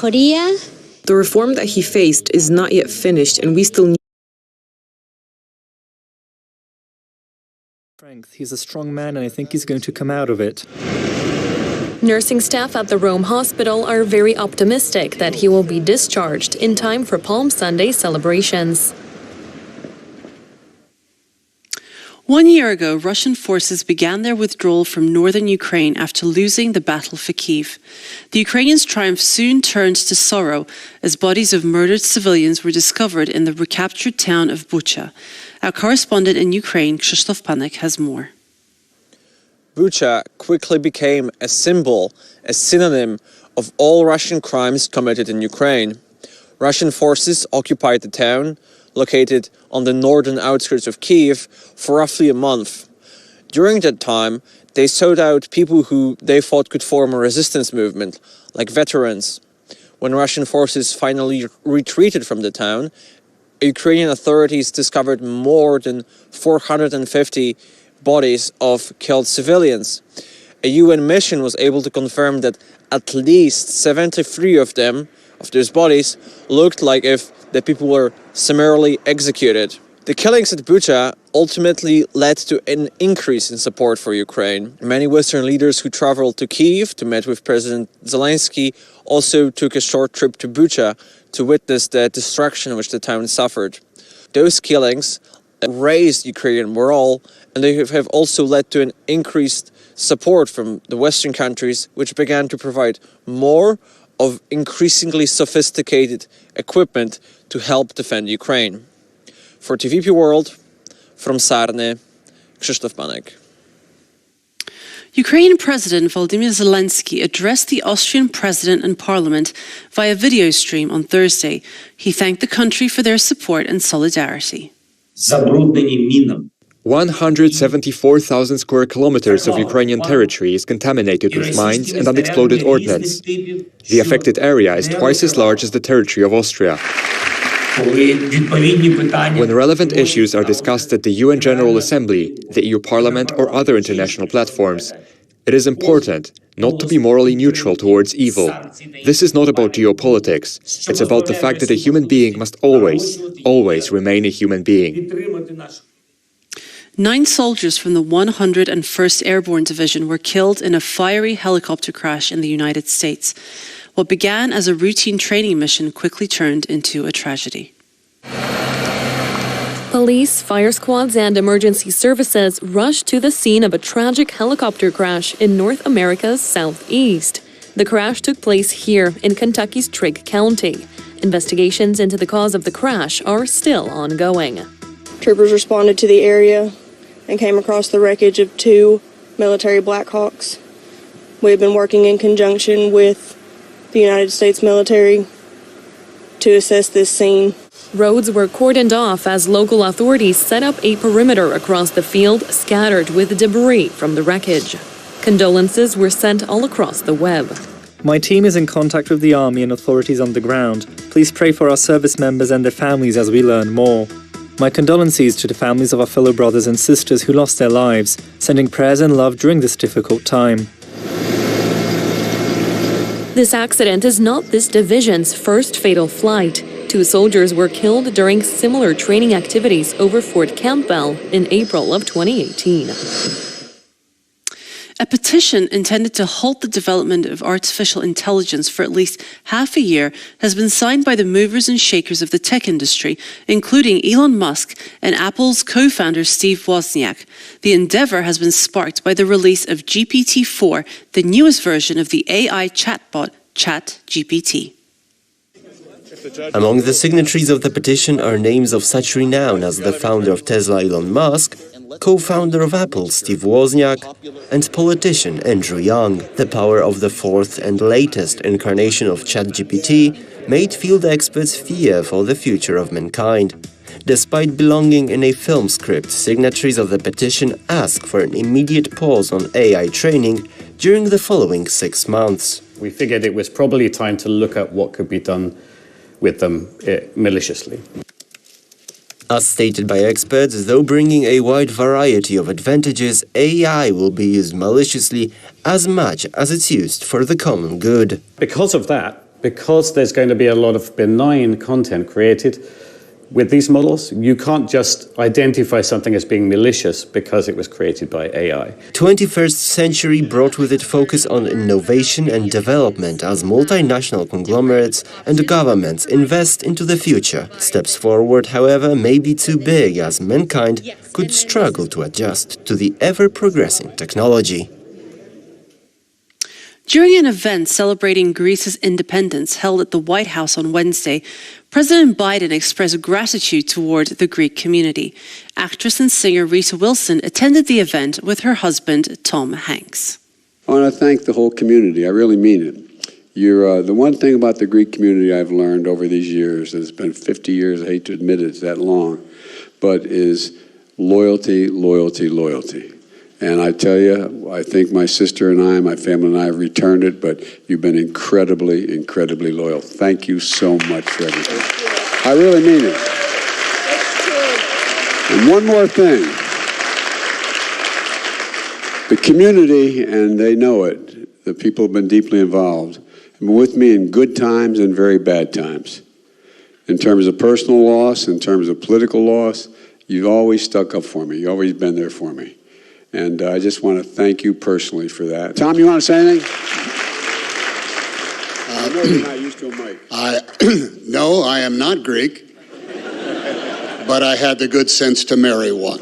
Korea. The reform that he faced is not yet finished, and we still need strength. He's a strong man, and I think he's going to come out of it. Nursing staff at the Rome hospital are very optimistic that he will be discharged in time for Palm Sunday celebrations. 1 year ago, Russian forces began their withdrawal from northern Ukraine after losing the battle for Kyiv. The Ukrainians' triumph soon turned to sorrow as bodies of murdered civilians were discovered in the recaptured town of Bucha. Our correspondent in Ukraine, Krzysztof Panek, has more. Bucha quickly became a symbol, a synonym of all Russian crimes committed in Ukraine. Russian forces occupied the town, located on the northern outskirts of Kyiv, for roughly a month. During that time, they sought out people who they thought could form a resistance movement, like veterans. When Russian forces finally retreated from the town, Ukrainian authorities discovered more than 450 bodies of killed civilians. A UN mission was able to confirm that at least 73 of those bodies, looked like if the people were summarily executed. The killings at Bucha ultimately led to an increase in support for Ukraine. Many Western leaders who traveled to Kyiv to meet with President Zelensky also took a short trip to Bucha to witness the destruction which the town suffered. Those killings raised Ukrainian morale, and they have also led to an increased support from the Western countries, which began to provide more of increasingly sophisticated equipment to help defend Ukraine. For TVP World, from Sarny, Krzysztof Panek. Ukrainian President Volodymyr Zelensky addressed the Austrian President and Parliament via video stream on Thursday. He thanked the country for their support and solidarity. 174,000 square kilometers of Ukrainian territory is contaminated with mines and unexploded ordnance. The affected area is twice as large as the territory of Austria. When relevant issues are discussed at the UN General Assembly, the EU Parliament or other international platforms, it is important not to be morally neutral towards evil. This is not about geopolitics. It's about the fact that a human being must always remain a human being. 9 soldiers from the 101st Airborne Division were killed in a fiery helicopter crash in the United States. What began as a routine training mission quickly turned into a tragedy. Police, fire squads, and emergency services rushed to the scene of a tragic helicopter crash in North America's southeast. The crash took place here in Kentucky's Trigg County. Investigations into the cause of the crash are still ongoing. Troopers responded to the area and came across the wreckage of 2 military Blackhawks. We have been working in conjunction with the United States military to assess this scene. Roads were cordoned off as local authorities set up a perimeter across the field scattered with debris from the wreckage. Condolences were sent all across the web. My team is in contact with the army and authorities on the ground. Please pray for our service members and their families as we learn more. My condolences to the families of our fellow brothers and sisters who lost their lives, sending prayers and love during this difficult time. This accident is not this division's first fatal flight. 2 soldiers were killed during similar training activities over Fort Campbell in April of 2018. A petition intended to halt the development of artificial intelligence for at least half a year has been signed by the movers and shakers of the tech industry, including Elon Musk and Apple's co-founder Steve Wozniak. The endeavor has been sparked by the release of GPT-4, the newest version of the AI chatbot ChatGPT. Among the signatories of the petition are names of such renown as the founder of Tesla, Elon Musk, co-founder of Apple, Steve Wozniak, and politician Andrew Yang. The power of the 4th and latest incarnation of ChatGPT made field experts fear for the future of mankind. Despite belonging in a film script, signatories of the petition ask for an immediate pause on AI training during the following 6 months. We figured it was probably time to look at what could be done with them maliciously. As stated by experts, though bringing a wide variety of advantages, AI will be used maliciously as much as it's used for the common good. Because of that, because there's going to be a lot of benign content created with these models, you can't just identify something as being malicious because it was created by AI. 21st century brought with it focus on innovation and development as multinational conglomerates and governments invest into the future. Steps forward, however, may be too big as mankind could struggle to adjust to the ever-progressing technology. During an event celebrating Greece's independence held at the White House on Wednesday, President Biden expressed gratitude toward the Greek community. Actress and singer Rita Wilson attended the event with her husband, Tom Hanks. I want to thank the whole community. I really mean it. You're the one thing about the Greek community I've learned over these years, it's been 50 years, I hate to admit it's that long, but is loyalty, loyalty, loyalty. And I tell you, I think my sister and I, my family and I have returned it, but you've been incredibly, incredibly loyal. Thank you so much for everything. I really mean it. And one more thing. The community, and they know it, the people have been deeply involved, have been with me in good times and very bad times. In terms of personal loss, in terms of political loss, you've always stuck up for me. You've always been there for me. And I just want to thank you personally for that. Tom, you want to say anything? I know you're not used to a mic. No, I am not Greek, but I had the good sense to marry one.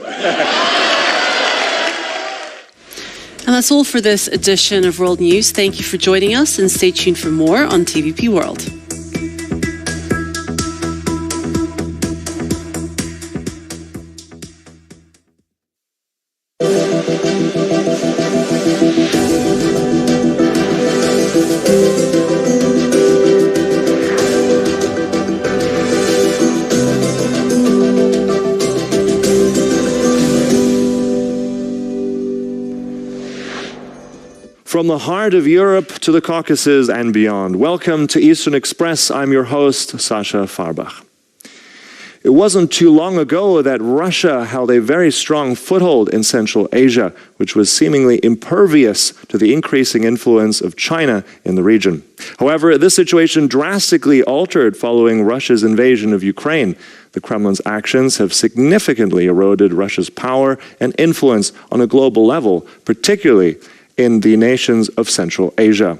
And that's all for this edition of World News. Thank you for joining us, and stay tuned for more on TVP World. From the heart of Europe to the Caucasus and beyond, welcome to Eastern Express. I'm your host, Sasha Farbach. It wasn't too long ago that Russia held a very strong foothold in Central Asia, which was seemingly impervious to the increasing influence of China in the region. However, this situation drastically altered following Russia's invasion of Ukraine. The Kremlin's actions have significantly eroded Russia's power and influence on a global level, particularly in the nations of Central Asia.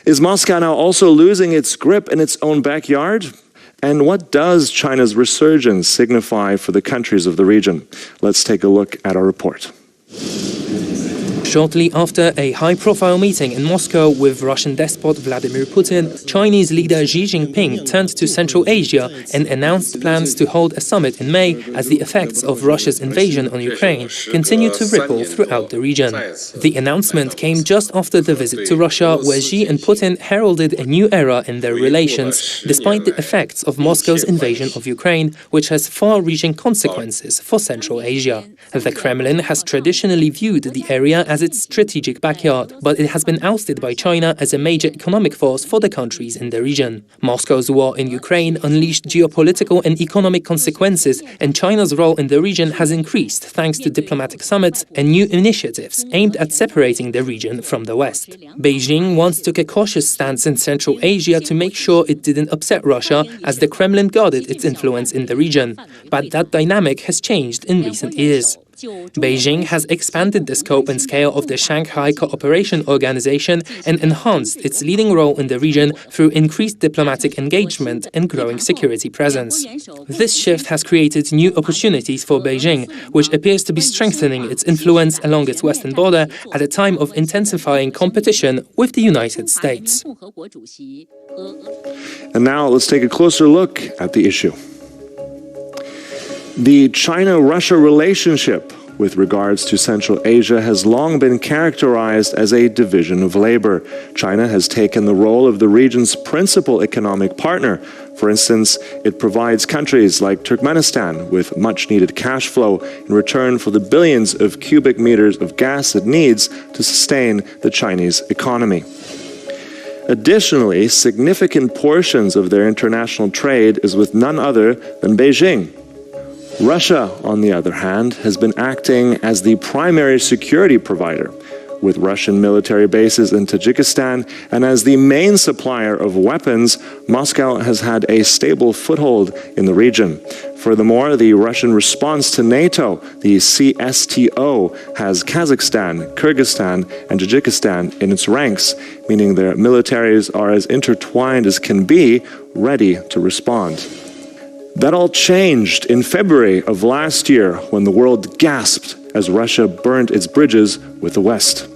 Is Moscow now also losing its grip in its own backyard? And what does China's resurgence signify for the countries of the region? Let's take a look at our report. Shortly after a high-profile meeting in Moscow with Russian despot Vladimir Putin, Chinese leader Xi Jinping turned to Central Asia and announced plans to hold a summit in May as the effects of Russia's invasion on Ukraine continue to ripple throughout the region. The announcement came just after the visit to Russia, where Xi and Putin heralded a new era in their relations, despite the effects of Moscow's invasion of Ukraine, which has far-reaching consequences for Central Asia. The Kremlin has traditionally viewed the area as its strategic backyard, but it has been ousted by China as a major economic force for the countries in the region. Moscow's war in Ukraine unleashed geopolitical and economic consequences, and China's role in the region has increased thanks to diplomatic summits and new initiatives aimed at separating the region from the West. Beijing once took a cautious stance in Central Asia to make sure it didn't upset Russia, as the Kremlin guarded its influence in the region. But that dynamic has changed in recent years. Beijing has expanded the scope and scale of the Shanghai Cooperation Organization and enhanced its leading role in the region through increased diplomatic engagement and growing security presence. This shift has created new opportunities for Beijing, which appears to be strengthening its influence along its western border at a time of intensifying competition with the United States. And now let's take a closer look at the issue. The China-Russia relationship with regards to Central Asia has long been characterized as a division of labor. China has taken the role of the region's principal economic partner. For instance, it provides countries like Turkmenistan with much-needed cash flow in return for the billions of cubic meters of gas it needs to sustain the Chinese economy. Additionally, significant portions of their international trade is with none other than Beijing. Russia, on the other hand, has been acting as the primary security provider. with Russian military bases in Tajikistan, and as the main supplier of weapons, Moscow has had a stable foothold in the region. Furthermore, the Russian response to NATO, the CSTO, has Kazakhstan, Kyrgyzstan, and Tajikistan in its ranks, meaning their militaries are as intertwined as can be, ready to respond. That all changed in February of last year when the world gasped as Russia burned its bridges with the West.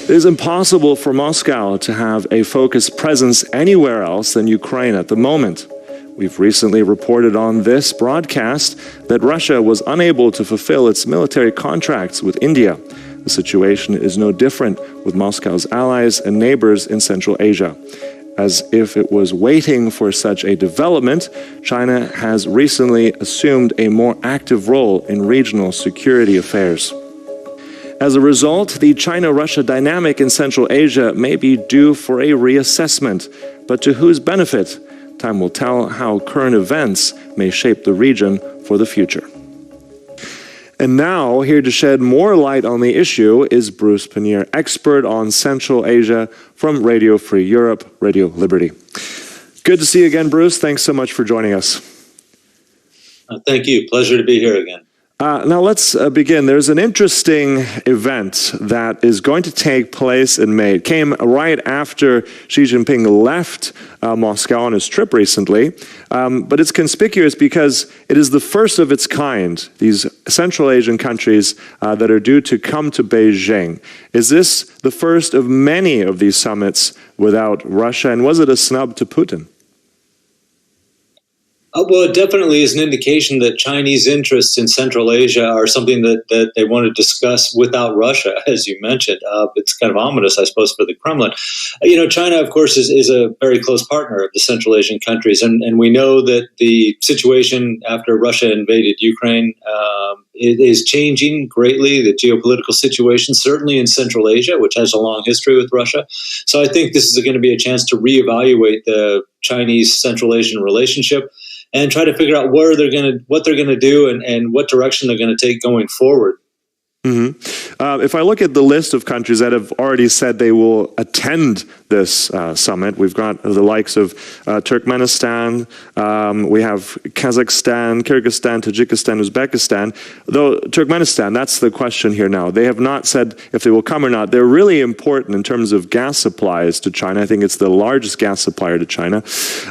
It is impossible for Moscow to have a focused presence anywhere else than Ukraine at the moment. We've recently reported on this broadcast that Russia was unable to fulfill its military contracts with India. The situation is no different with Moscow's allies and neighbors in Central Asia. As if it was waiting for such a development, China has recently assumed a more active role in regional security affairs. As a result, the China-Russia dynamic in Central Asia may be due for a reassessment, but to whose benefit? Time will tell how current events may shape the region for the future. And now, here to shed more light on the issue is Bruce Pannier, expert on Central Asia from Radio Free Europe, Radio Liberty. Good to see you again, Bruce. Thanks so much for joining us. Thank you. Pleasure to be here again. Now let's begin. There's an interesting event that is going to take place in May. It came right after Xi Jinping left Moscow on his trip recently, but it's conspicuous because it is the first of its kind, these Central Asian countries that are due to come to Beijing. Is this the first of many of these summits without Russia, and was it a snub to Putin? Well, it definitely is an indication that Chinese interests in Central Asia are something that they want to discuss without Russia, as you mentioned. It's kind of ominous, I suppose, for the Kremlin. China, of course, is a very close partner of the Central Asian countries, and we know that the situation after Russia invaded Ukraine is changing greatly, the geopolitical situation, certainly in Central Asia, which has a long history with Russia. So I think this is going to be a chance to reevaluate the Chinese-Central Asian relationship and try to figure out what they're going to do and what direction they're going to take going forward. Mm-hmm. If I look at the list of countries that have already said they will attend this summit, we've got the likes of Turkmenistan, we have Kazakhstan, Kyrgyzstan, Tajikistan, Uzbekistan. Though Turkmenistan, that's the question here now. They have not said if they will come or not. They're really important in terms of gas supplies to China. I think it's the largest gas supplier to China.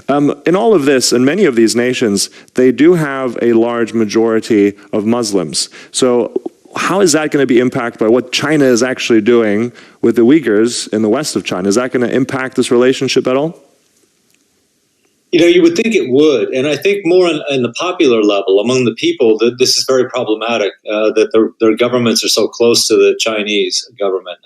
In all of this, and many of these nations, they do have a large majority of Muslims. So how is that going to be impacted by what China is actually doing with the Uyghurs in the west of China? Is that going to impact this relationship at all? You would think it would. And I think more on the popular level, among the people, that this is very problematic, that their governments are so close to the Chinese government.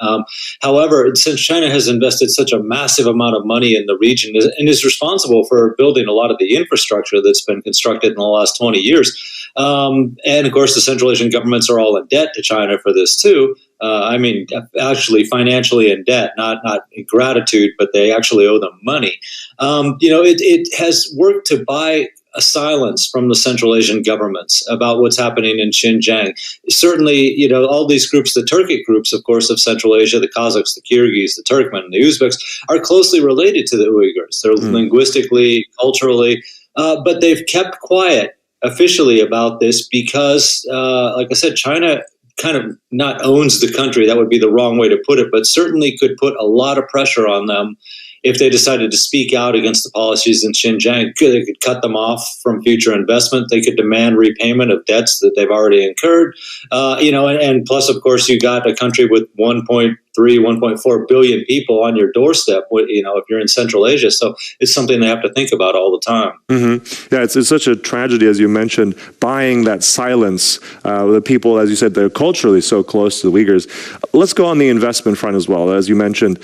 However, since China has invested such a massive amount of money in the region and is responsible for building a lot of the infrastructure that's been constructed in the last 20 years, and of course, the Central Asian governments are all in debt to China for this too. Actually financially in debt, not in gratitude, but they actually owe them money. It has worked to buy a silence from the Central Asian governments about what's happening in Xinjiang. Certainly, all these groups, the Turkic groups, of course, of Central Asia, the Kazakhs, the Kyrgyz, the Turkmen, the Uzbeks, are closely related to the Uyghurs. They're linguistically, culturally, but they've kept quiet officially about this because, like I said, China kind of not owns the country. That would be the wrong way to put it, but certainly could put a lot of pressure on them if they decided to speak out against the policies in Xinjiang. They could cut them off from future investment. They could demand repayment of debts that they've already incurred. And plus, of course, you got a country with 1.3, 1.4 billion people on your doorstep, if you're in Central Asia. So it's something they have to think about all the time. Mm-hmm. Yeah, it's such a tragedy, as you mentioned, buying that silence. The people, as you said, they're culturally so close to the Uyghurs. Let's go on the investment front as well. As you mentioned,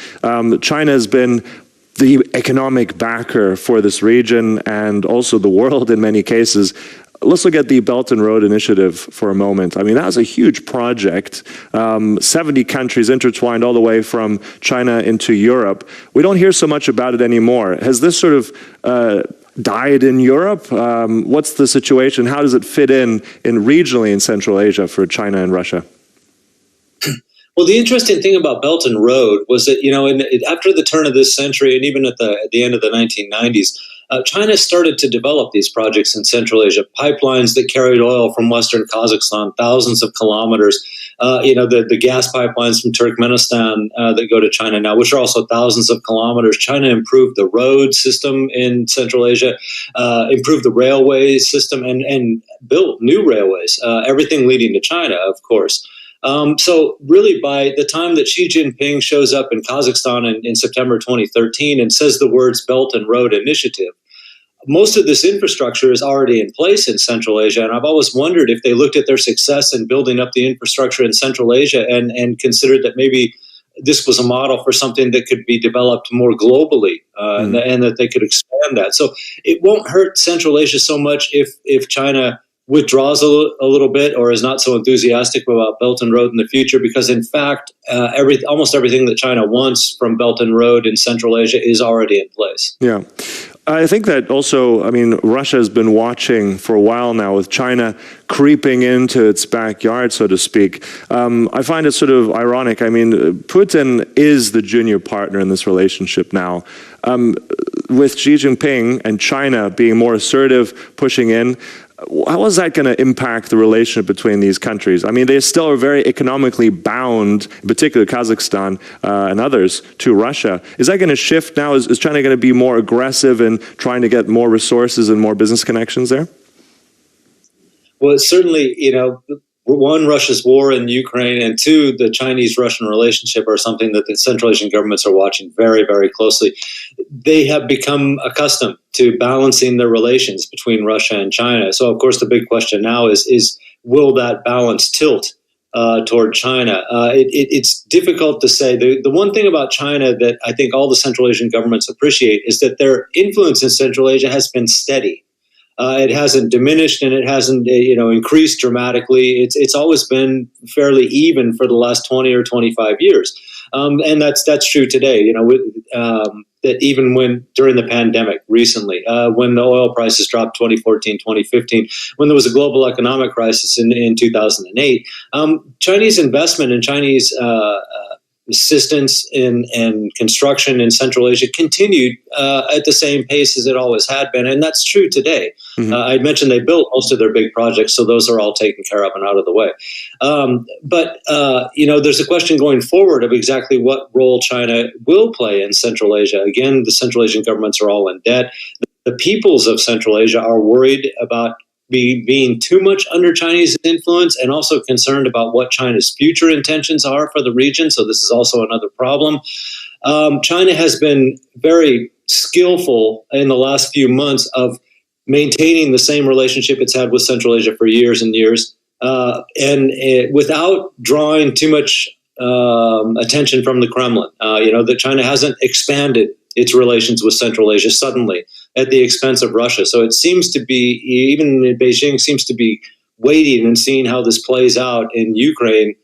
China has been the economic backer for this region and also the world in many cases. Let's look at the Belt and Road Initiative for a moment. I mean, that was a huge project. 70 countries intertwined all the way from China into Europe. We don't hear so much about it anymore. Has this sort of died in Europe? What's the situation? How does it fit in regionally in Central Asia for China and Russia? Well, the interesting thing about Belt and Road was that, after the turn of this century and even at the end of the 1990s, China started to develop these projects in Central Asia, pipelines that carried oil from Western Kazakhstan, thousands of kilometers, the gas pipelines from Turkmenistan that go to China now, which are also thousands of kilometers. China improved the road system in Central Asia, improved the railway system, and built new railways, everything leading to China, of course. So really, by the time that Xi Jinping shows up in Kazakhstan in September 2013 and says the words Belt and Road Initiative, most of this infrastructure is already in place in Central Asia. And I've always wondered if they looked at their success in building up the infrastructure in Central Asia and considered that maybe this was a model for something that could be developed more globally and that they could expand that. So it won't hurt Central Asia so much if China withdraws a little bit or is not so enthusiastic about Belt and Road in the future, because in fact, almost everything that China wants from Belt and Road in Central Asia is already in place. Yeah. I think that also, Russia has been watching for a while now with China creeping into its backyard, so to speak. I find it sort of ironic. Putin is the junior partner in this relationship now. With Xi Jinping and China being more assertive, pushing in, how is that going to impact the relationship between these countries? They still are very economically bound, in particular Kazakhstan and others, to Russia. Is that going to shift now? Is China going to be more aggressive in trying to get more resources and more business connections there? Well, it's certainly, one, Russia's war in Ukraine, and two, the Chinese-Russian relationship are something that the Central Asian governments are watching very, very closely. They have become accustomed to balancing their relations between Russia and China. So, of course, the big question now is will that balance tilt toward China? It's difficult to say. The one thing about China that I think all the Central Asian governments appreciate is that their influence in Central Asia has been steady. It hasn't diminished and it hasn't, increased dramatically. It's always been fairly even for the last 20 or 25 years. And that's true today, that even when during the pandemic recently, when the oil prices dropped 2014, 2015, when there was a global economic crisis in 2008, Chinese investment and Chinese assistance in construction in Central Asia continued at the same pace as it always had been, and that's true today. I mentioned they built most of their big projects, so those are all taken care of and out of the way. But there's a question going forward of exactly what role China will play in Central Asia. Again, the Central Asian governments are all in debt. The peoples of Central Asia are worried about being too much under Chinese influence and also concerned about what China's future intentions are for the region. So this is also another problem. China has been very skillful in the last few months of maintaining the same relationship it's had with Central Asia for years and years, and without drawing too much attention from the Kremlin. That China hasn't expanded its relations with Central Asia suddenly at the expense of Russia. So it seems to be, even Beijing seems to be waiting and seeing how this plays out in Ukraine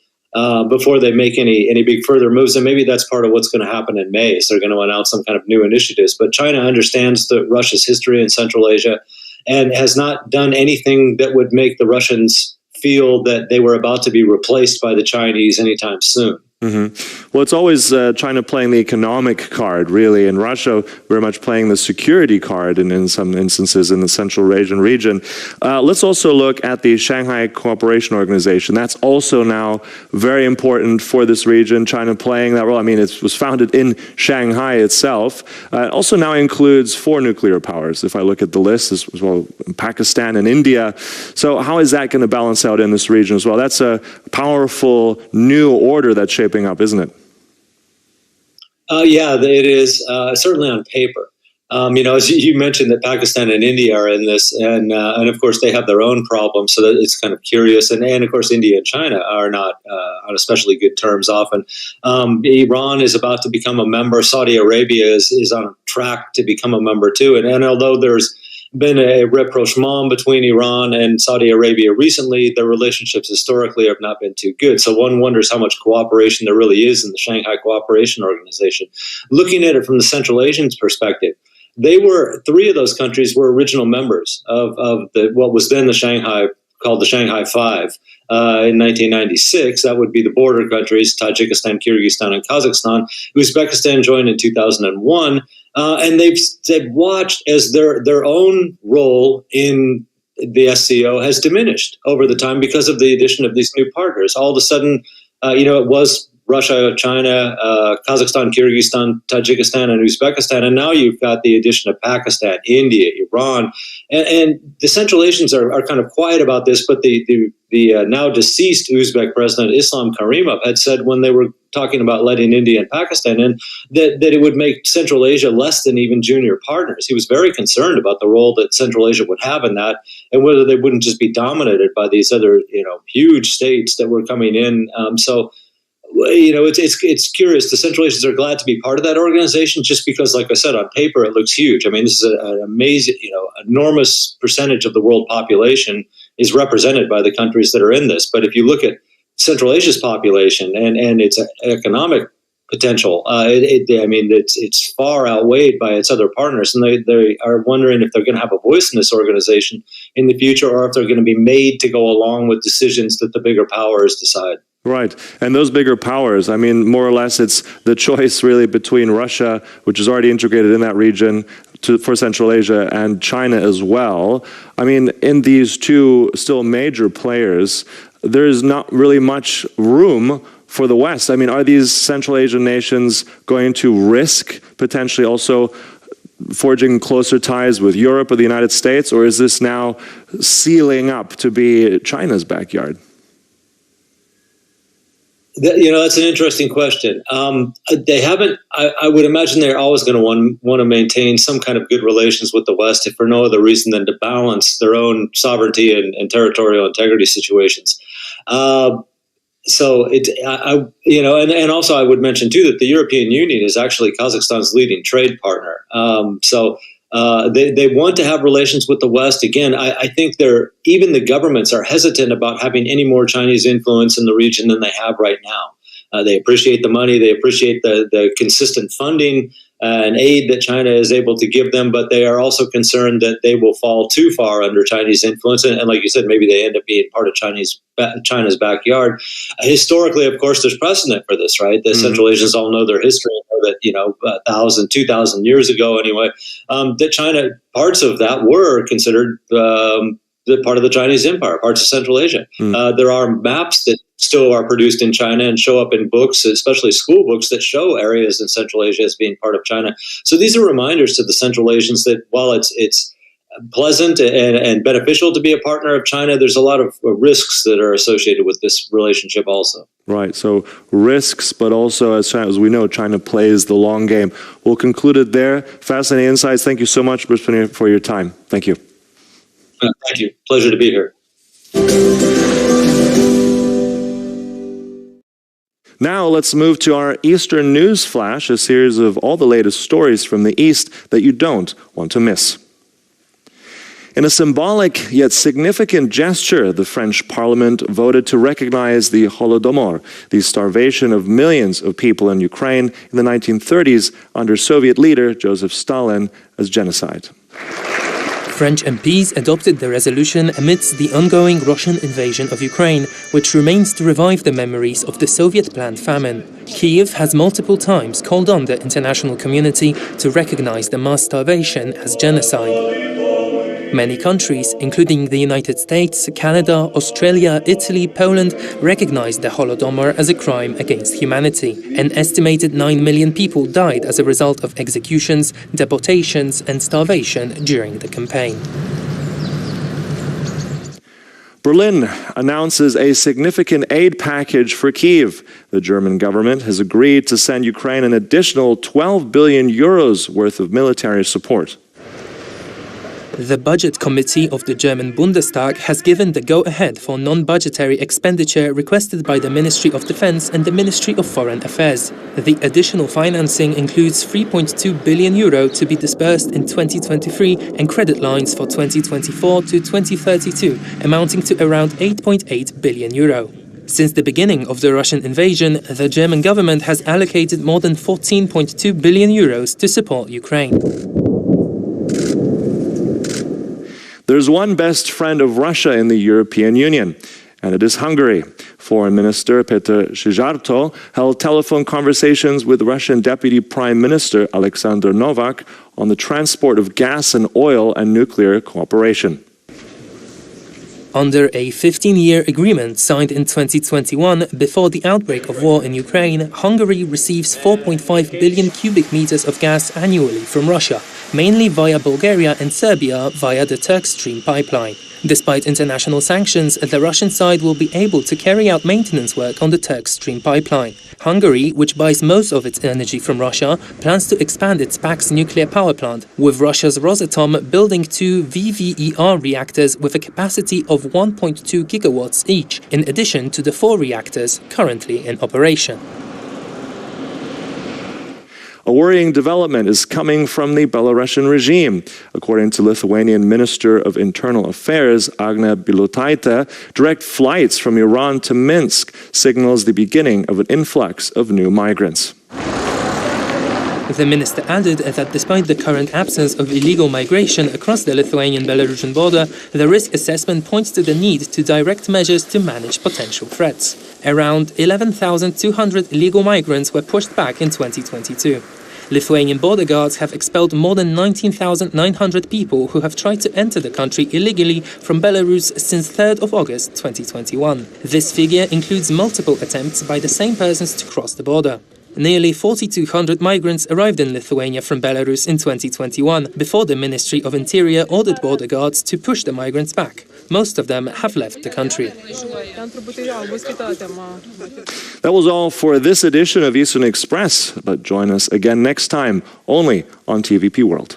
before they make any big further moves. And maybe that's part of what's going to happen in May. So they're going to announce some kind of new initiatives. But China understands Russia's history in Central Asia and has not done anything that would make the Russians feel that they were about to be replaced by the Chinese anytime soon. Well, it's always China playing the economic card, really, and Russia very much playing the security card in some instances in the Central Asian region. Let's also look at the Shanghai Cooperation Organization. That's also now very important for this region, China playing that role. It was founded in Shanghai itself. It also now includes 4 nuclear powers, if I look at the list, as well, Pakistan and India. So how is that going to balance out in this region as well? That's a powerful new order that's shaping up, isn't it? Yeah, it is, certainly on paper. As you mentioned that Pakistan and India are in this, and of course they have their own problems, so that it's kind of curious. And of course India and China are not on especially good terms often. Iran is about to become a member. Saudi Arabia is on track to become a member too. And although there's been a rapprochement between Iran and Saudi Arabia recently, their relationships historically have not been too good. So one wonders how much cooperation there really is in the Shanghai Cooperation Organization. Looking at it from the Central Asians' perspective, 3 of those countries were original members of what was then the Shanghai called the Shanghai Five in 1996. That would be the border countries, Tajikistan, Kyrgyzstan, and Kazakhstan. Uzbekistan joined in 2001. And they've watched as their own role in the SCO has diminished over the time because of the addition of these new partners. All of a sudden, it was Russia, China, Kazakhstan, Kyrgyzstan, Tajikistan, and Uzbekistan, and now you've got the addition of Pakistan, India, Iran, and the Central Asians are kind of quiet about this, but the now deceased Uzbek president Islam Karimov had said when they were talking about letting India and Pakistan in that it would make Central Asia less than even junior partners. He was very concerned about the role that Central Asia would have in that, and whether they wouldn't just be dominated by these other huge states that were coming in. It's curious. The Central Asians are glad to be part of that organization just because, like I said, on paper it looks huge. I mean, this is an amazing, enormous percentage of the world population is represented by the countries that are in this. But if you look at Central Asia's population and its economic potential, it's far outweighed by its other partners, and they are wondering if they're going to have a voice in this organization in the future, or if they're going to be made to go along with decisions that the bigger powers decide. Right. And those bigger powers, I mean, more or less it's the choice really between Russia, which is already integrated in that region, for Central Asia, and China as well. I mean, in these two still major players, there is not really much room for the West. I mean, are these Central Asian nations going to risk potentially also forging closer ties with Europe or the United States, or is this now sealing up to be China's backyard? That's an interesting question. They haven't. I would imagine they're always going to want to maintain some kind of good relations with the West, if for no other reason than to balance their own sovereignty and territorial integrity situations. And also I would mention too that the European Union is actually Kazakhstan's leading trade partner. They want to have relations with the West. Again, I think even the governments are hesitant about having any more Chinese influence in the region than they have right now. They appreciate the money. They appreciate the consistent funding and aid that China is able to give them, but they are also concerned that they will fall too far under Chinese influence. And like you said, maybe they end up being part of China's backyard. Historically, of course, there's precedent for this, right? The Central Asians all know their history, that 1,000, 2,000 years ago anyway, that China, parts of that were considered the part of the Chinese Empire, parts of Central Asia. There are maps that still are produced in China and show up in books, especially school books, that show areas in Central Asia as being part of China. So these are reminders to the Central Asians that while it's pleasant and beneficial to be a partner of China, there's a lot of risks that are associated with this relationship also. Right, so risks, but also as we know, China plays the long game. We'll conclude it there. Fascinating insights. Thank you so much, Brisbane, for your time. Thank you. Thank you. Pleasure to be here. Now let's move to our Eastern News Flash, a series of all the latest stories from the East that you don't want to miss. In a symbolic yet significant gesture, the French Parliament voted to recognize the Holodomor, the starvation of millions of people in Ukraine in the 1930s under Soviet leader Joseph Stalin, as genocide. French MPs adopted the resolution amidst the ongoing Russian invasion of Ukraine, which remains to revive the memories of the Soviet-planned famine. Kyiv has multiple times called on the international community to recognize the mass starvation as genocide. Many countries, including the United States, Canada, Australia, Italy, Poland, recognized the Holodomor as a crime against humanity. An estimated 9 million people died as a result of executions, deportations, and starvation during the campaign. Berlin announces a significant aid package for Kyiv. The German government has agreed to send Ukraine an additional 12 billion euros worth of military support. The Budget Committee of the German Bundestag has given the go-ahead for non-budgetary expenditure requested by the Ministry of Defense and the Ministry of Foreign Affairs. The additional financing includes 3.2 billion euro to be disbursed in 2023 and credit lines for 2024 to 2032, amounting to around 8.8 billion euro. Since the beginning of the Russian invasion, the German government has allocated more than 14.2 billion euros to support Ukraine. There's one best friend of Russia in the European Union, and it is Hungary. Foreign Minister Petr Szijjártó held telephone conversations with Russian Deputy Prime Minister Alexander Novak on the transport of gas and oil and nuclear cooperation. Under a 15-year agreement signed in 2021, before the outbreak of war in Ukraine, Hungary receives 4.5 billion cubic meters of gas annually from Russia, mainly via Bulgaria and Serbia via the Turk Stream pipeline. Despite international sanctions, the Russian side will be able to carry out maintenance work on the Turk Stream pipeline. Hungary, which buys most of its energy from Russia, plans to expand its Pax nuclear power plant, with Russia's Rosatom building 2 VVER reactors with a capacity of 1.2 gigawatts each, in addition to the 4 reactors currently in operation. A worrying development is coming from the Belarusian regime. According to Lithuanian Minister of Internal Affairs, Agne Bilotaite, direct flights from Iran to Minsk signals the beginning of an influx of new migrants. The minister added that despite the current absence of illegal migration across the Lithuanian-Belarusian border, the risk assessment points to the need to direct measures to manage potential threats. Around 11,200 illegal migrants were pushed back in 2022. Lithuanian border guards have expelled more than 19,900 people who have tried to enter the country illegally from Belarus since 3rd of August 2021. This figure includes multiple attempts by the same persons to cross the border. Nearly 4,200 migrants arrived in Lithuania from Belarus in 2021, before the Ministry of Interior ordered border guards to push the migrants back. Most of them have left the country. That was all for this edition of Eastern Express, but join us again next time, only on TVP World.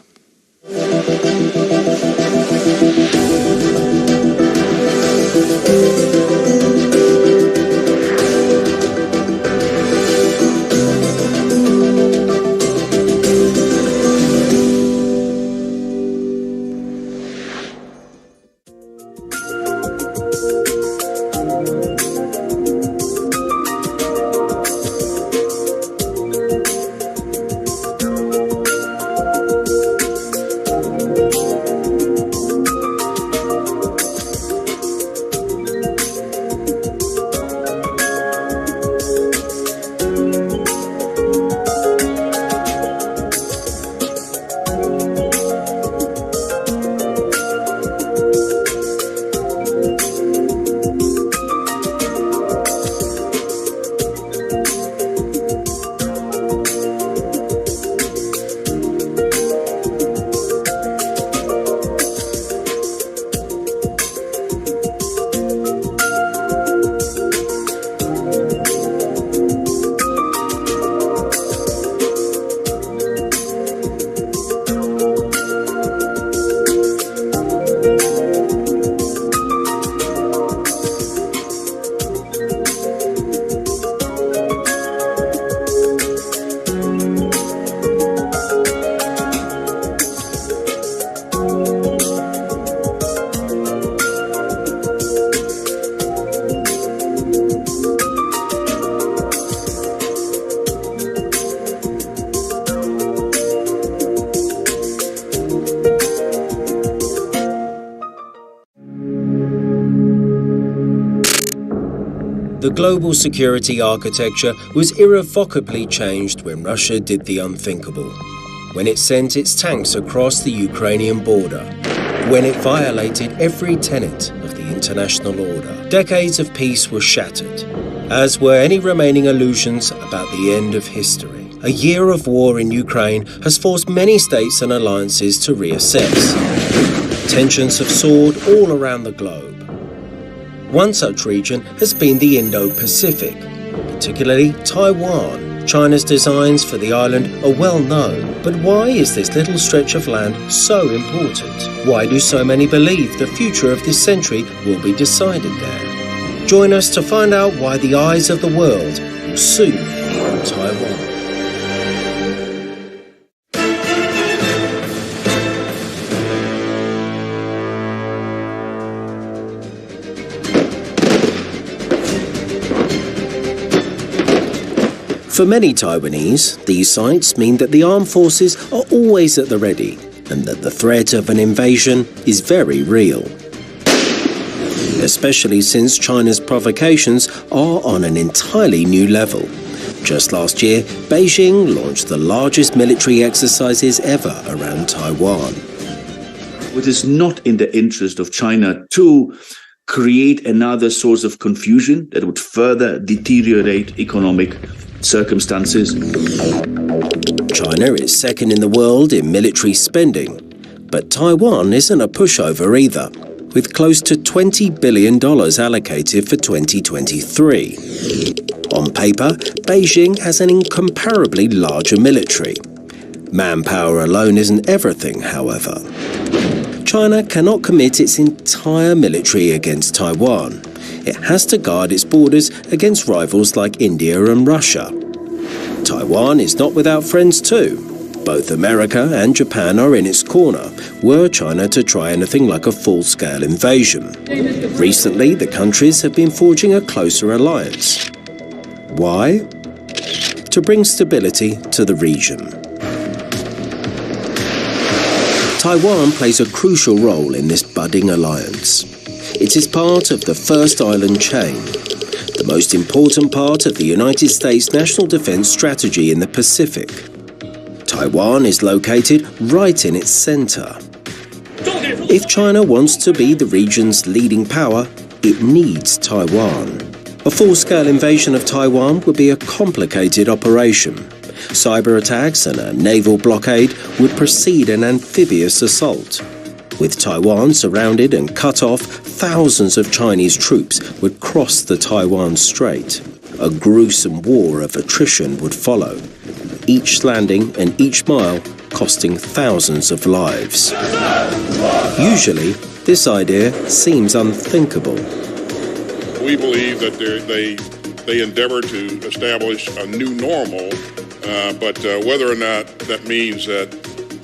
The global security architecture was irrevocably changed when Russia did the unthinkable, when it sent its tanks across the Ukrainian border, when it violated every tenet of the international order. Decades of peace were shattered, as were any remaining illusions about the end of history. A year of war in Ukraine has forced many states and alliances to reassess. Tensions have soared all around the globe. One such region has been the Indo-Pacific, particularly Taiwan. China's designs for the island are well known, but why is this little stretch of land so important? Why do so many believe the future of this century will be decided there? Join us to find out why the eyes of the world will soon be on Taiwan. For many Taiwanese, these sites mean that the armed forces are always at the ready, and that the threat of an invasion is very real. Especially since China's provocations are on an entirely new level. Just last year, Beijing launched the largest military exercises ever around Taiwan. It is not in the interest of China to create another source of confusion that would further deteriorate economic circumstances. China is second in the world in military spending, but Taiwan isn't a pushover either, with close to $20 billion allocated for 2023. On paper, Beijing has an incomparably larger military. Manpower alone isn't everything, however. China cannot commit its entire military against Taiwan. It has to guard its borders against rivals like India and Russia. Taiwan is not without friends too. Both America and Japan are in its corner, were China to try anything like a full-scale invasion. Recently, the countries have been forging a closer alliance. Why? To bring stability to the region. Taiwan plays a crucial role in this budding alliance. It is part of the first island chain, the most important part of the United States national defense strategy in the Pacific. Taiwan is located right in its center. If China wants to be the region's leading power, it needs Taiwan. A full-scale invasion of Taiwan would be a complicated operation. Cyber attacks and a naval blockade would precede an amphibious assault. With Taiwan surrounded and cut off, thousands of Chinese troops would cross the Taiwan Strait. A gruesome war of attrition would follow, each landing and each mile costing thousands of lives. Usually, this idea seems unthinkable. We believe that they endeavor to establish a new normal, but whether or not that means that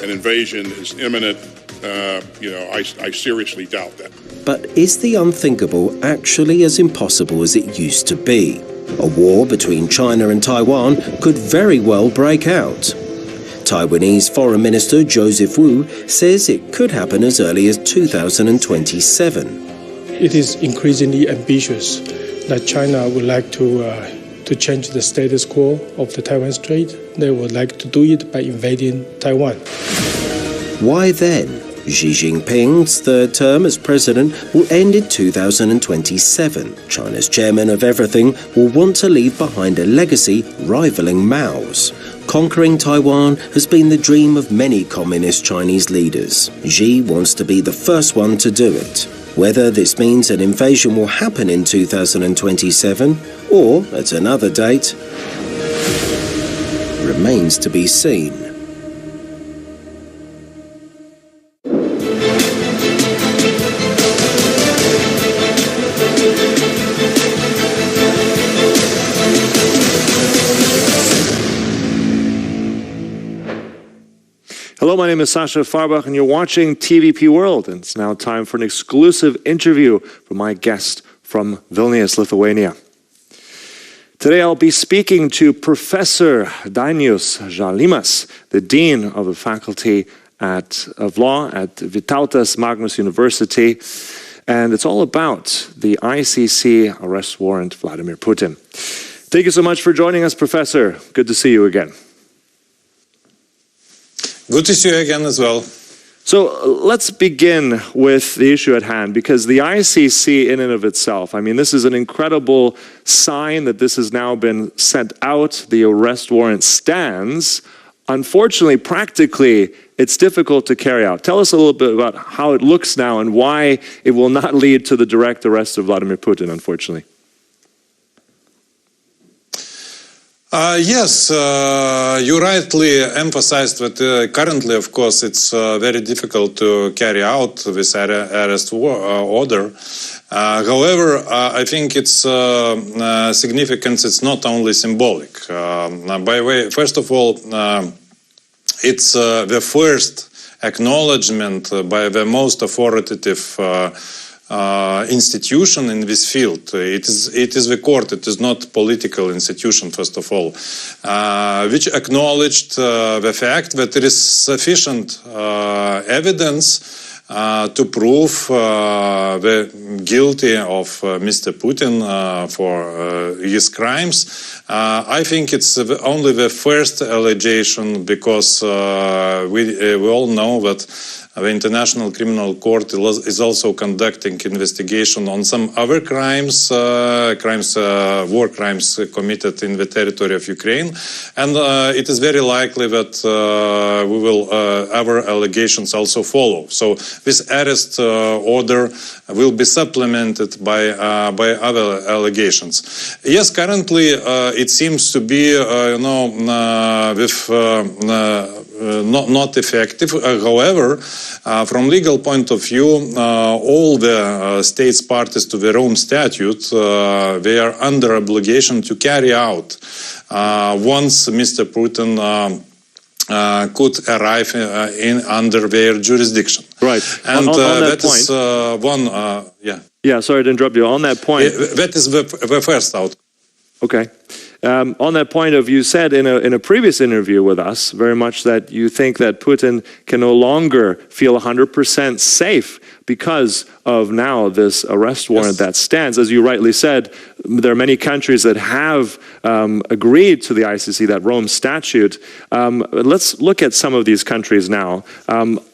an invasion is imminent, I seriously doubt that. But is the unthinkable actually as impossible as it used to be? A war between China and Taiwan could very well break out. Taiwanese Foreign Minister Joseph Wu says it could happen as early as 2027. It is increasingly ambitious that China would like to change the status quo of the Taiwan Strait. They would like to do it by invading Taiwan. Why then? Xi Jinping's third term as president will end in 2027. China's chairman of everything will want to leave behind a legacy rivaling Mao's. Conquering Taiwan has been the dream of many communist Chinese leaders. Xi wants to be the first one to do it. Whether this means an invasion will happen in 2027 or at another date remains to be seen. Hello, my name is Sasha Farbach, and you're watching TVP World. And it's now time for an exclusive interview from my guest from Vilnius, Lithuania. Today I'll be speaking to Professor Dainius Žalimas, the Dean of the Faculty of Law at Vytautas Magnus University. And it's all about the ICC arrest warrant Vladimir Putin. Thank you so much for joining us, Professor. Good to see you again. Good to see you again as well. So let's begin with the issue at hand, because the ICC in and of itself, I mean, this is an incredible sign that this has now been sent out. The arrest warrant stands. Unfortunately, practically, it's difficult to carry out. Tell us a little bit about how it looks now and why it will not lead to the direct arrest of Vladimir Putin, unfortunately. Yes, you rightly emphasized that currently, of course, it's very difficult to carry out this arrest order. However, I think its significance is not only symbolic. First of all, it's the first acknowledgement by the most authoritative institution in this field. It is the court. It is not political institution, first of all, which acknowledged the fact that there is sufficient evidence to prove the guilty of Mr. Putin for his crimes. I think it's only the first allegation, because we all know that the International Criminal Court is also conducting investigation on some other crimes, war crimes committed in the territory of Ukraine, and it is very likely that our allegations also follow. So this arrest order will be supplemented by other allegations. Yes, currently it seems to be, not effective. However, from legal point of view, all the states parties to the Rome Statute, they are under obligation to carry out once Mr. Putin could arrive under their jurisdiction. Right. And on that that is one. Yeah. Sorry to interrupt you. On that point, that is the first out. Okay. On that point of, you said in a previous interview with us very much that you think that Putin can no longer feel 100% safe because of now this arrest warrant that stands. As you rightly said, there are many countries that have agreed to the ICC, that Rome Statute. Let's look at some of these countries now.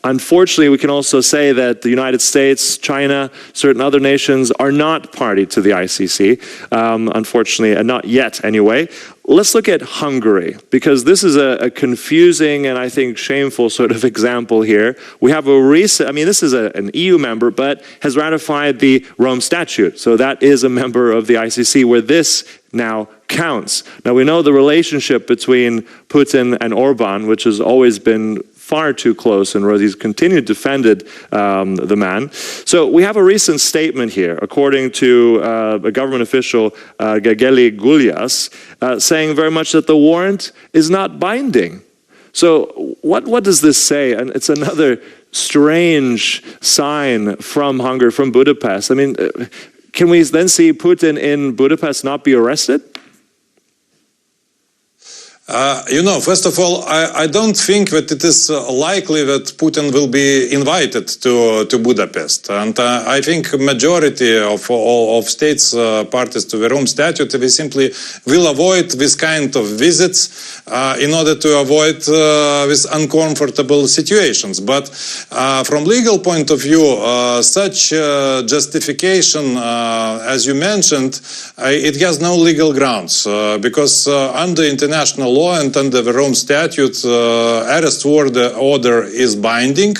Unfortunately, we can also say that the United States, China, certain other nations are not party to the ICC, unfortunately, and not yet anyway. Let's look at Hungary, because this is a confusing and I think shameful sort of example here. We have a recent, this is an EU member, but has ratified the Rome Statute. So that is a member of the ICC where this now counts. Now we know the relationship between Putin and Orban, which has always been far too close, and Rosie's continued defended the man. So we have a recent statement here, according to a government official, Gageli Gulyas, saying very much that the warrant is not binding. So what does this say? And it's another strange sign from Hungary, from Budapest. Can we then see Putin in Budapest not be arrested? First of all, I don't think that it is likely that Putin will be invited to Budapest. And I think majority of states parties to the Rome Statute, we simply will avoid this kind of visits in order to avoid these uncomfortable situations. But from legal point of view, such justification, as you mentioned, it has no legal grounds, because under international law and under the Rome Statute, arrest order is binding,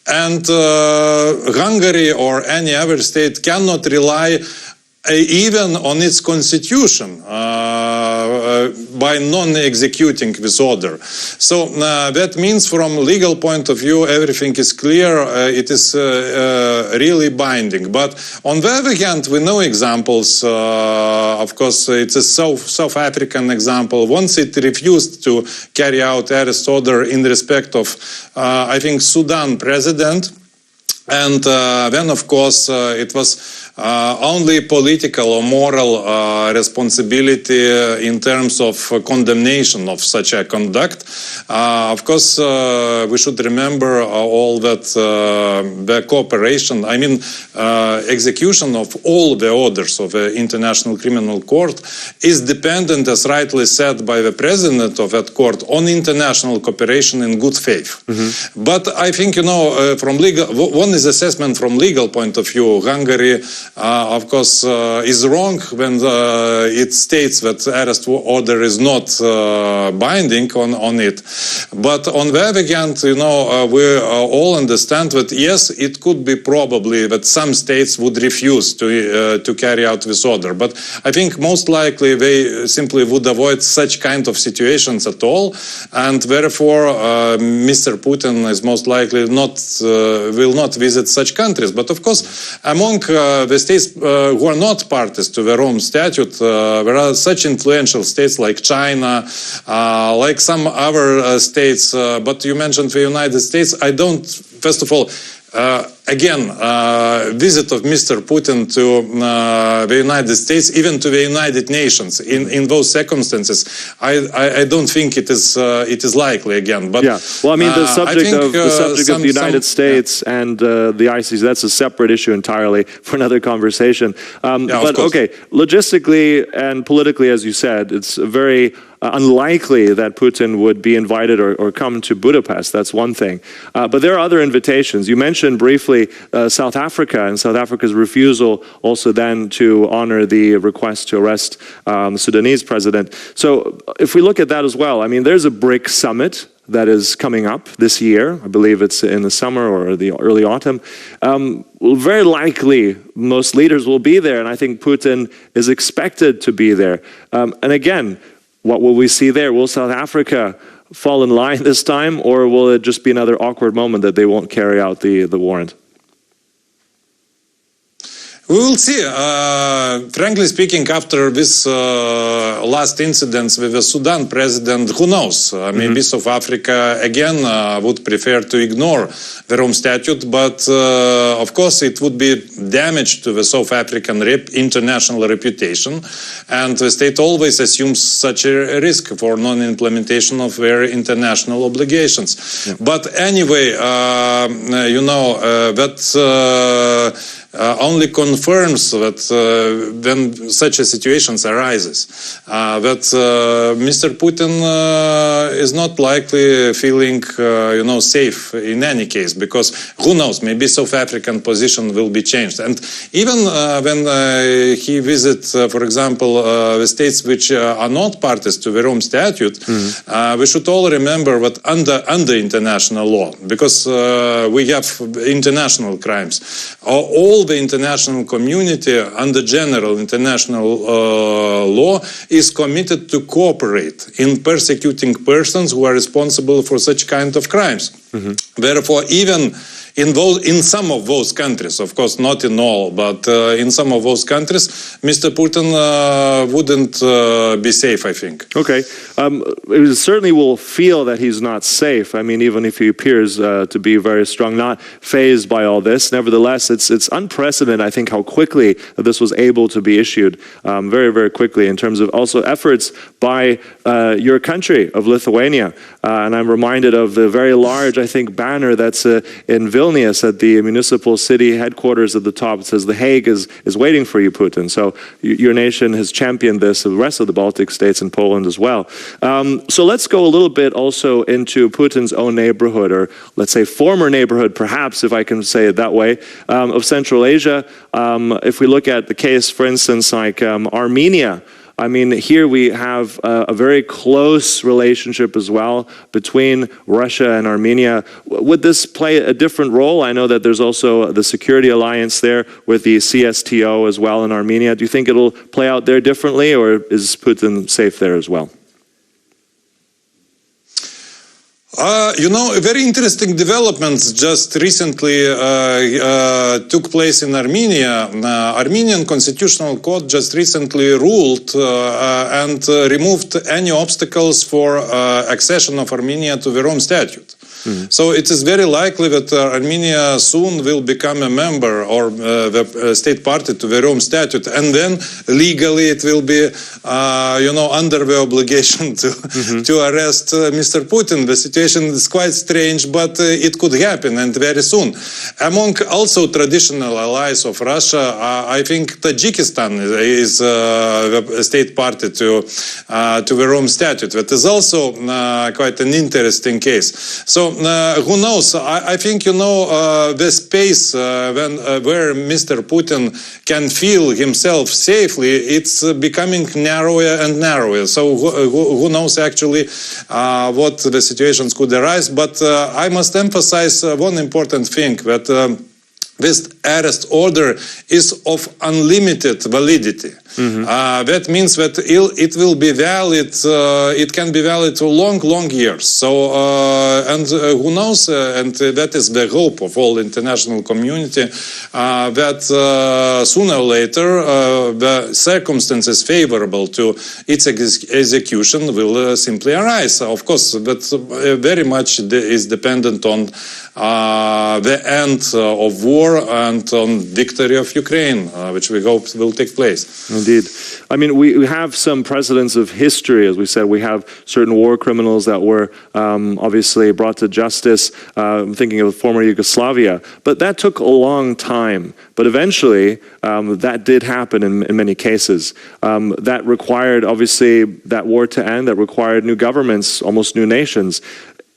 and Hungary or any other state cannot rely even on its constitution by non-executing this order. So that means from legal point of view, everything is clear, it is really binding. But on the other hand, we know examples, of course, it's a South African example. Once it refused to carry out arrest order in respect of, I think, Sudan president, and then, of course, it was only political or moral responsibility in terms of condemnation of such a conduct. Of course, we should remember all that the cooperation, execution of all the orders of the International Criminal Court is dependent, as rightly said by the president of that court, on international cooperation in good faith. Mm-hmm. But I think, from legal, one is assessment from legal point of view. Hungary, of course, is wrong when it states that arrest order is not binding on it. But on the other hand, we all understand that yes, it could be probably that some states would refuse to carry out this order. But I think most likely they simply would avoid such kind of situations at all, and therefore Mr. Putin is most likely will not visit such countries. But of course, among the states who are not parties to the Rome Statute, there are such influential states like China, like some other states. But you mentioned the United States. First of all, visit of Mr. Putin to the United States, even to the United Nations, in those circumstances, I don't think it is likely again. But yeah, well, I mean, the subject of the United States and the ICC, that's a separate issue entirely for another conversation. But okay, logistically and politically, as you said, it's very unlikely that Putin would be invited or come to Budapest. That's one thing. But there are other invitations. You mentioned briefly South Africa and South Africa's refusal also then to honor the request to arrest the Sudanese president. So if we look at that as well, I mean, there's a BRIC summit that is coming up this year. I believe it's in the summer or the early autumn. Very likely, most leaders will be there, and I think Putin is expected to be there. And again, what will we see there? Will South Africa fall in line this time, or will it just be another awkward moment that they won't carry out the warrant? We will see. Frankly speaking, after this last incidents with the Sudan president, who knows? Maybe South Africa again would prefer to ignore the Rome Statute, but of course it would be damage to the South African international reputation, and the state always assumes such a risk for non-implementation of their international obligations. Yeah. But anyway, only confirms that when such a situation arises, that Mr. Putin is not likely feeling, safe in any case, because who knows, maybe South African position will be changed. And even when he visits, for example, the states which are not parties to the Rome Statute, we should all remember that under international law, because we have international crimes, all the international community under general international law is committed to cooperate in persecuting persons who are responsible for such kind of crimes. Therefore, even in some of those countries, of course not in all, but in some of those countries, Mr. Putin wouldn't be safe, I think. Okay. It certainly will feel that he's not safe. I mean, even if he appears to be very strong, not fazed by all this. Nevertheless, it's unprecedented, I think, how quickly this was able to be issued, very, very quickly, in terms of also efforts by your country of Lithuania. And I'm reminded of the very large, I think, banner that's in Vilnius at the municipal city headquarters at the top. It says, "The Hague is waiting for you, Putin." So your nation has championed this, the rest of the Baltic states and Poland as well. So let's go a little bit also into Putin's own neighborhood, or let's say former neighborhood, perhaps, if I can say it that way, of Central Asia. If we look at the case, for instance, like Armenia, I mean, here we have a very close relationship as well between Russia and Armenia. Would this play a different role? I know that there's also the security alliance there with the CSTO as well in Armenia. Do you think it'll play out there differently, or is Putin safe there as well? A very interesting developments just recently took place in Armenia. Armenian Constitutional Court just recently ruled and removed any obstacles for accession of Armenia to the Rome Statute. So it is very likely that Armenia soon will become a member or the state party to the Rome Statute, and then legally it will be, under the obligation to arrest Mr. Putin. The situation is quite strange, but it could happen, and very soon. Among also traditional allies of Russia, I think Tajikistan is a state party to the Rome Statute. That is also quite an interesting case. So who knows? I think the space where Mr. Putin can feel himself safely, it's becoming narrower and narrower. So who knows actually what the situations could arise? But I must emphasize one important thing, that this arrest order is of unlimited validity. That means that it will be valid, it can be valid for long years. So, and who knows, and that is the hope of all international community, that sooner or later the circumstances favorable to its execution will simply arise. Of course, that very much is dependent on the end of war and on victory of Ukraine, which we hope will take place. Indeed. I mean, we have some precedents of history, as we said. We have certain war criminals that were obviously brought to justice. I'm thinking of former Yugoslavia. But that took a long time. But eventually, that did happen in many cases. That required, obviously, that war to end. That required new governments, almost new nations.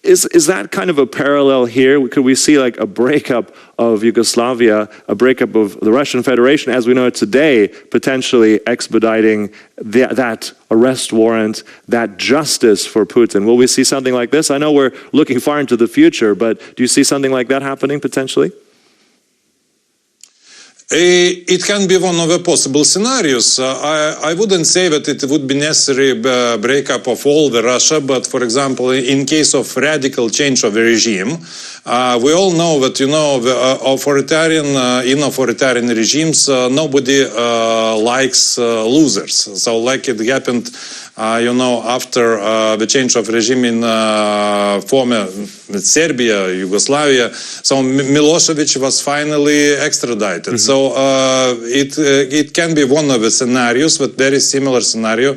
Is that kind of a parallel here? Could we see like a breakup of Yugoslavia, a breakup of the Russian Federation as we know it today, potentially expediting that arrest warrant, that justice for Putin? Will we see something like this? I know we're looking far into the future, but do you see something like that happening potentially? It can be one of the possible scenarios. I wouldn't say that it would be necessary breakup of all the Russia, but for example, in case of radical change of the regime, we all know that, you know, the in authoritarian regimes, nobody likes losers. So like it happened, you know, after the change of regime in former Serbia, Yugoslavia, so Milosevic was finally extradited. So it can be one of the scenarios, but very similar scenario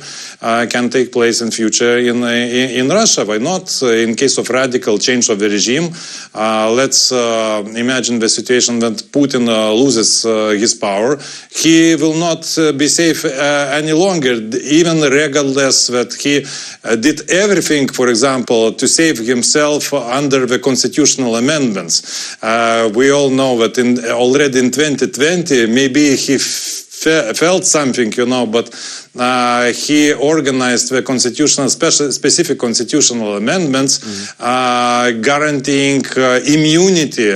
can take place in future in Russia. Why not? In case of radical change of the regime, let's imagine the situation that Putin loses his power. He will not be safe any longer, even regardless that he did everything, for example, to save himself under the constitutional amendments. We all know that already in 2020, maybe he felt something, you know, but he organized the specific constitutional amendments guaranteeing immunity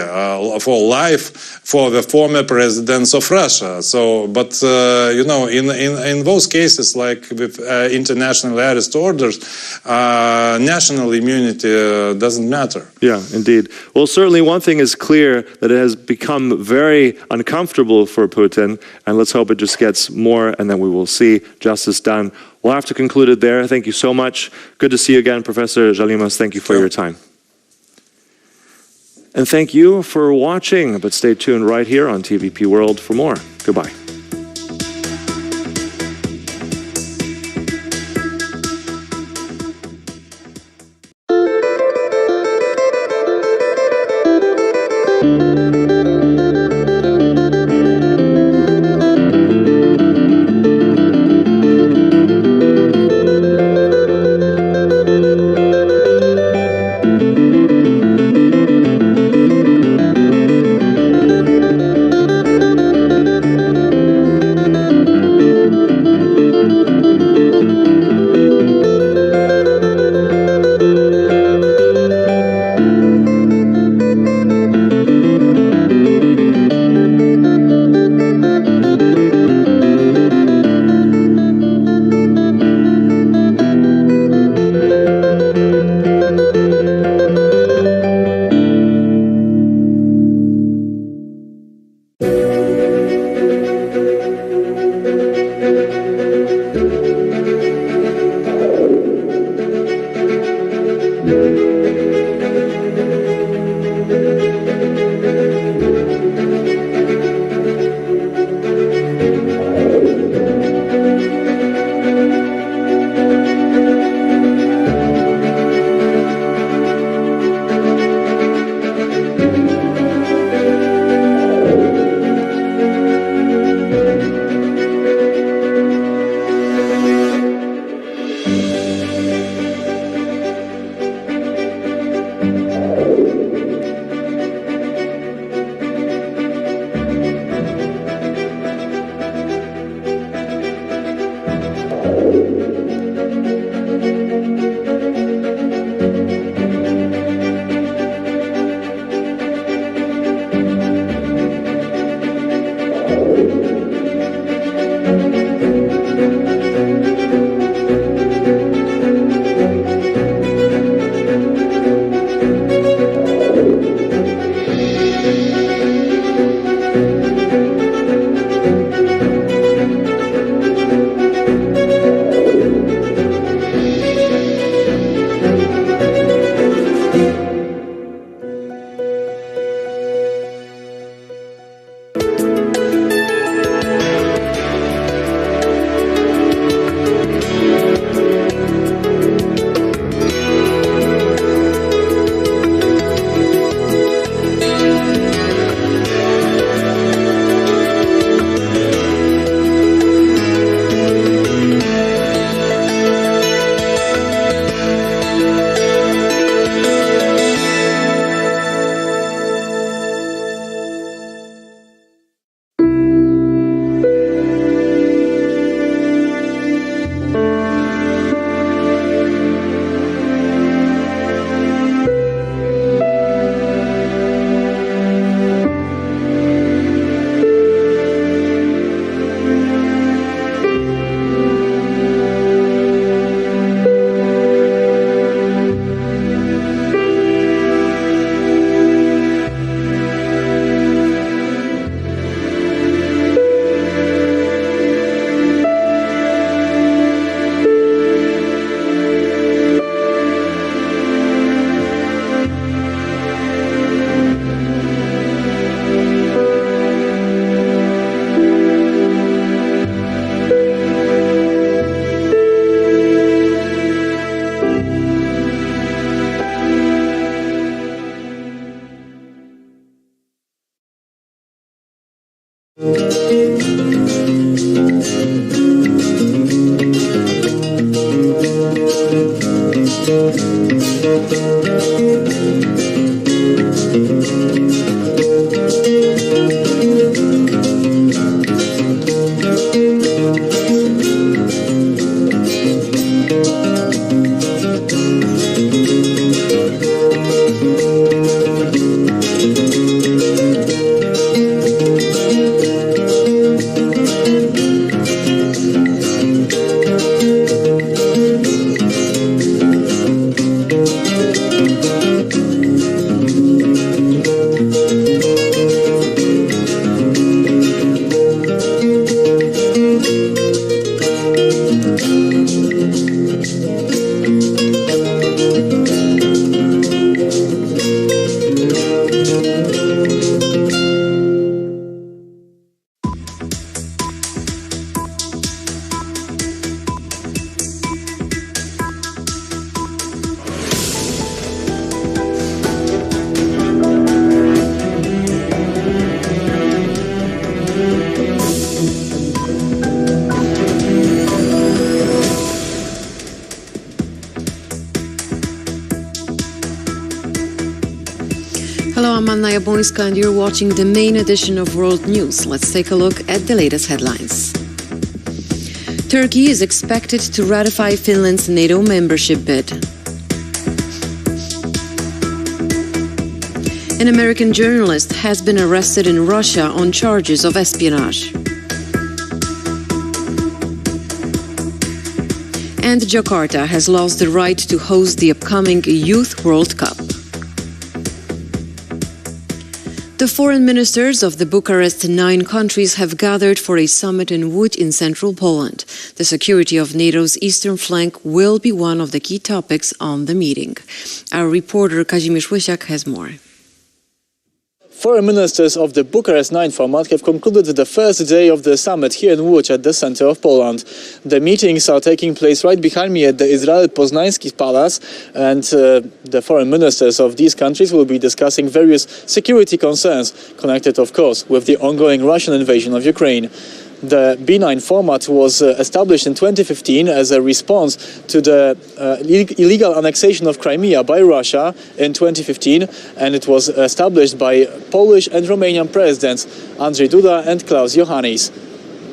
for life for the former presidents of Russia. So, but you know, in those cases, like with international arrest orders, national immunity doesn't matter. Yeah, indeed. Well, certainly one thing is clear, that it has become very uncomfortable for Putin, and let's hope it just gets more, and then we will see justice done. We'll have to conclude it there. Thank you so much. Good to see you again, Professor Žalimas. Thank you for your time. And thank you for watching, but stay tuned right here on TVP World for more. Goodbye. Hello, I'm Anna Jabłońska and you're watching the main edition of World News. Let's take a look at the latest headlines. Turkey is expected to ratify Finland's NATO membership bid. An American journalist has been arrested in Russia on charges of espionage. And Jakarta has lost the right to host the upcoming Youth World Cup. The foreign ministers of the Bucharest 9 countries have gathered for a summit in Łódź in central Poland. The security of NATO's eastern flank will be one of the key topics on the meeting. Our reporter Kazimierz Łysiak has more. Foreign ministers of the Bucharest 9 format have concluded the first day of the summit here in Łódź at the center of Poland. The meetings are taking place right behind me at the Israel Poznański Palace, and the foreign ministers of these countries will be discussing various security concerns connected, of course, with the ongoing Russian invasion of Ukraine. The B9 format was established in 2015 as a response to the illegal annexation of Crimea by Russia in 2015, and it was established by Polish and Romanian presidents Andrzej Duda and Klaus Iohannis.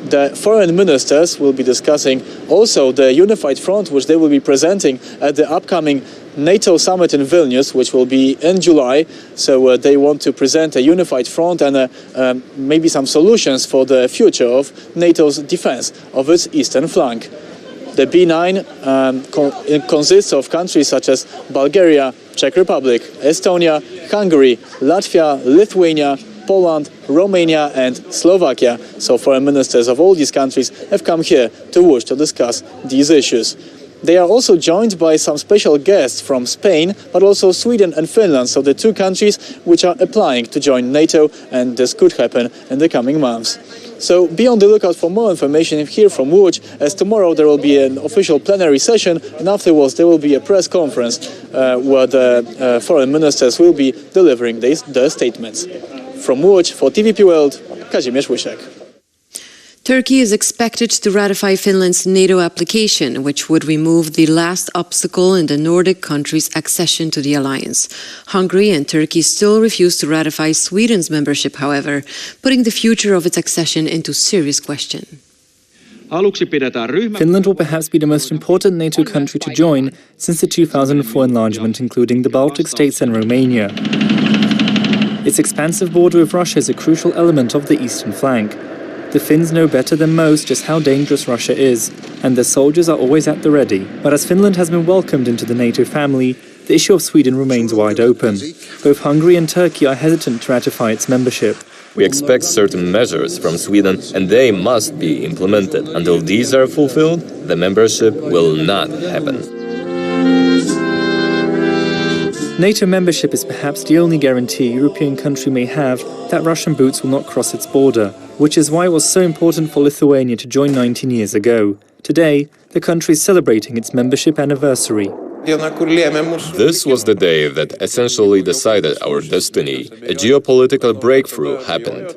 The foreign ministers will be discussing also the unified front, which they will be presenting at the upcoming NATO summit in Vilnius, which will be in July. So they want to present a unified front and maybe some solutions for the future of NATO's defense of its eastern flank. The B9 consists of countries such as Bulgaria, Czech Republic, Estonia, Hungary, Latvia, Lithuania, Poland, Romania and Slovakia. So foreign ministers of all these countries have come here to Łódź to discuss these issues. They are also joined by some special guests from Spain, but also Sweden and Finland, so the 2 countries which are applying to join NATO, and this could happen in the coming months. So be on the lookout for more information here from Łódź, as tomorrow there will be an official plenary session, and afterwards there will be a press conference where the foreign ministers will be delivering their statements. From Łódź for TVP World, Kazimierz Łysiak. Turkey is expected to ratify Finland's NATO application, which would remove the last obstacle in the Nordic countries' accession to the alliance. Hungary and Turkey still refuse to ratify Sweden's membership, however, putting the future of its accession into serious question. Finland will perhaps be the most important NATO country to join since the 2004 enlargement, including the Baltic states and Romania. Its expansive border with Russia is a crucial element of the eastern flank. The Finns know better than most just how dangerous Russia is, and their soldiers are always at the ready. But as Finland has been welcomed into the NATO family, the issue of Sweden remains wide open. Both Hungary and Turkey are hesitant to ratify its membership. We expect certain measures from Sweden, and they must be implemented. Until these are fulfilled, the membership will not happen. NATO membership is perhaps the only guarantee a European country may have that Russian boots will not cross its border, which is why it was so important for Lithuania to join 19 years ago. Today, the country is celebrating its membership anniversary. This was the day that essentially decided our destiny. A geopolitical breakthrough happened.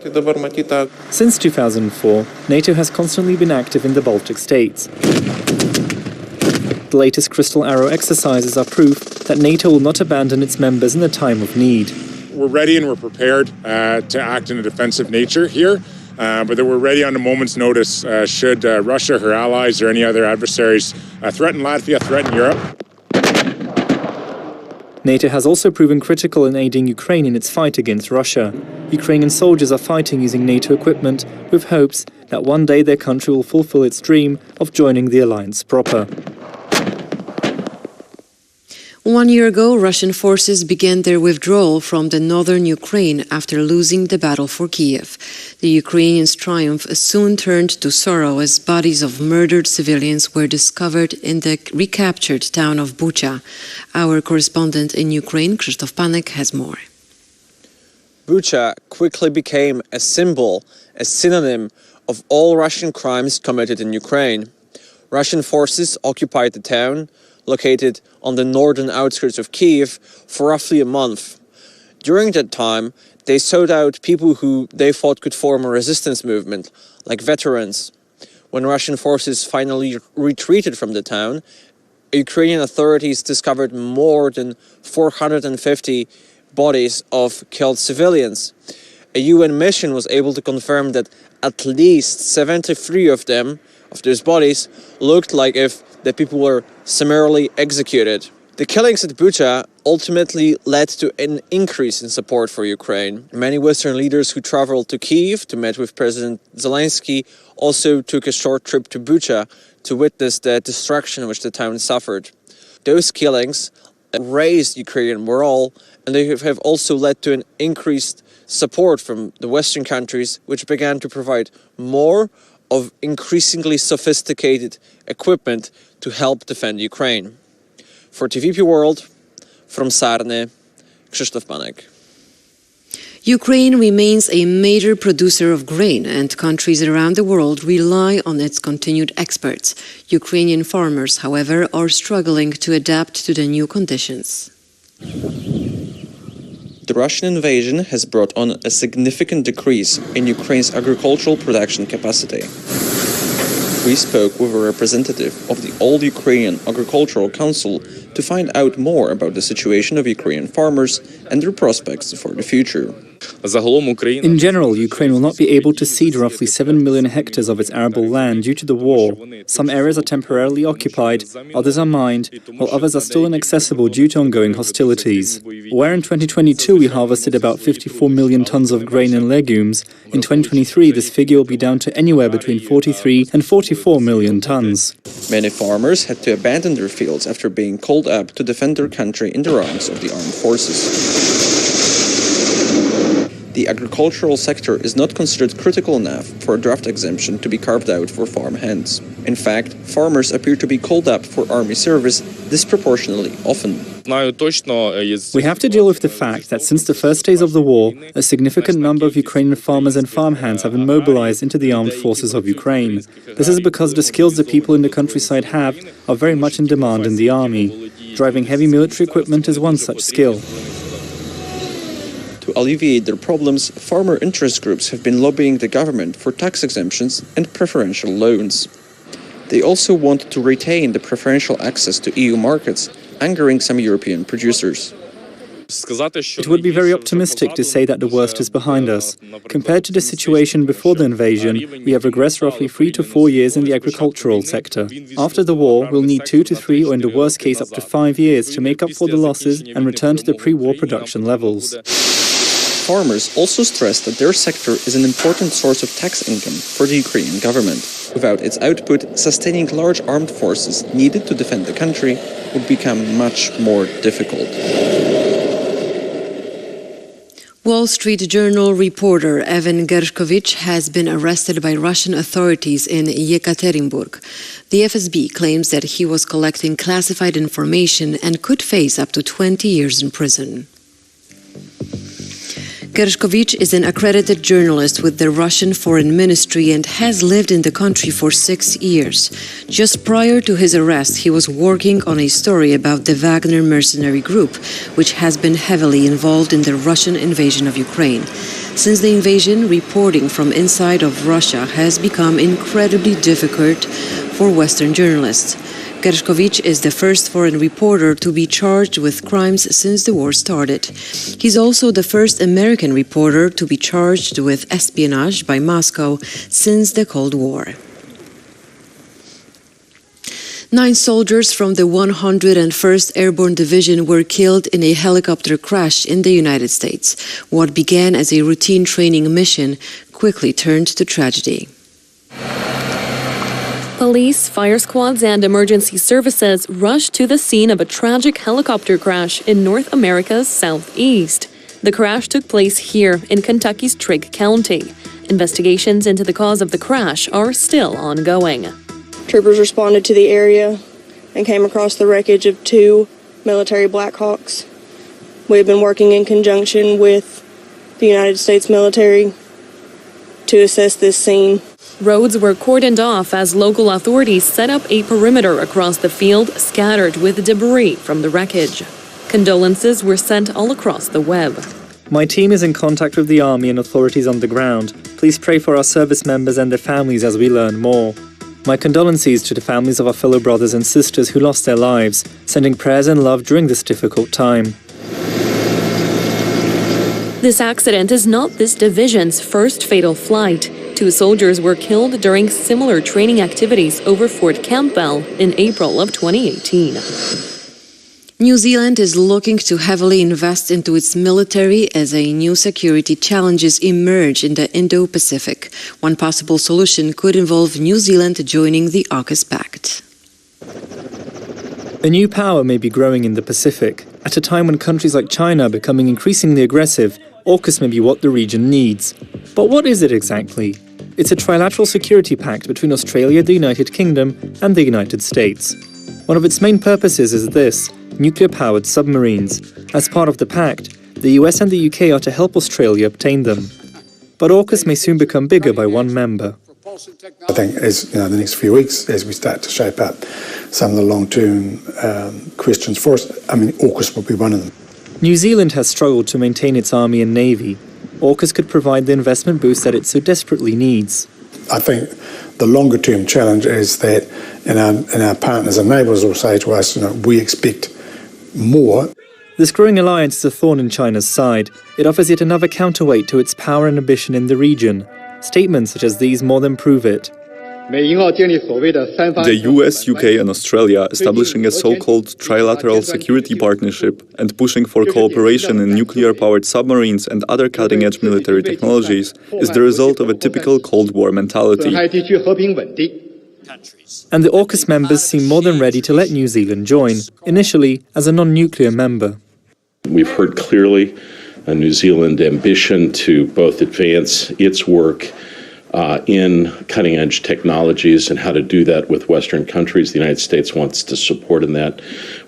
Since 2004, NATO has constantly been active in the Baltic states. The latest Crystal Arrow exercises are proof that NATO will not abandon its members in a time of need. We're ready and we're prepared to act in a defensive nature here, but that we're ready on a moment's notice should Russia, her allies, or any other adversaries threaten Latvia, threaten Europe. NATO has also proven critical in aiding Ukraine in its fight against Russia. Ukrainian soldiers are fighting using NATO equipment with hopes that one day their country will fulfill its dream of joining the alliance proper. 1 year ago, Russian forces began their withdrawal from the northern Ukraine after losing the battle for Kiev. The Ukrainians' triumph soon turned to sorrow as bodies of murdered civilians were discovered in the recaptured town of Bucha. Our correspondent in Ukraine, Krzysztof Panek, has more. Bucha quickly became a symbol, a synonym of all Russian crimes committed in Ukraine. Russian forces occupied the town, located on the northern outskirts of Kiev, for roughly a month. During that time, they sought out people who they thought could form a resistance movement, like veterans. When Russian forces finally retreated from the town, Ukrainian authorities discovered more than 450 bodies of killed civilians. A UN mission was able to confirm that at least 73 of those bodies looked like if the people were summarily executed. The killings at Bucha ultimately led to an increase in support for Ukraine. Many Western leaders who traveled to Kyiv to meet with President Zelensky also took a short trip to Bucha to witness the destruction which the town suffered. Those killings raised Ukrainian morale, and they have also led to an increased support from the Western countries, which began to provide more of increasingly sophisticated equipment to help defend Ukraine. For TVP World, from Sarny, Krzysztof Panek. Ukraine remains a major producer of grain, and countries around the world rely on its continued exports. Ukrainian farmers, however, are struggling to adapt to the new conditions. The Russian invasion has brought on a significant decrease in Ukraine's agricultural production capacity. We spoke with a representative of the All Ukrainian Agricultural Council to find out more about the situation of Ukrainian farmers and their prospects for the future. In general, Ukraine will not be able to seed roughly 7 million hectares of its arable land due to the war. Some areas are temporarily occupied, others are mined, while others are still inaccessible due to ongoing hostilities. Where in 2022 we harvested about 54 million tons of grain and legumes, in 2023 this figure will be down to anywhere between 43 and 44 million tons. Many farmers had to abandon their fields after being called up to defend their country in the ranks of the armed forces. The agricultural sector is not considered critical enough for a draft exemption to be carved out for farm hands. In fact, farmers appear to be called up for army service disproportionately often. We have to deal with the fact that since the first days of the war, a significant number of Ukrainian farmers and farmhands have been mobilized into the armed forces of Ukraine. This is because the skills the people in the countryside have are very much in demand in the army. Driving heavy military equipment is one such skill. To alleviate their problems, farmer interest groups have been lobbying the government for tax exemptions and preferential loans. They also want to retain the preferential access to EU markets, angering some European producers. It would be very optimistic to say that the worst is behind us. Compared to the situation before the invasion, we have regressed roughly 3 to 4 years in the agricultural sector. After the war, we'll need 2 to 3 or in the worst case up to 5 years to make up for the losses and return to the pre-war production levels. Farmers also stress that their sector is an important source of tax income for the Ukrainian government. Without its output, sustaining large armed forces needed to defend the country would become much more difficult. Wall Street Journal reporter Evan Gershkovich has been arrested by Russian authorities in Yekaterinburg. The FSB claims that he was collecting classified information and could face up to 20 years in prison. Gershkovich is an accredited journalist with the Russian Foreign Ministry and has lived in the country for 6 years. Just prior to his arrest, he was working on a story about the Wagner mercenary group, which has been heavily involved in the Russian invasion of Ukraine. Since the invasion, reporting from inside of Russia has become incredibly difficult for Western journalists. Gershkovich is the first foreign reporter to be charged with crimes since the war started. He's also the first American reporter to be charged with espionage by Moscow since the Cold War. 9 soldiers from the 101st Airborne Division were killed in a helicopter crash in the United States. What began as a routine training mission quickly turned to tragedy. Police, fire squads, and emergency services rushed to the scene of a tragic helicopter crash in North America's southeast. The crash took place here in Kentucky's Trigg County. Investigations into the cause of the crash are still ongoing. Troopers responded to the area and came across the wreckage of 2 military Blackhawks. We have been working in conjunction with the United States military to assess this scene. Roads were cordoned off as local authorities set up a perimeter across the field, scattered with debris from the wreckage. Condolences were sent all across the web. My team is in contact with the Army and authorities on the ground. Please pray for our service members and their families as we learn more. My condolences to the families of our fellow brothers and sisters who lost their lives, sending prayers and love during this difficult time. This accident is not this division's first fatal flight. 2 soldiers were killed during similar training activities over Fort Campbell in April of 2018. New Zealand is looking to heavily invest into its military as a new security challenges emerge in the Indo-Pacific. One possible solution could involve New Zealand joining the AUKUS Pact. A new power may be growing in the Pacific. At a time when countries like China are becoming increasingly aggressive, AUKUS may be what the region needs. But what is it exactly? It's a trilateral security pact between Australia, the United Kingdom, and the United States. One of its main purposes is this: nuclear-powered submarines. As part of the pact, the US and the UK are to help Australia obtain them. But AUKUS may soon become bigger by one member. I think as the next few weeks, as we start to shape up some of the long-term questions for us, AUKUS will be one of them. New Zealand has struggled to maintain its army and navy. AUKUS could provide the investment boost that it so desperately needs. I think the longer-term challenge is that, and our partners and neighbours will say to us, we expect more. This growing alliance is a thorn in China's side. It offers yet another counterweight to its power and ambition in the region. Statements such as these more than prove it. The US, UK and Australia establishing a so-called trilateral security partnership and pushing for cooperation in nuclear-powered submarines and other cutting-edge military technologies is the result of a typical Cold War mentality. And the AUKUS members seem more than ready to let New Zealand join, initially as a non-nuclear member. We've heard clearly a New Zealand ambition to both advance its work in cutting-edge technologies and how to do that with Western countries. The United States wants to support in that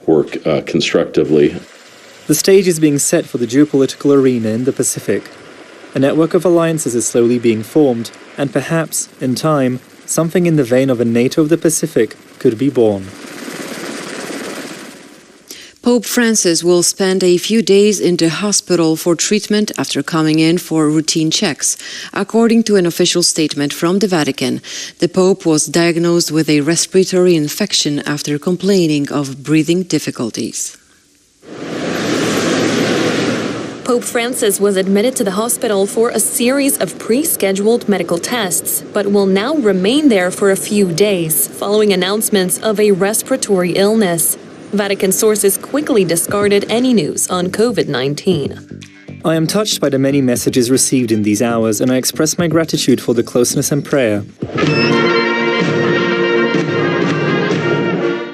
work constructively. The stage is being set for the geopolitical arena in the Pacific. A network of alliances is slowly being formed, and perhaps, in time, something in the vein of a NATO of the Pacific could be born. Pope Francis will spend a few days in the hospital for treatment after coming in for routine checks. According to an official statement from the Vatican, the Pope was diagnosed with a respiratory infection after complaining of breathing difficulties. Pope Francis was admitted to the hospital for a series of pre-scheduled medical tests, but will now remain there for a few days following announcements of a respiratory illness. Vatican sources quickly discarded any news on COVID-19. I am touched by the many messages received in these hours, and I express my gratitude for the closeness and prayer.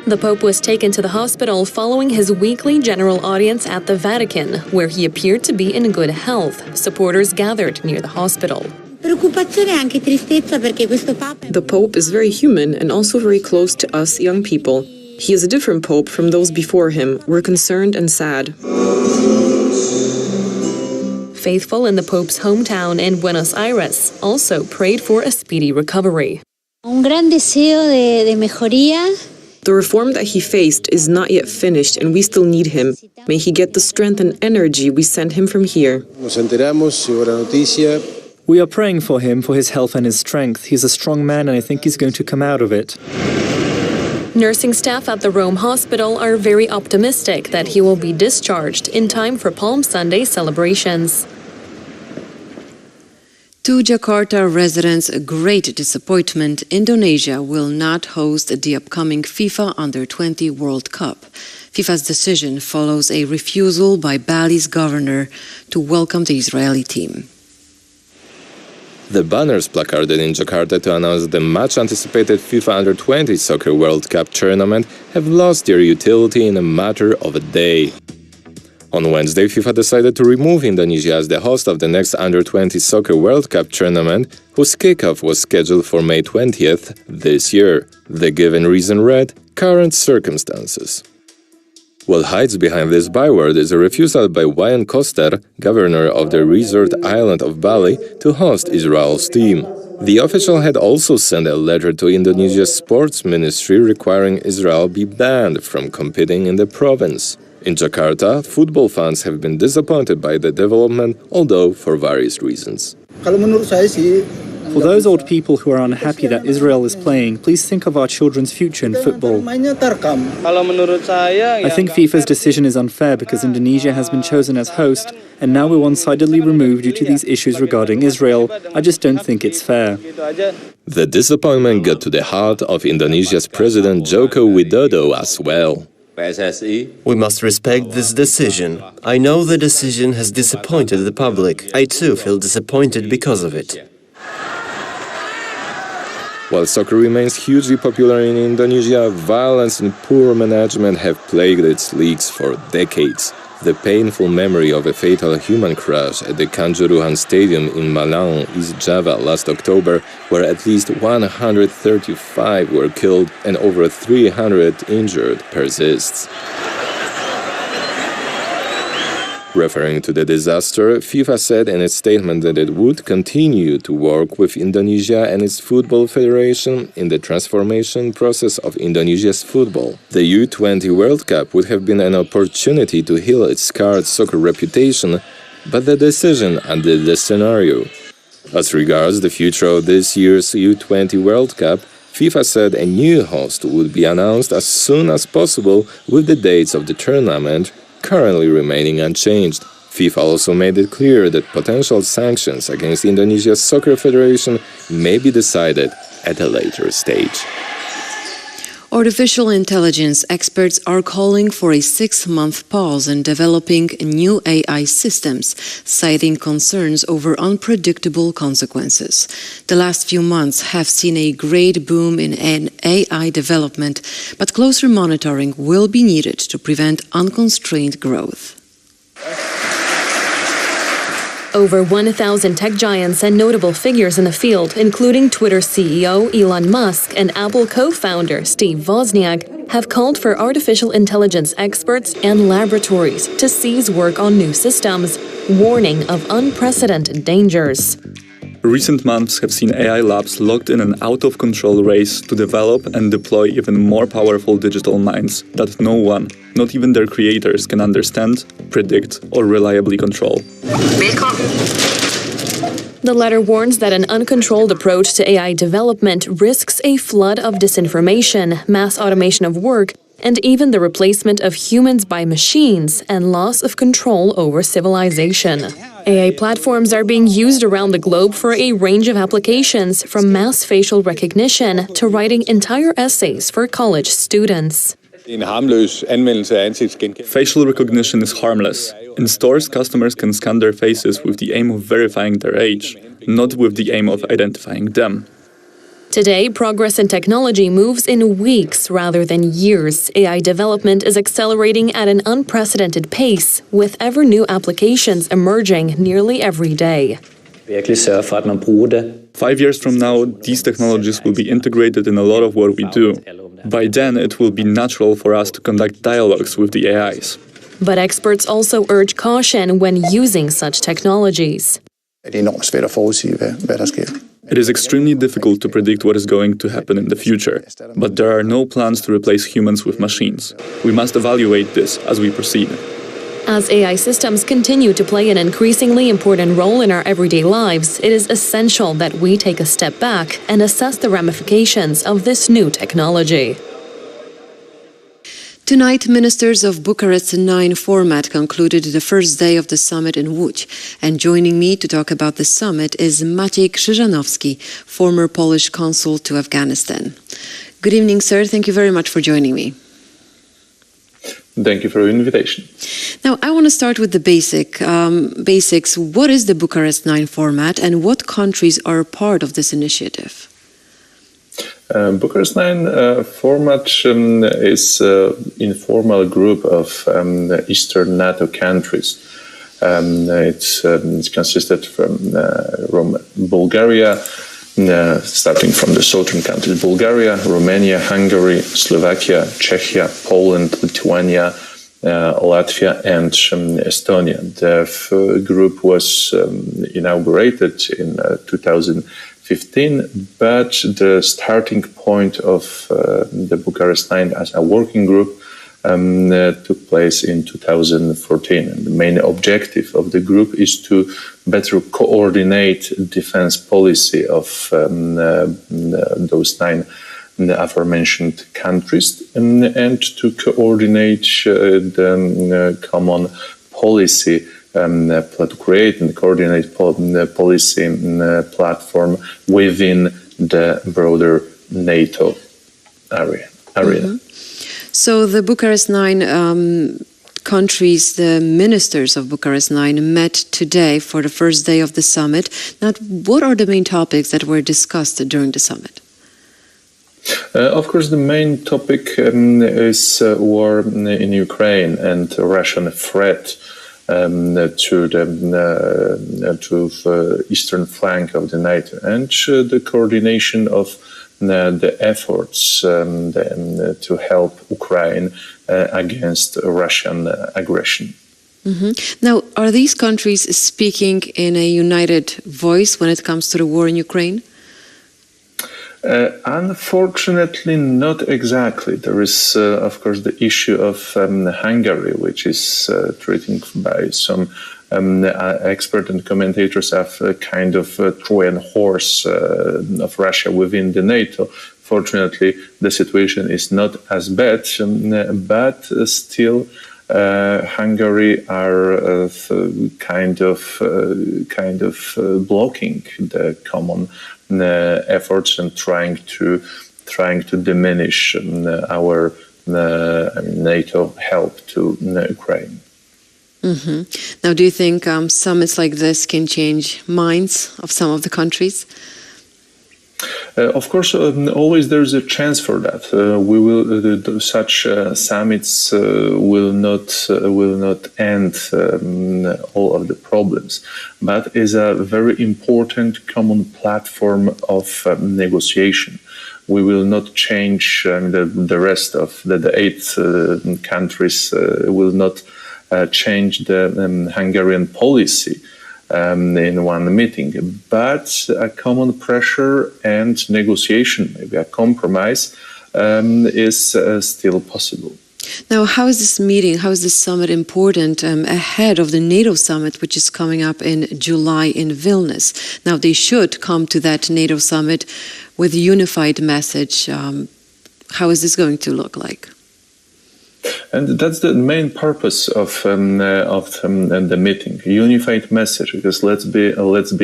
The Pope was taken to the hospital following his weekly general audience at the Vatican, where he appeared to be in good health. Supporters gathered near the hospital. The Pope is very human and also very close to us young people. He is a different Pope from those before him. We're concerned and sad. faithful in the Pope's hometown in Buenos Aires also prayed for a speedy recovery. Un gran deseo de mejoría. The reform that he faced is not yet finished, and we still need him. May he get the strength and energy we sent him from here. We are praying for him, for his health and his strength. He's a strong man, and I think he's going to come out of it. Nursing staff at the Rome hospital are very optimistic that he will be discharged in time for Palm Sunday celebrations. To Jakarta residents' great disappointment, Indonesia will not host the upcoming FIFA Under-20 World Cup. FIFA's decision follows a refusal by Bali's governor to welcome the Israeli team. The banners placarded in Jakarta to announce the much-anticipated FIFA Under-20 Soccer World Cup tournament have lost their utility in a matter of a day. On Wednesday, FIFA decided to remove Indonesia as the host of the next Under-20 Soccer World Cup tournament, whose kickoff was scheduled for May 20th this year. The given reason read, current circumstances. What hides behind this byword is a refusal by Wayan Koster, governor of the resort island of Bali, to host Israel's team. The official had also sent a letter to Indonesia's sports ministry requiring Israel be banned from competing in the province. In Jakarta, football fans have been disappointed by the development, although for various reasons. For those old people who are unhappy that Israel is playing, please think of our children's future in football. I think FIFA's decision is unfair because Indonesia has been chosen as host, and now we're one-sidedly removed due to these issues regarding Israel. I just don't think it's fair. The disappointment got to the heart of Indonesia's President Joko Widodo as well. We must respect this decision. I know the decision has disappointed the public. I too feel disappointed because of it. While soccer remains hugely popular in Indonesia, violence and poor management have plagued its leagues for decades. The painful memory of a fatal human crash at the Kanjuruhan Stadium in Malang, East Java last October, where at least 135 were killed and over 300 injured, persists. Referring to the disaster, FIFA said in its statement that it would continue to work with Indonesia and its football federation in the transformation process of Indonesia's football. The U20 World Cup would have been an opportunity to heal its scarred soccer reputation, but the decision undid the scenario. As regards the future of this year's U20 World Cup, FIFA said a new host would be announced as soon as possible, with the dates of the tournament currently remaining unchanged. FIFA also made it clear that potential sanctions against Indonesia's Soccer Federation may be decided at a later stage. Artificial intelligence experts are calling for a 6-month pause in developing new AI systems, citing concerns over unpredictable consequences. The last few months have seen a great boom in AI development, but closer monitoring will be needed to prevent unconstrained growth. Over 1,000 tech giants and notable figures in the field, including Twitter CEO Elon Musk and Apple co-founder Steve Wozniak, have called for artificial intelligence experts and laboratories to cease work on new systems, warning of unprecedented dangers. Recent months have seen AI labs locked in an out-of-control race to develop and deploy even more powerful digital minds that no one, not even their creators, can understand, predict, or reliably control. The letter warns that an uncontrolled approach to AI development risks a flood of disinformation, mass automation of work, and even the replacement of humans by machines and loss of control over civilization. AI platforms are being used around the globe for a range of applications, from mass facial recognition to writing entire essays for college students. Facial recognition is harmless. In stores, customers can scan their faces with the aim of verifying their age, not with the aim of identifying them. Today, progress in technology moves in weeks rather than years. AI development is accelerating at an unprecedented pace, with ever new applications emerging nearly every day. 5 years from now, these technologies will be integrated in a lot of what we do. By then, it will be natural for us to conduct dialogues with the AIs. But experts also urge caution when using such technologies. It is extremely difficult to predict what is going to happen in the future, but there are no plans to replace humans with machines. We must evaluate this as we proceed. As AI systems continue to play an increasingly important role in our everyday lives, it is essential that we take a step back and assess the ramifications of this new technology. Tonight, ministers of Bucharest's 9 format concluded the first day of the summit in Łódź. And joining me to talk about the summit is Maciej Krzyżanowski, former Polish consul to Afghanistan. Good evening, sir. Thank you very much for joining me. Thank you for your invitation. Now, I want to start with the basics. What is the Bucharest 9 format and what countries are part of this initiative? Bucharest 9 format is an informal group of Eastern NATO countries. It's consisted from Bulgaria, starting from the southern countries: Bulgaria, Romania, Hungary, Slovakia, Czechia, Poland, Lithuania, Latvia, and Estonia. The group was inaugurated in 2015, but the starting point of the Bucharest 9 as a working group took place in 2014. And the main objective of the group is to better coordinate defense policy of those 9 aforementioned countries and to coordinate the common policy, to create and coordinate policy platform within the broader NATO area. Mm-hmm. So the Bucharest 9 countries, the ministers of Bucharest 9 met today for the first day of the summit. Now, what are the main topics that were discussed during the summit? Of course, the main topic is war in Ukraine and Russian threat to the eastern flank of the NATO, and the coordination of the efforts to help Ukraine against Russian aggression. Mm-hmm. Now, are these countries speaking in a united voice when it comes to the war in Ukraine? Unfortunately, not exactly. There is, of course, the issue of Hungary, which is treated by some experts and commentators as a kind of Trojan horse of Russia within the NATO. Fortunately, the situation is not as bad, but still Hungary are kind of blocking the common efforts and trying to diminish our NATO help to Ukraine. Mm-hmm. Now, do you think summits like this can change minds of some of the countries? Of course, always there's a chance for that. Such summits will not end all of the problems, but is a very important common platform of negotiation. We will not change the rest of the 8 countries will not change the Hungarian policy in one meeting, but a common pressure and negotiation, maybe a compromise, is still possible. Now, how is this meeting, how is this summit important ahead of the NATO summit, which is coming up in July in Vilnius? Now, they should come to that NATO summit with a unified message. How is this going to look like? And that's the main purpose of the meeting, unified message. Because let's be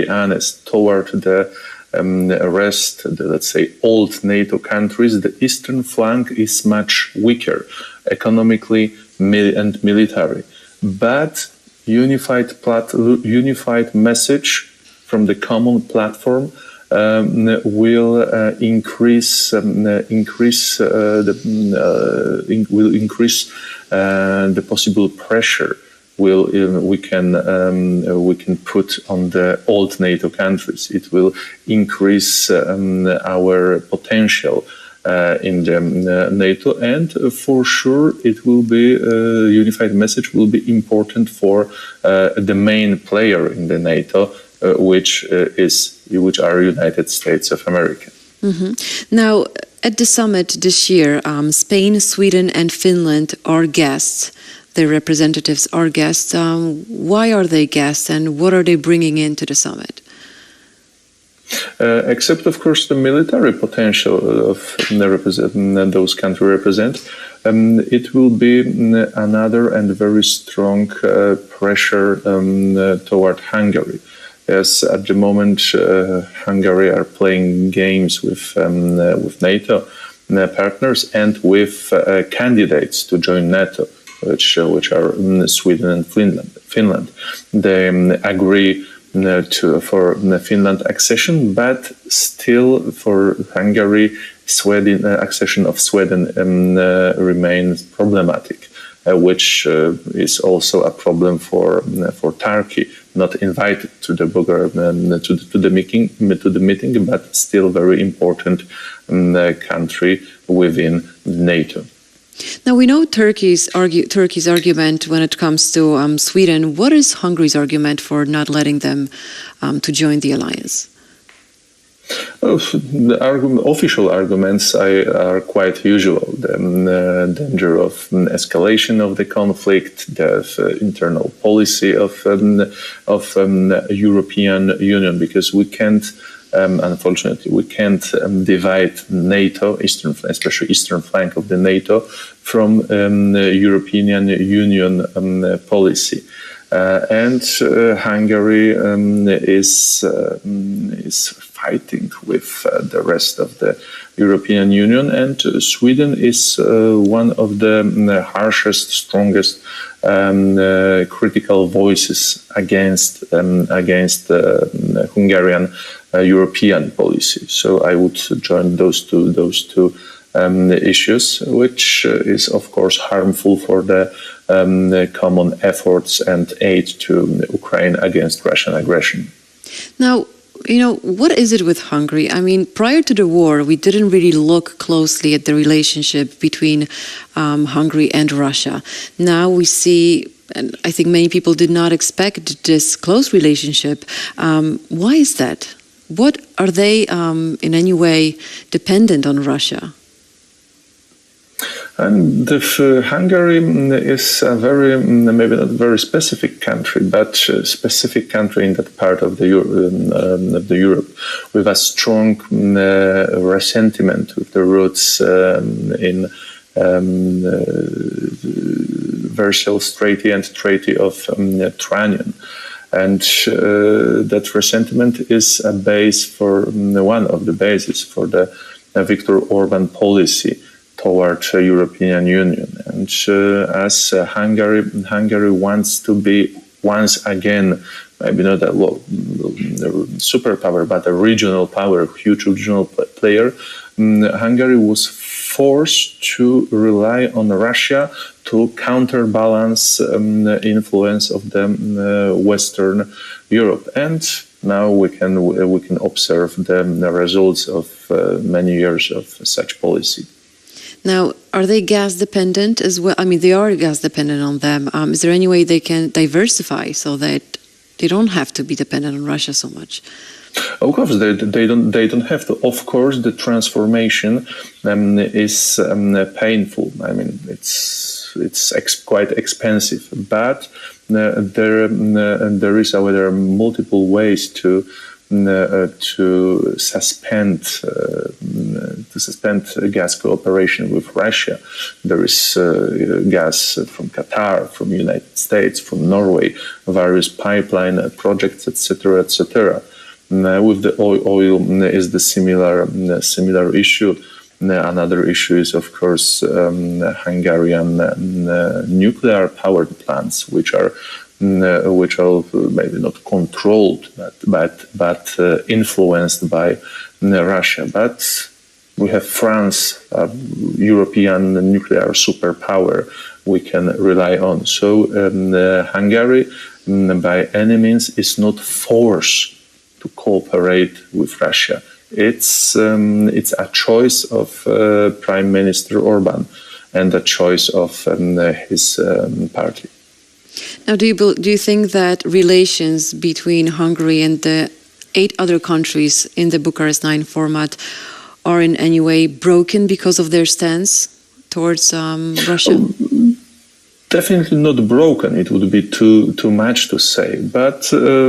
honest, toward the rest, let's say, old NATO countries, the eastern flank is much weaker economically and military. But unified message from the common platform will increase the possible pressure we can put on the old NATO countries. It will increase our potential in the NATO, and for sure it will be unified message will be important for the main player in the NATO, which are United States of America. Now, at the summit this year, Spain, Sweden, and Finland are guests. Their representatives are guests. Why are they guests, and what are they bringing into the summit? Except, of course, the military potential of those countries represent, it will be another and very strong pressure toward Hungary. Yes, at the moment, Hungary are playing games with NATO partners and with candidates to join NATO, which are Sweden and Finland. They agree for Finland accession, but still for Hungary, Sweden accession of Sweden remains problematic, which is also a problem for Turkey, not invited to the to the meeting, but still very important country within NATO. Now, we know Turkey's argument when it comes to Sweden. What is Hungary's argument for not letting them to join the alliance? The official arguments are quite usual. The danger of escalation of the conflict, the internal policy of European Union, because we can't. Unfortunately, we can't divide NATO, especially eastern flank of the NATO, from European Union policy. And Hungary is fighting with the rest of the European Union, and Sweden is one of the harshest, strongest critical voices against Hungarian European policy. So I would join those two issues, which is of course harmful for the common efforts and aid to Ukraine against Russian aggression. Now, what is it with Hungary? I mean, prior to the war, we didn't really look closely at the relationship between Hungary and Russia. Now we see, and I think many people did not expect this close relationship. Why is that? What are they in any way dependent on Russia? And Hungary is a very, maybe not very specific country, but a specific country in that part of the Europe, with a strong resentment with the roots in Versailles Treaty and Treaty of Tranion. And that resentment is a base for one of the bases for the Viktor Orban policy toward European Union. And as Hungary wants to be once again, maybe not a superpower, but a regional power, huge regional player, Hungary was forced to rely on Russia to counterbalance influence of the Western Europe. And now we can observe the results of many years of such policy. Now, are they gas dependent as well? I mean, they are gas dependent on them. Is there any way they can diversify so that they don't have to be dependent on Russia so much? Of course, they don't have to. Of course, the transformation is painful. I mean, it's quite expensive, but there are multiple ways to suspend gas cooperation with Russia. There is gas from Qatar, from United States, from Norway, various pipeline projects, etc., etc. With the oil is the similar issue. Another issue is, of course, Hungarian nuclear power plants, which are maybe not controlled, but influenced by Russia. But we have France, a European nuclear superpower we can rely on. So Hungary, by any means, is not forced to cooperate with Russia. It's a choice of Prime Minister Orban and a choice of his party. Now, do you think that relations between Hungary and the 8 other countries in the Bucharest 9 format are in any way broken because of their stance towards Russia? Definitely not broken. It would be too much to say, but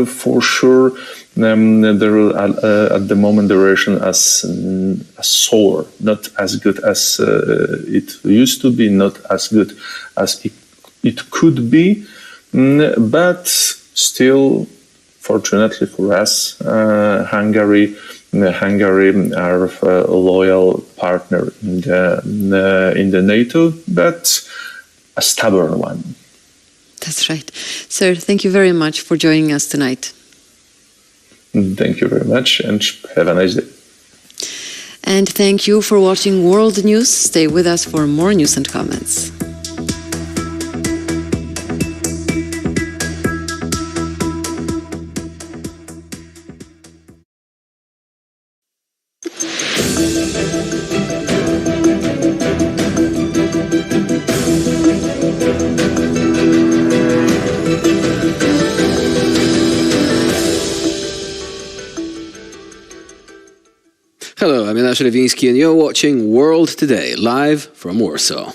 for sure, there at the moment the relation as sore, not as good as it used to be, not as good as it could be, but still, fortunately for us, Hungary are a loyal partner in the NATO, but a stubborn one. That's right. Sir, thank you very much for joining us tonight. Thank you very much and have a nice day. And thank you for watching World News. Stay with us for more news and comments. Hello, I'm Elash Lewiński and you're watching World Today, live from Warsaw.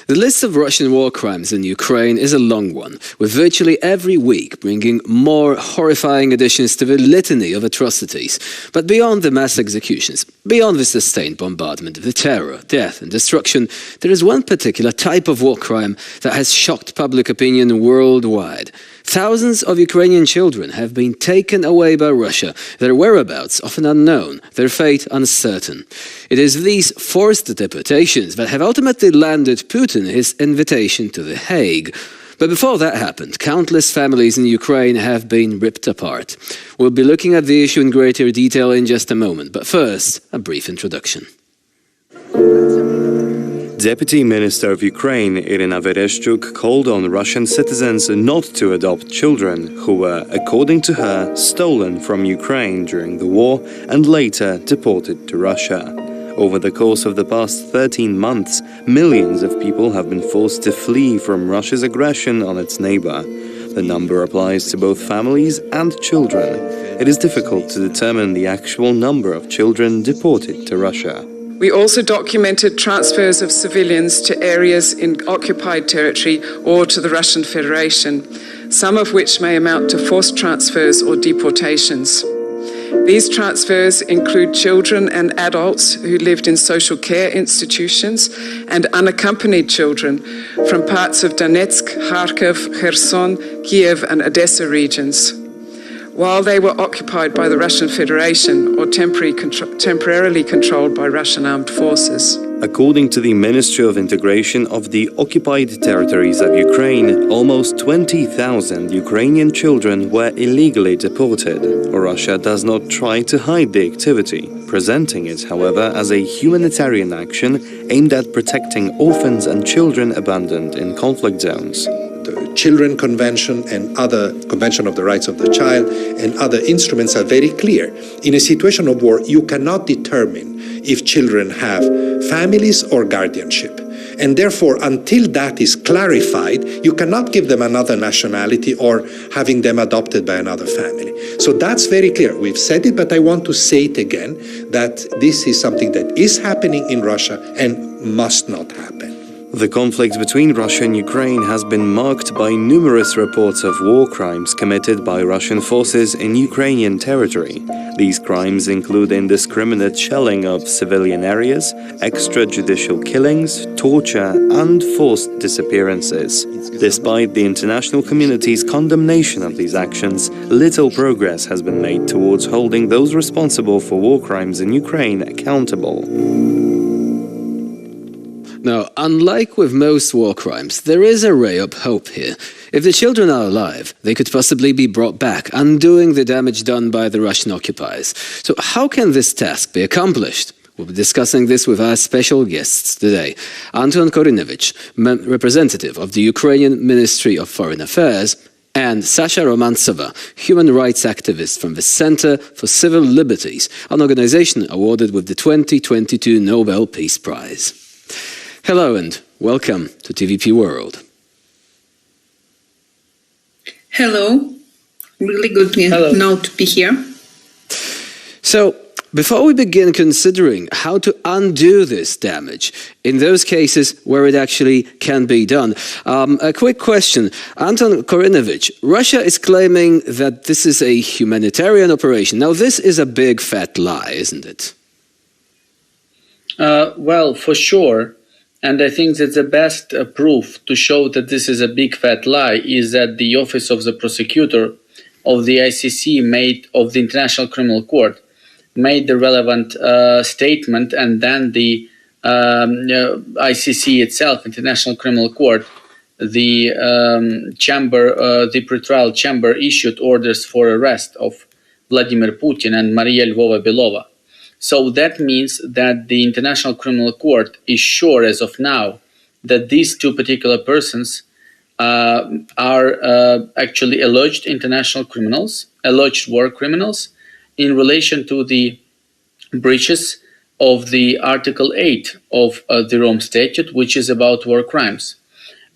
The list of Russian war crimes in Ukraine is a long one, with virtually every week bringing more horrifying additions to the litany of atrocities. But beyond the mass executions, beyond the sustained bombardment, the terror, death and destruction, there is one particular type of war crime that has shocked public opinion worldwide. Thousands of Ukrainian children have been taken away by Russia, their whereabouts often unknown, their fate uncertain. It is these forced deportations that have ultimately landed Putin his invitation to The Hague. But before that happened, countless families in Ukraine have been ripped apart. We'll be looking at the issue in greater detail in just a moment, but first, a brief introduction. Deputy Minister of Ukraine Irina Vereshchuk called on Russian citizens not to adopt children who were, according to her, stolen from Ukraine during the war and later deported to Russia. Over the course of the past 13 months, millions of people have been forced to flee from Russia's aggression on its neighbor. The number applies to both families and children. It is difficult to determine the actual number of children deported to Russia. We also documented transfers of civilians to areas in occupied territory or to the Russian Federation, some of which may amount to forced transfers or deportations. These transfers include children and adults who lived in social care institutions and unaccompanied children from parts of Donetsk, Kharkiv, Kherson, Kiev and Odessa regions. While they were occupied by the Russian Federation or temporarily controlled by Russian armed forces. According to the Ministry of Integration of the Occupied Territories of Ukraine, almost 20,000 Ukrainian children were illegally deported. Russia does not try to hide the activity, presenting it, however, as a humanitarian action aimed at protecting orphans and children abandoned in conflict zones. The Children Convention and other Convention of the Rights of the Child and other instruments are very clear. In a situation of war, you cannot determine if children have families or guardianship. And therefore, until that is clarified, you cannot give them another nationality or having them adopted by another family. So that's very clear. We've said it, but I want to say it again, that this is something that is happening in Russia and must not happen. The conflict between Russia and Ukraine has been marked by numerous reports of war crimes committed by Russian forces in Ukrainian territory. These crimes include indiscriminate shelling of civilian areas, extrajudicial killings, torture, and forced disappearances. Despite the international community's condemnation of these actions, little progress has been made towards holding those responsible for war crimes in Ukraine accountable. Now, unlike with most war crimes, there is a ray of hope here. If the children are alive, they could possibly be brought back, undoing the damage done by the Russian occupiers. So how can this task be accomplished? We'll be discussing this with our special guests today. Anton Korynovich, representative of the Ukrainian Ministry of Foreign Affairs, and Sasha Romantsova, human rights activist from the Center for Civil Liberties, an organization awarded with the 2022 Nobel Peace Prize. Hello and welcome to TVP World. Hello. Really good now to be here. So, before we begin considering how to undo this damage, in those cases where it actually can be done, a quick question. Anton Korinovich, Russia is claiming that this is a humanitarian operation. Now, this is a big fat lie, isn't it? Well, for sure. And I think that the best proof to show that this is a big fat lie is that the Office of the Prosecutor of the ICC of the International Criminal Court made the relevant statement, and then the ICC itself, International Criminal Court, the pretrial chamber issued orders for arrest of Vladimir Putin and Maria Lvova-Belova. So that means that the International Criminal Court is sure as of now that these two particular persons are actually alleged international criminals, alleged war criminals, in relation to the breaches of the Article 8 of the Rome Statute, which is about war crimes.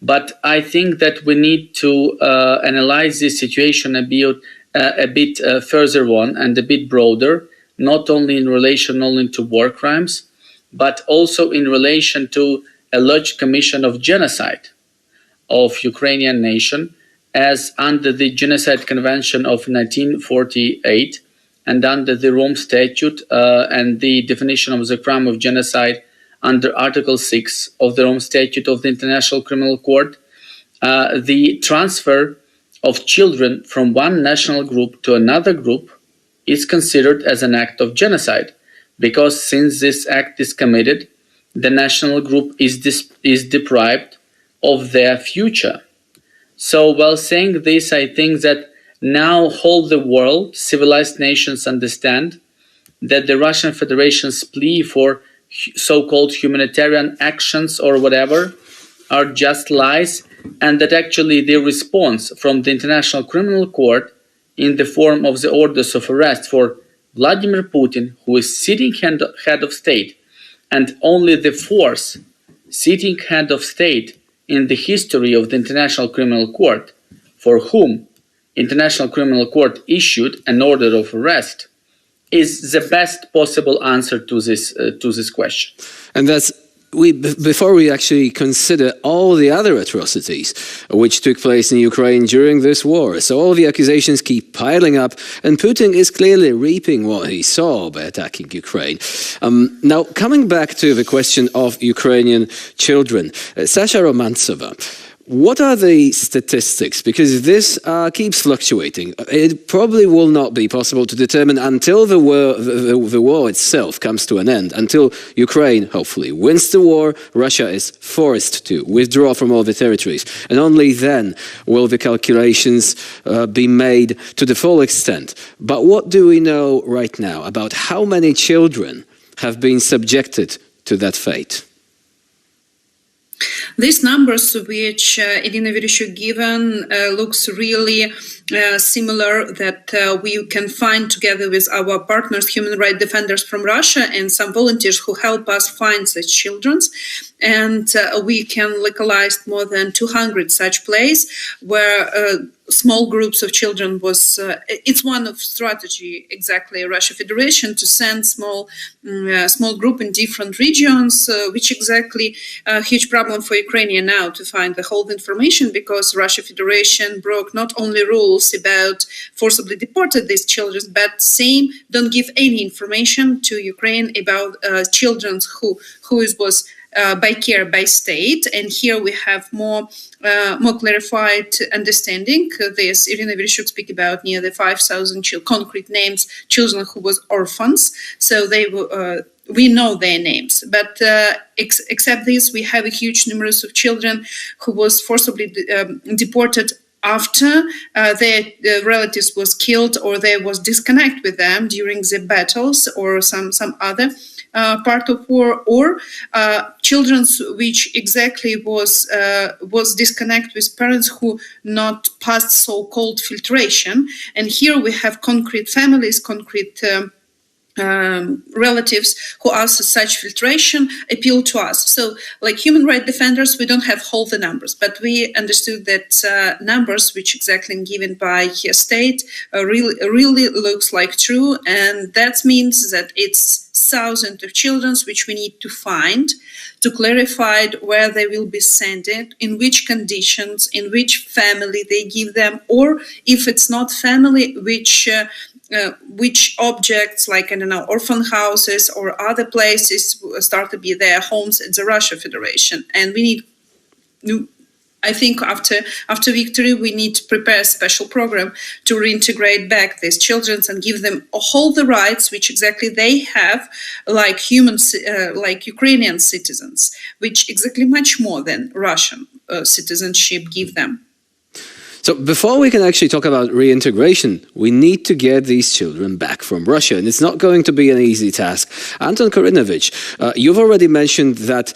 But I think that we need to analyze this situation a bit further on and a bit broader, not only in relation only to war crimes, but also in relation to alleged commission of genocide of Ukrainian nation as under the Genocide Convention of 1948 and under the Rome Statute and the definition of the crime of genocide under Article 6 of the Rome Statute of the International Criminal Court. The transfer of children from one national group to another group is considered as an act of genocide, because since this act is committed, the national group is deprived of their future. So while saying this, I think that now whole the world, civilized nations understand that the Russian Federation's plea for so-called humanitarian actions or whatever are just lies, and that actually the response from the International Criminal Court in the form of the orders of arrest for Vladimir Putin, who is sitting head of state, and only the fourth sitting head of state in the history of the International Criminal Court, for whom International Criminal Court issued an order of arrest, is the best possible answer to this question. And that's before we actually consider all the other atrocities which took place in Ukraine during this war. So all the accusations keep piling up, and Putin is clearly reaping what he saw by attacking Ukraine. Now, coming back to the question of Ukrainian children, Sasha Romantsova, what are the statistics? Because this keeps fluctuating. It probably will not be possible to determine until the war itself comes to an end, until Ukraine hopefully wins the war, Russia is forced to withdraw from all the territories, and only then will the calculations be made to the full extent. But what do we know right now about how many children have been subjected to that fate? These numbers which Irina Vereshchuk given looks really similar that we can find together with our partners, human rights defenders from Russia, and some volunteers who help us find such children. And we can localize more than 200 such places where small groups of children was, it's one of strategy, exactly, Russia Federation to send small group in different regions, which exactly a huge problem for Ukraine now to find the whole information, because Russia Federation broke not only rules about forcibly deported these children, but same don't give any information to Ukraine about children who was by care by state. And here we have more clarified understanding. This Irina Vereshchuk speak about nearly 5,000 concrete names, children who was orphans. So they were. We know their names, but except this, we have a huge numerous of children who was forcibly deported after their relatives was killed or there was disconnect with them during the battles or some other part of war, or children which exactly was disconnected with parents who not passed so-called filtration. And here we have concrete families, concrete relatives who ask such filtration appeal to us. So, like human rights defenders, we don't have all the numbers, but we understood that numbers, which exactly given by state, really looks like true, and that means that it's thousands of children which we need to find, to clarify where they will be sent, in which conditions, in which family they give them, or if it's not family, which objects, like, I don't know, orphan houses or other places start to be their homes in the Russia Federation. And we need, I think after victory, we need to prepare a special program to reintegrate back these children and give them all the rights which exactly they have, like humans, like Ukrainian citizens, which exactly much more than Russian citizenship give them. So before we can actually talk about reintegration, we need to get these children back from Russia, and it's not going to be an easy task. Anton Korinovich, you've already mentioned that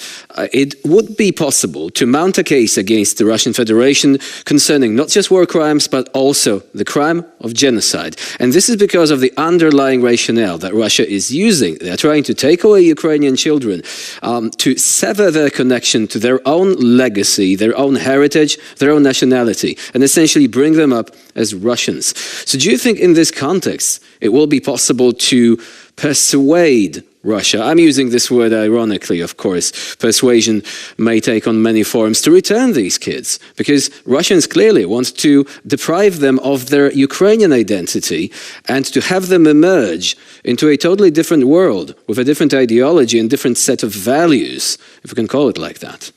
it would be possible to mount a case against the Russian Federation concerning not just war crimes, but also the crime of genocide. And this is because of the underlying rationale that Russia is using. They're trying to take away Ukrainian children to sever their connection to their own legacy, their own heritage, their own nationality, and essentially bring them up as Russians. So do you think in this context it will be possible to persuade Russia, I'm using this word ironically, of course, persuasion may take on many forms, to return these kids? Because Russians clearly want to deprive them of their Ukrainian identity and to have them emerge into a totally different world with a different ideology and different set of values, if we can call it like that.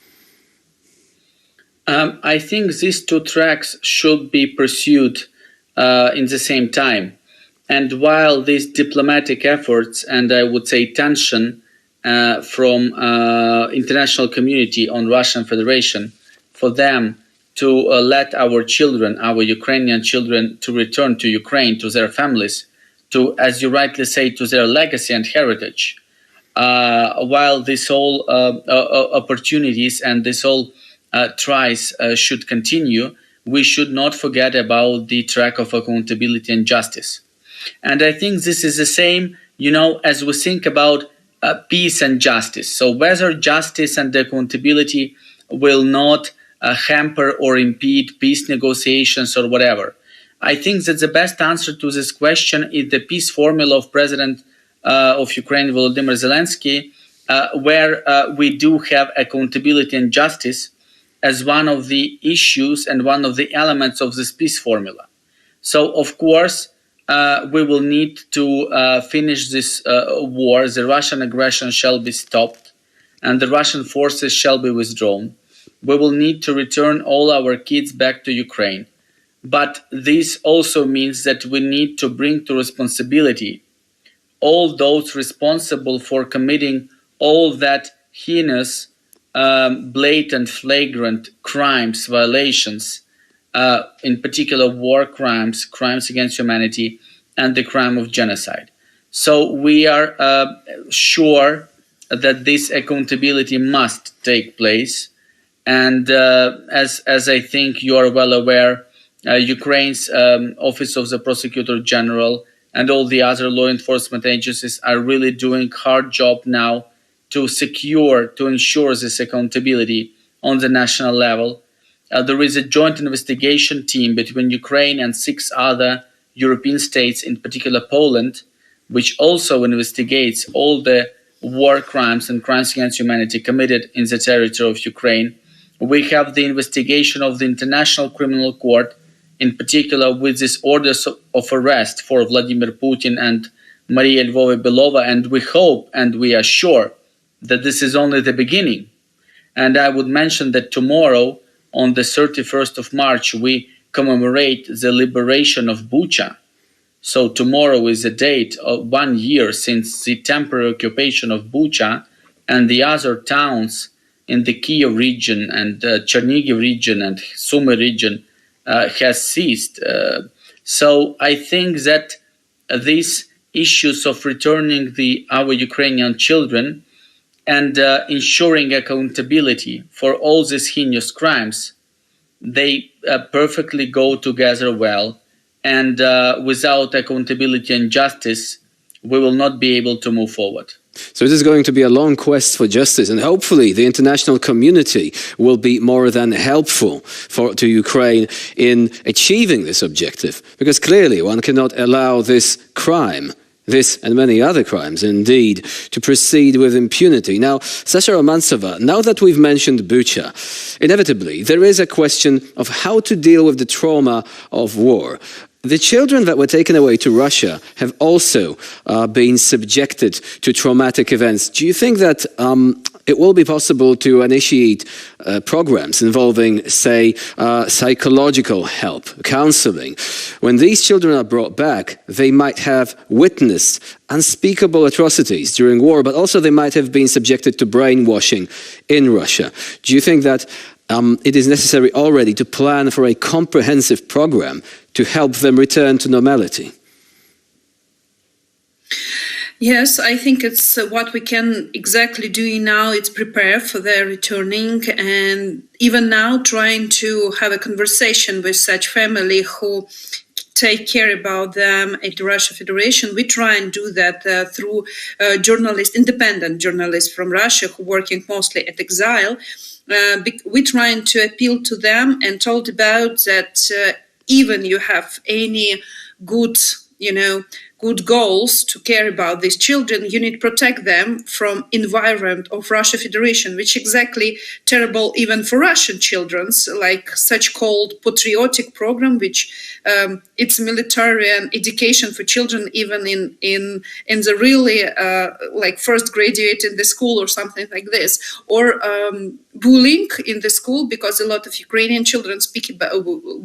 I think these two tracks should be pursued in the same time. And while these diplomatic efforts and I would say tension from international community on Russian Federation for them to let our children, our Ukrainian children, to return to Ukraine, to their families, to, as you rightly say, to their legacy and heritage, while this whole opportunities and this whole tries should continue, we should not forget about the track of accountability and justice. And I think this is the same, you know, as we think about peace and justice. So whether justice and accountability will not hamper or impede peace negotiations or whatever. I think that the best answer to this question is the peace formula of President of Ukraine, Volodymyr Zelensky, where we do have accountability and justice as one of the issues and one of the elements of this peace formula. So, of course, we will need to finish this war. The Russian aggression shall be stopped and the Russian forces shall be withdrawn. We will need to return all our kids back to Ukraine. But this also means that we need to bring to responsibility all those responsible for committing all that heinous, blatant, flagrant crimes, violations, in particular war crimes, crimes against humanity, and the crime of genocide. So we are sure that this accountability must take place. And as I think you are well aware, Ukraine's Office of the Prosecutor General and all the other law enforcement agencies are really doing a hard job now to secure, to ensure this accountability on the national level. There is a joint investigation team between Ukraine and 6 other European states, in particular Poland, which also investigates all the war crimes and crimes against humanity committed in the territory of Ukraine. We have the investigation of the International Criminal Court, in particular with these orders of arrest for Vladimir Putin and Maria Lvova-Belova, and we hope and we are sure that this is only the beginning. And I would mention that tomorrow, on the 31st of March, we commemorate the liberation of Bucha. So tomorrow is the date of 1 year since the temporary occupation of Bucha and the other towns in the Kyiv region and Chernihiv region and Sumy region has ceased. So I think that this issues of returning our Ukrainian children and ensuring accountability for all these heinous crimes, they perfectly go together well. And without accountability and justice, we will not be able to move forward. So it is going to be a long quest for justice, and hopefully the international community will be more than helpful to Ukraine in achieving this objective, because clearly one cannot allow this crime, this and many other crimes indeed, to proceed with impunity. Now, Sasha Romantsova, now that we've mentioned Bucha, inevitably there is a question of how to deal with the trauma of war. The children that were taken away to Russia have also been subjected to traumatic events. Do you think that it will be possible to initiate programs involving, say, psychological help, counseling? When these children are brought back, they might have witnessed unspeakable atrocities during war, but also they might have been subjected to brainwashing in Russia. Do you think that it is necessary already to plan for a comprehensive program to help them return to normality? Yes, I think it's what we can exactly do now. It's prepare for their returning, and even now trying to have a conversation with such family who take care about them at the Russia Federation. We try and do that through independent journalists from Russia who are working mostly at exile. We're trying to appeal to them and told about that even you have any good goals to care about these children, you need to protect them from environment of Russia Federation, which exactly terrible even for Russian children, like such called patriotic program, which it's military and education for children even in the really like first graduate in the school or something like this, or bullying in the school, because a lot of Ukrainian children speak about,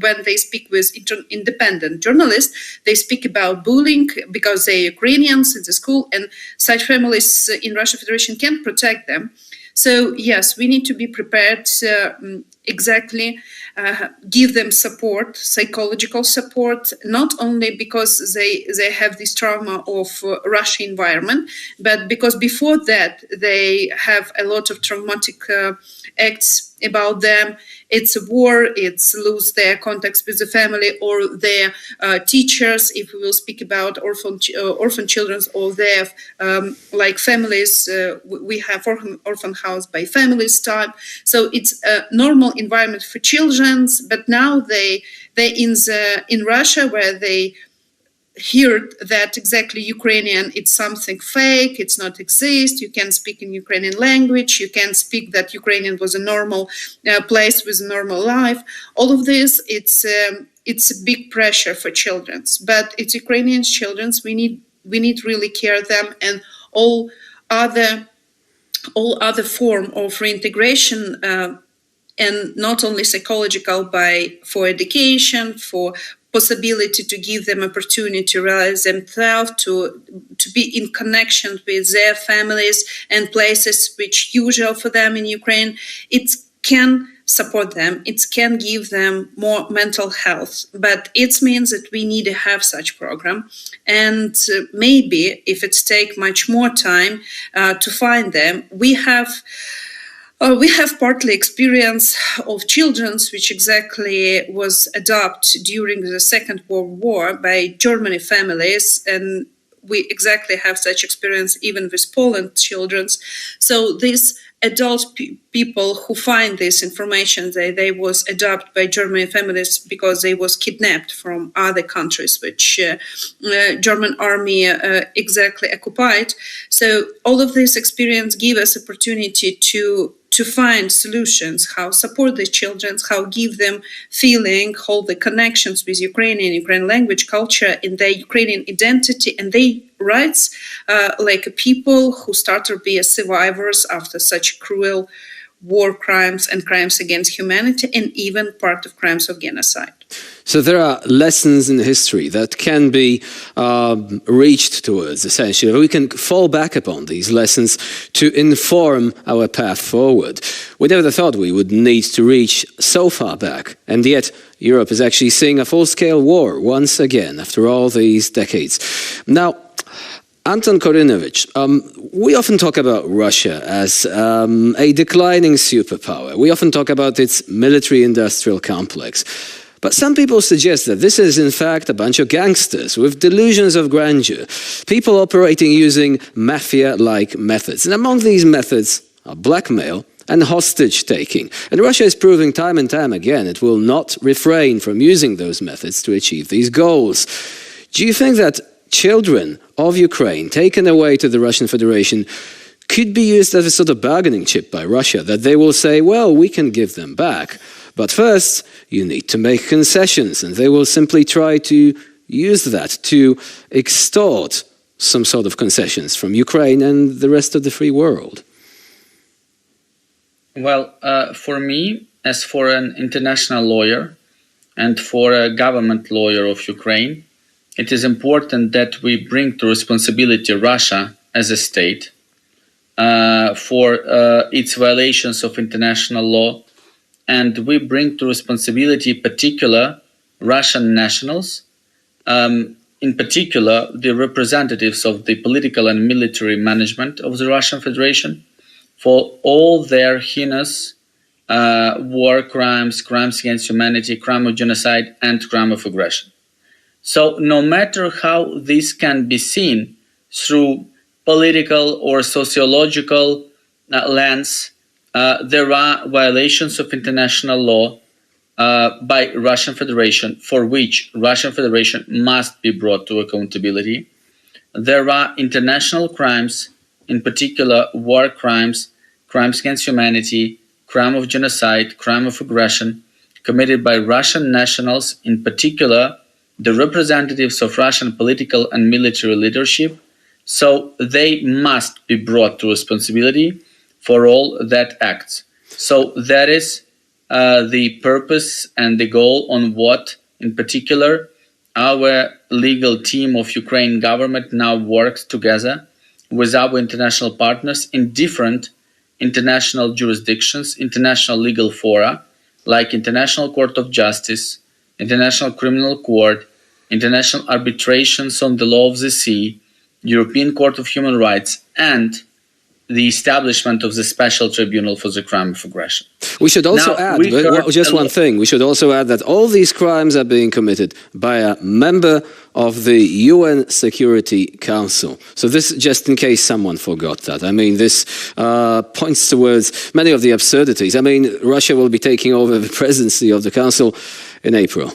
when they speak with independent journalists, they speak about bullying because they're Ukrainians in the school, and such families in Russia Federation can't protect them. So yes, we need to be prepared exactly give them support, psychological support, not only because they have this trauma of Russian environment, but because before that they have a lot of traumatic acts about them. It's a war, it's lose their contacts with the family or their teachers, if we will speak about orphan children or their like families. We have orphan house by families type. So it's a normal environment for children, but now they in Russia where they heard that exactly Ukrainian, it's something fake, it's not exist, you can speak in Ukrainian language, you can speak that Ukrainian was a normal place with a normal life. All of this, it's a big pressure for children, but it's Ukrainian children, we need really care them, and all other form of reintegration, and not only psychological, for education, for possibility to give them opportunity to realize themselves, to be in connection with their families and places which usual for them in Ukraine. It can support them, it can give them more mental health, but it means that we need to have such program, and maybe if it's take much more time to find them. We have partly experience of children which exactly was adopted during the Second World War by German families, and we exactly have such experience even with Poland children. So these adult people who find this information, they was adopted by German families because they was kidnapped from other countries which German army exactly occupied. So all of this experience give us opportunity to find solutions, how support the children, how give them feeling, hold the connections with Ukrainian language, culture, and their Ukrainian identity and their rights, like people who start to be survivors after such cruel war crimes and crimes against humanity, and even part of crimes of genocide. So there are lessons in history that can be reached towards, essentially. We can fall back upon these lessons to inform our path forward. We never thought we would need to reach so far back, and yet Europe is actually seeing a full-scale war once again after all these decades. Now, Anton Korinovich, we often talk about Russia as a declining superpower. We often talk about its military-industrial complex. But some people suggest that this is in fact a bunch of gangsters with delusions of grandeur, people operating using mafia-like methods. And among these methods are blackmail and hostage-taking. And Russia is proving time and time again it will not refrain from using those methods to achieve these goals. Do you think that children of Ukraine taken away to the Russian Federation could be used as a sort of bargaining chip by Russia, that they will say, well, we can give them back, but first you need to make concessions, and they will simply try to use that to extort some sort of concessions from Ukraine and the rest of the free world? Well, for me, as for an international lawyer and for a government lawyer of Ukraine, it is important that we bring to responsibility Russia as a state for its violations of international law, and we bring to responsibility particular Russian nationals, in particular the representatives of the political and military management of the Russian Federation, for all their heinous war crimes, crimes against humanity, crime of genocide, and crime of aggression. So no matter how this can be seen through political or sociological lens, there are violations of international law by Russian Federation for which Russian Federation must be brought to accountability. There are international crimes, in particular war crimes, crimes against humanity, crime of genocide, crime of aggression, committed by Russian nationals, in particular the representatives of Russian political and military leadership, so they must be brought to responsibility for all that acts. So that is the purpose and the goal on what, in particular, our legal team of Ukraine government now works together with our international partners in different international jurisdictions, international legal fora, like International Court of Justice, International Criminal Court, international arbitrations on the law of the sea, European Court of Human Rights, and the establishment of the Special Tribunal for the Crime of Aggression. We should also add, just one thing, we should also add that all these crimes are being committed by a member of the UN Security Council. So this, just in case someone forgot that. I mean, this points towards many of the absurdities. I mean, Russia will be taking over the presidency of the Council in April.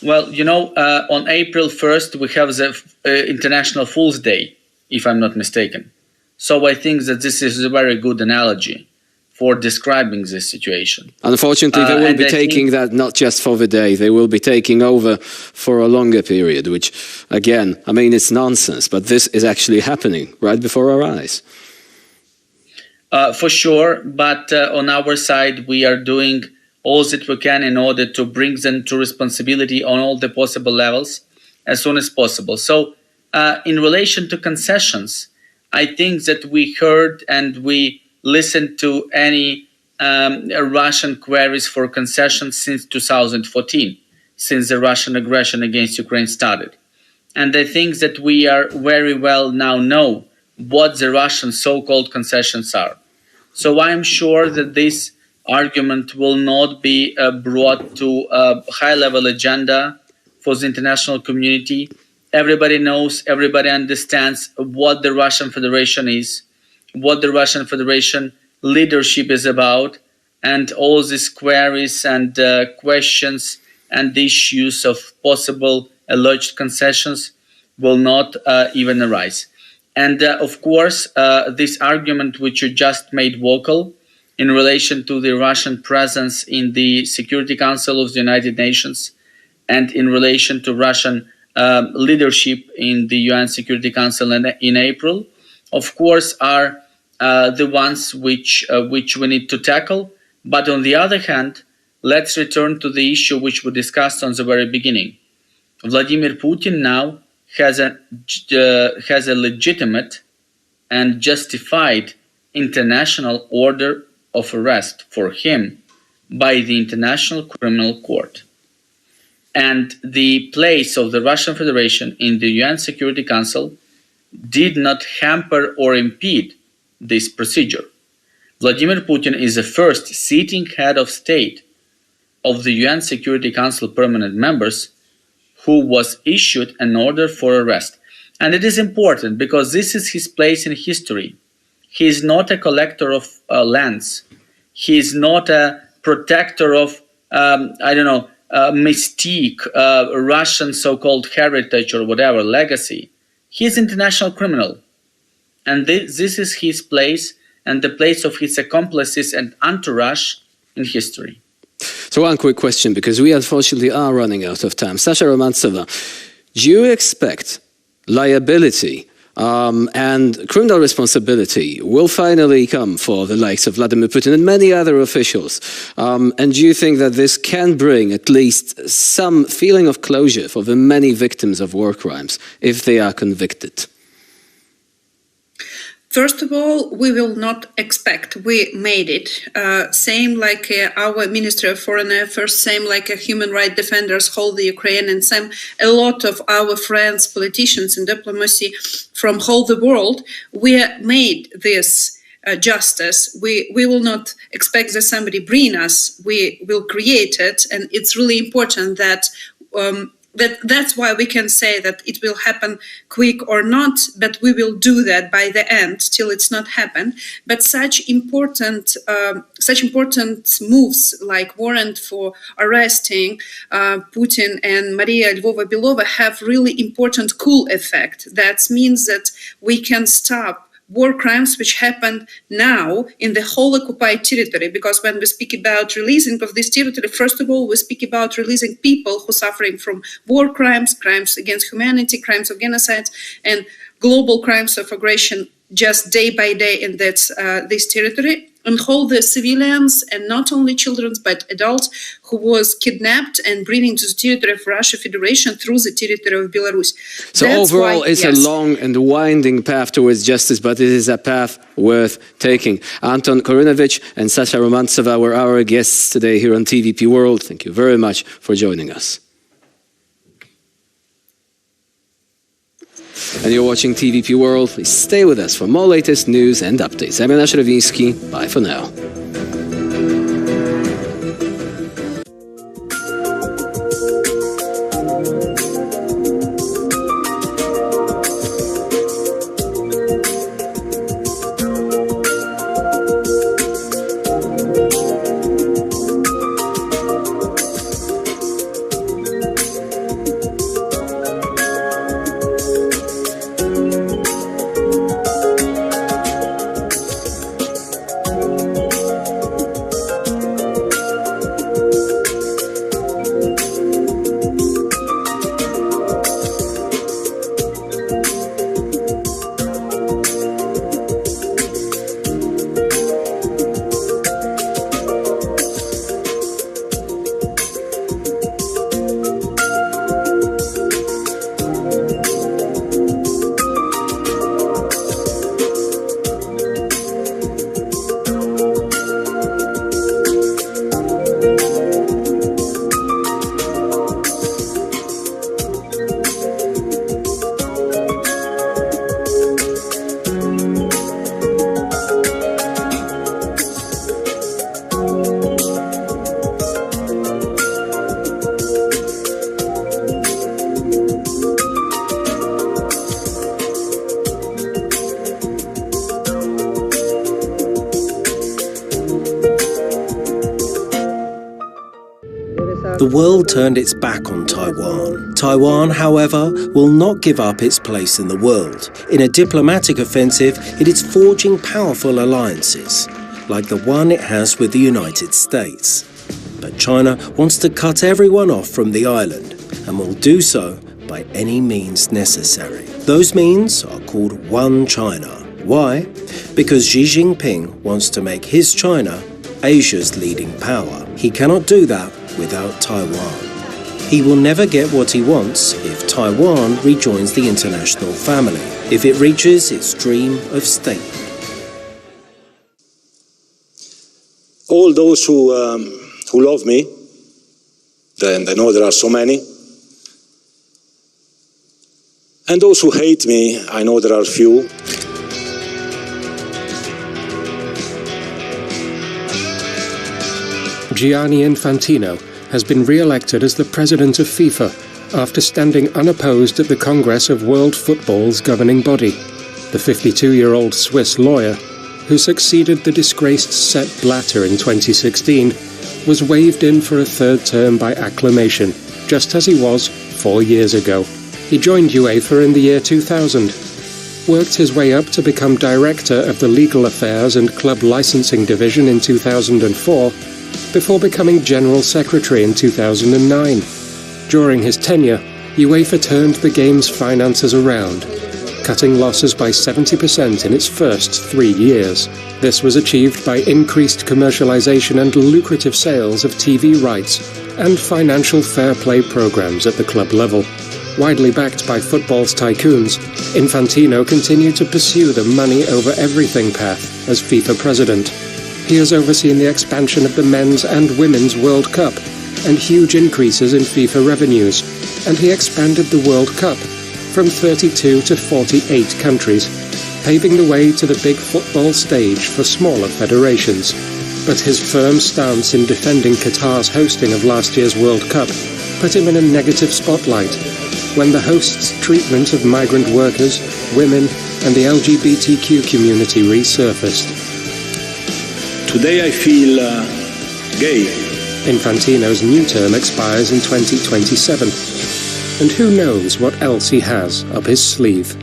Well, you know, on April 1st, we have the International Fool's Day, if I'm not mistaken. So I think that this is a very good analogy for describing this situation. Unfortunately, they will be taking that not just for the day, they will be taking over for a longer period, which, again, I mean, it's nonsense, but this is actually happening right before our eyes. For sure, but on our side, we are doing all that we can in order to bring them to responsibility on all the possible levels as soon as possible. So in relation to concessions, I think that we heard and we listened to any Russian queries for concessions since 2014, since the Russian aggression against Ukraine started. And I think that we are very well now know what the Russian so-called concessions are. So I am sure that this argument will not be brought to a high-level agenda for the international community. Everybody knows, everybody understands what the Russian Federation is, what the Russian Federation leadership is about, and all these queries and questions and issues of possible alleged concessions will not even arise. And of course, this argument which you just made vocal in relation to the Russian presence in the Security Council of the United Nations and in relation to Russian leadership in the UN Security Council in April, of course, are the ones which we need to tackle. But on the other hand, let's return to the issue which we discussed on the very beginning. Vladimir Putin now has a legitimate and justified international order of arrest for him by the International Criminal Court. and the place of the Russian Federation in the UN Security Council did not hamper or impede this procedure. Vladimir Putin is the first sitting head of state of the UN Security Council permanent members who was issued an order for arrest. And it is important because this is his place in history. He is not a collector of lands. He is not a protector of, mystique, Russian so-called heritage or whatever, legacy. He is an international criminal. And this is his place and the place of his accomplices and entourage in history. So one quick question, because we unfortunately are running out of time. Sasha Romantsova, do you expect liability and criminal responsibility will finally come for the likes of Vladimir Putin and many other officials? And do you think that this can bring at least some feeling of closure for the many victims of war crimes if they are convicted? First of all, we will not expect. We made it. Same like our Ministry of Foreign Affairs, same like human rights defenders hold the Ukraine, and same a lot of our friends, politicians in diplomacy from whole the world. We made this justice. We will not expect that somebody bring us. We will create it, and it's really important that that's why we can say that it will happen quick or not, but we will do that by the end till it's not happened. But such important moves like warrant for arresting Putin and Maria Lvova-Belova have really important cool effect. That means that we can stop war crimes which happened now in the whole occupied territory, because when we speak about releasing of this territory, first of all, we speak about releasing people who are suffering from war crimes, crimes against humanity, crimes of genocide, and global crimes of aggression just day by day in this territory, and hold the civilians, and not only children, but adults who was kidnapped and brought into the territory of Russia Federation through the territory of Belarus. So overall, it's a long and winding path towards justice, but it is a path worth taking. Anton Korinovich and Sasha Romantsova were our guests today here on TVP World. Thank you very much for joining us. And you're watching TVP World. Please stay with us for more latest news and updates. I'm Jan Szrewiński. Bye for now. The world turned its back on Taiwan. Taiwan, however, will not give up its place in the world. In a diplomatic offensive, it is forging powerful alliances, like the one it has with the United States. But China wants to cut everyone off from the island, and will do so by any means necessary. Those means are called One China. Why? Because Xi Jinping wants to make his China Asia's leading power. He cannot do that without Taiwan. He will never get what he wants if Taiwan rejoins the international family, if it reaches its dream of statehood. All those who love me, and I know there are so many. And those who hate me, I know there are few. Gianni Infantino has been re-elected as the president of FIFA after standing unopposed at the Congress of World Football's governing body. The 52-year-old Swiss lawyer, who succeeded the disgraced Sepp Blatter in 2016, was waved in for a third term by acclamation, just as he was 4 years ago. He joined UEFA in the year 2000, worked his way up to become director of the Legal Affairs and Club Licensing Division in 2004, before becoming General Secretary in 2009. During his tenure, UEFA turned the game's finances around, cutting losses by 70% in its first 3 years. This was achieved by increased commercialization and lucrative sales of TV rights and financial fair play programs at the club level. Widely backed by football's tycoons, Infantino continued to pursue the money over everything path as FIFA president. He has overseen the expansion of the men's and women's World Cup and huge increases in FIFA revenues, and he expanded the World Cup from 32 to 48 countries, paving the way to the big football stage for smaller federations. But his firm stance in defending Qatar's hosting of last year's World Cup put him in a negative spotlight when the host's treatment of migrant workers, women, and the LGBTQ community resurfaced. Today I feel gay. Infantino's new term expires in 2027, and who knows what else he has up his sleeve.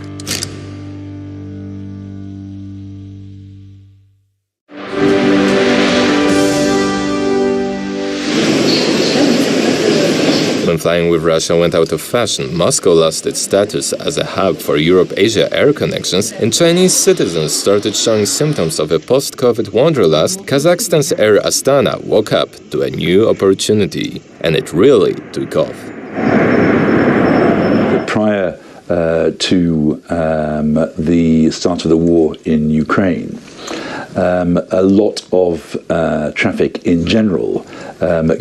When flying with Russia went out of fashion, Moscow lost its status as a hub for Europe-Asia air connections, and Chinese citizens started showing symptoms of a post-COVID wanderlust. Kazakhstan's Air Astana woke up to a new opportunity, and it really took off. Prior to the start of the war in Ukraine, a lot of traffic in general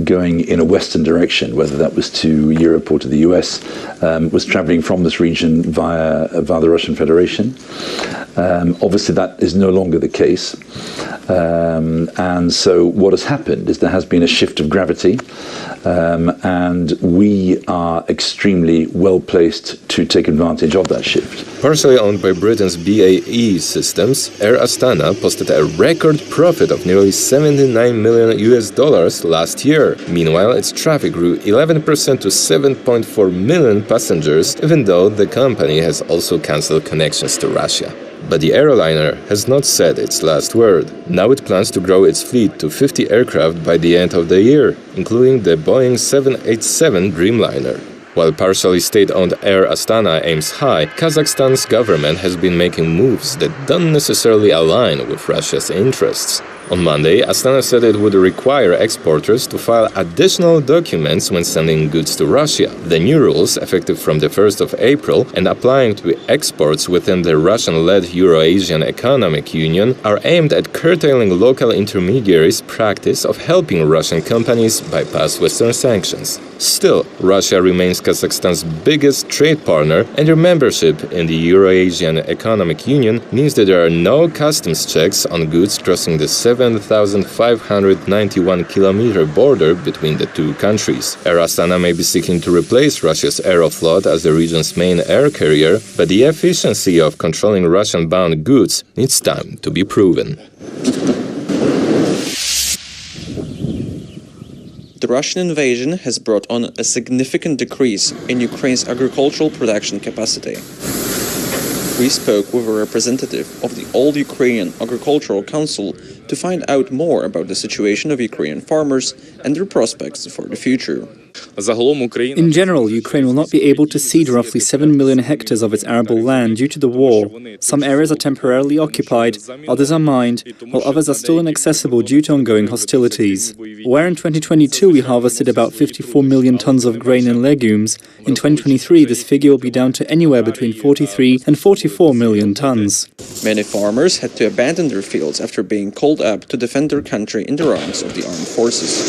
going in a western direction, whether that was to Europe or to the US, was traveling from this region via the Russian Federation. Obviously that is no longer the case, and so what has happened is there has been a shift of gravity, and we are extremely well placed to take advantage of that shift. Partially owned by Britain's BAE Systems, Air Astana posted a record profit of nearly $79 million last year. Meanwhile, its traffic grew 11% to 7.4 million passengers, even though the company has also cancelled connections to Russia. But the airliner has not said its last word. Now it plans to grow its fleet to 50 aircraft by the end of the year, including the Boeing 787 Dreamliner. While partially state-owned Air Astana aims high, Kazakhstan's government has been making moves that don't necessarily align with Russia's interests. On Monday, Astana said it would require exporters to file additional documents when sending goods to Russia. The new rules, effective from the 1st of April and applying to exports within the Russian-led Euro-Asian Economic Union, are aimed at curtailing local intermediaries' practice of helping Russian companies bypass Western sanctions. Still, Russia remains Kazakhstan's biggest trade partner, and their membership in the Euro-Asian Economic Union means that there are no customs checks on goods crossing the 7,591-kilometer border between the two countries. Air Astana may be seeking to replace Russia's Aeroflot as the region's main air carrier, but the efficiency of controlling Russian-bound goods needs time to be proven. The Russian invasion has brought on a significant decrease in Ukraine's agricultural production capacity. We spoke with a representative of the All-Ukrainian Agricultural Council to find out more about the situation of Ukrainian farmers and their prospects for the future. In general, Ukraine will not be able to cede roughly 7 million hectares of its arable land due to the war. Some areas are temporarily occupied, others are mined, while others are still inaccessible due to ongoing hostilities. Where in 2022 we harvested about 54 million tons of grain and legumes, in 2023 this figure will be down to anywhere between 43 and 44 million tons. Many farmers had to abandon their fields after being called up to defend their country in the ranks of the armed forces.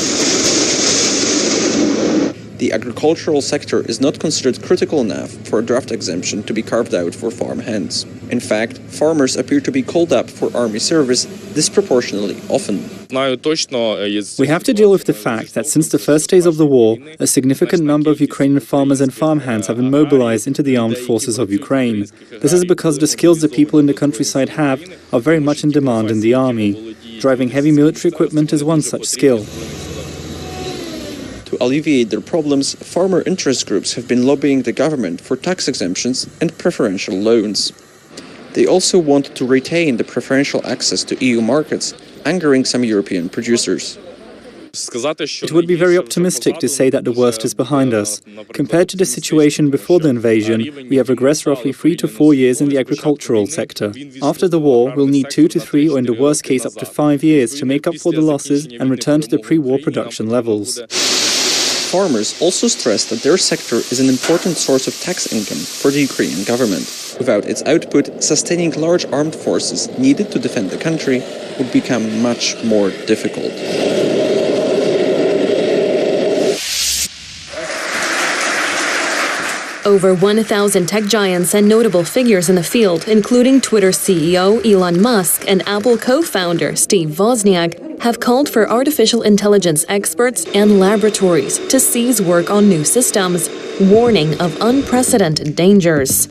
The agricultural sector is not considered critical enough for a draft exemption to be carved out for farmhands. In fact, farmers appear to be called up for army service disproportionately often. We have to deal with the fact that since the first days of the war, a significant number of Ukrainian farmers and farmhands have been mobilized into the armed forces of Ukraine. This is because the skills the people in the countryside have are very much in demand in the army. Driving heavy military equipment is one such skill. To alleviate their problems, farmer interest groups have been lobbying the government for tax exemptions and preferential loans. They also want to retain the preferential access to EU markets, angering some European producers. It would be very optimistic to say that the worst is behind us. Compared to the situation before the invasion, we have regressed roughly 3 to 4 years in the agricultural sector. After the war, we'll need 2 to 3 or in the worst case up to 5 years to make up for the losses and return to the pre-war production levels. Farmers also stress that their sector is an important source of tax income for the Ukrainian government. Without its output, sustaining large armed forces needed to defend the country would become much more difficult. Over 1,000 tech giants and notable figures in the field, including Twitter CEO Elon Musk and Apple co-founder Steve Wozniak, have called for artificial intelligence experts and laboratories to cease work on new systems, warning of unprecedented dangers.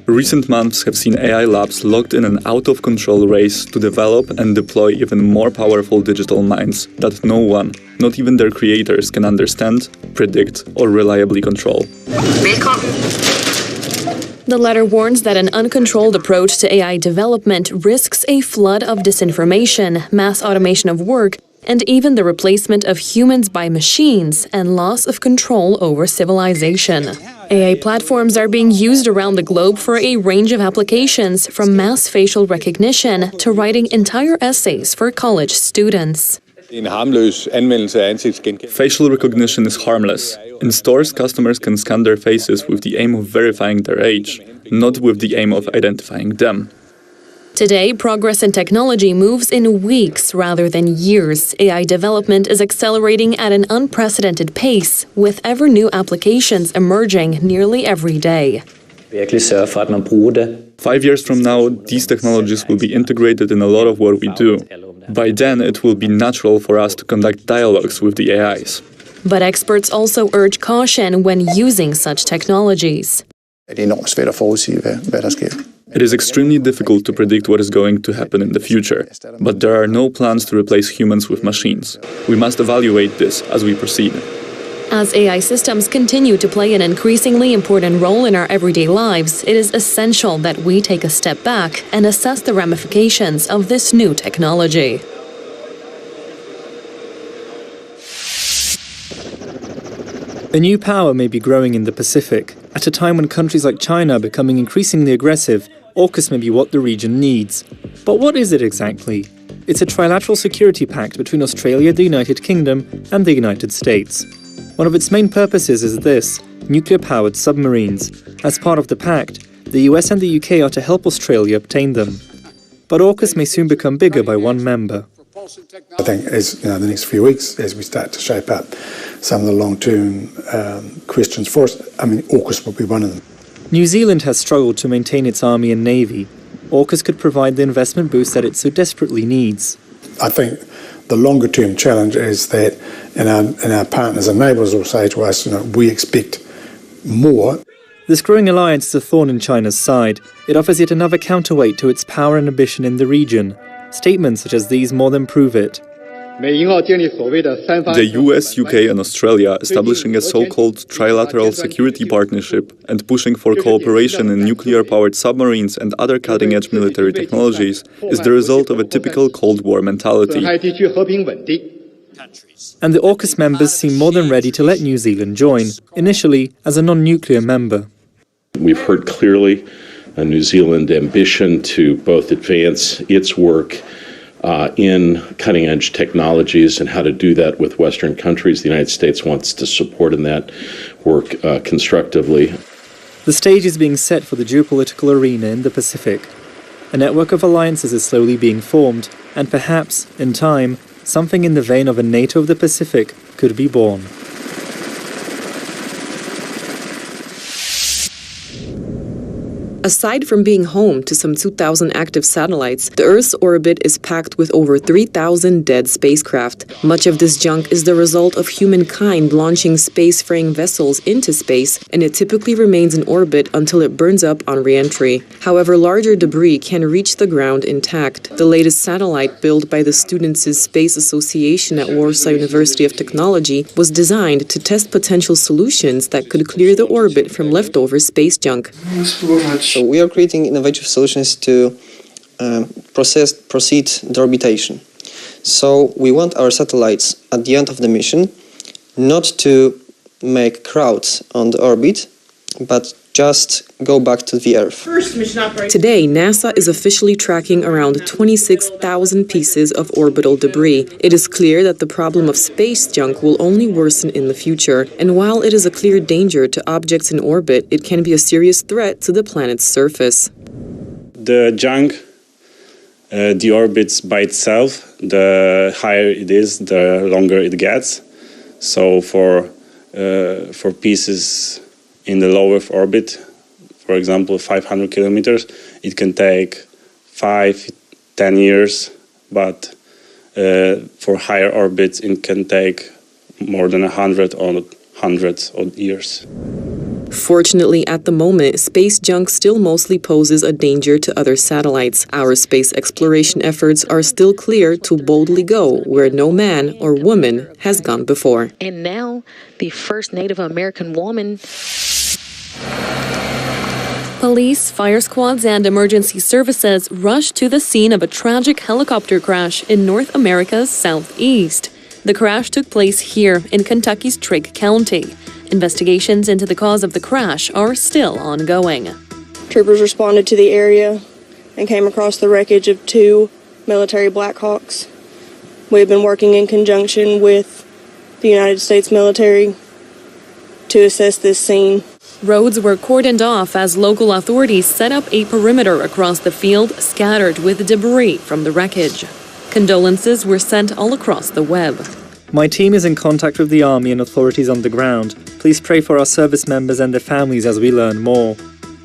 Recent months have seen AI labs locked in an out-of-control race to develop and deploy even more powerful digital minds that no one, not even their creators, can understand, predict, or reliably control. The letter warns that an uncontrolled approach to AI development risks a flood of disinformation, mass automation of work, and even the replacement of humans by machines and loss of control over civilization. AI platforms are being used around the globe for a range of applications, from mass facial recognition to writing entire essays for college students. Facial recognition is harmless. In stores, customers can scan their faces with the aim of verifying their age, not with the aim of identifying them. Today, progress in technology moves in weeks rather than years. AI development is accelerating at an unprecedented pace, with ever new applications emerging nearly every day. 5 years from now, these technologies will be integrated in a lot of what we do. By then, it will be natural for us to conduct dialogues with the AIs. But experts also urge caution when using such technologies. It is extremely difficult to predict what is going to happen in the future, but there are no plans to replace humans with machines. We must evaluate this as we proceed. As AI systems continue to play an increasingly important role in our everyday lives, it is essential that we take a step back and assess the ramifications of this new technology. A new power may be growing in the Pacific. At a time when countries like China are becoming increasingly aggressive, AUKUS may be what the region needs. But what is it exactly? It's a trilateral security pact between Australia, the United Kingdom, and the United States. One of its main purposes is this: nuclear-powered submarines. As part of the pact, the US and the UK are to help Australia obtain them. But AUKUS may soon become bigger by one member. I think as the next few weeks, as we start to shape up some of the long-term questions for us, AUKUS will be one of them. New Zealand has struggled to maintain its army and navy. AUKUS could provide the investment boost that it so desperately needs. I think the longer-term challenge is that, and our partners and neighbours will say to us, we expect more. This growing alliance is a thorn in China's side. It offers yet another counterweight to its power and ambition in the region. Statements such as these more than prove it. The US, UK and Australia establishing a so-called trilateral security partnership and pushing for cooperation in nuclear-powered submarines and other cutting-edge military technologies is the result of a typical Cold War mentality. And the AUKUS members seem more than ready to let New Zealand join, initially as a non-nuclear member. We've heard clearly a New Zealand ambition to both advance its work in cutting-edge technologies and how to do that with Western countries. The United States wants to support in that work constructively. The stage is being set for the geopolitical arena in the Pacific. A network of alliances is slowly being formed, and perhaps, in time, something in the vein of a NATO of the Pacific could be born. Aside from being home to some 2,000 active satellites, the Earth's orbit is packed with over 3,000 dead spacecraft. Much of this junk is the result of humankind launching spacefaring vessels into space, and it typically remains in orbit until it burns up on re-entry. However, larger debris can reach the ground intact. The latest satellite built by the Students' Space Association at Warsaw University of Technology was designed to test potential solutions that could clear the orbit from leftover space junk. So we are creating innovative solutions to proceed the orbitation. So we want our satellites at the end of the mission not to make crowds on the orbit, but just go back to the Earth. Today, NASA is officially tracking around 26,000 pieces of orbital debris. It is clear that the problem of space junk will only worsen in the future, and while it is a clear danger to objects in orbit, it can be a serious threat to the planet's surface. The junk deorbits by itself. The higher it is, the longer it gets. So for pieces in the lower orbit, for example, 500 kilometers, it can take 5-10 years, but for higher orbits, it can take more than 100 or hundreds of years. Fortunately, at the moment, space junk still mostly poses a danger to other satellites. Our space exploration efforts are still clear to boldly go where no man or woman has gone before. And now, the first Native American woman. Police, fire squads, and emergency services rushed to the scene of a tragic helicopter crash in North America's southeast. The crash took place here in Kentucky's Trigg County. Investigations into the cause of the crash are still ongoing. Troopers responded to the area and came across the wreckage of 2 military Blackhawks. We have been working in conjunction with the United States military to assess this scene. Roads were cordoned off as local authorities set up a perimeter across the field, scattered with debris from the wreckage. Condolences were sent all across the web. My team is in contact with the Army and authorities on the ground. Please pray for our service members and their families as we learn more.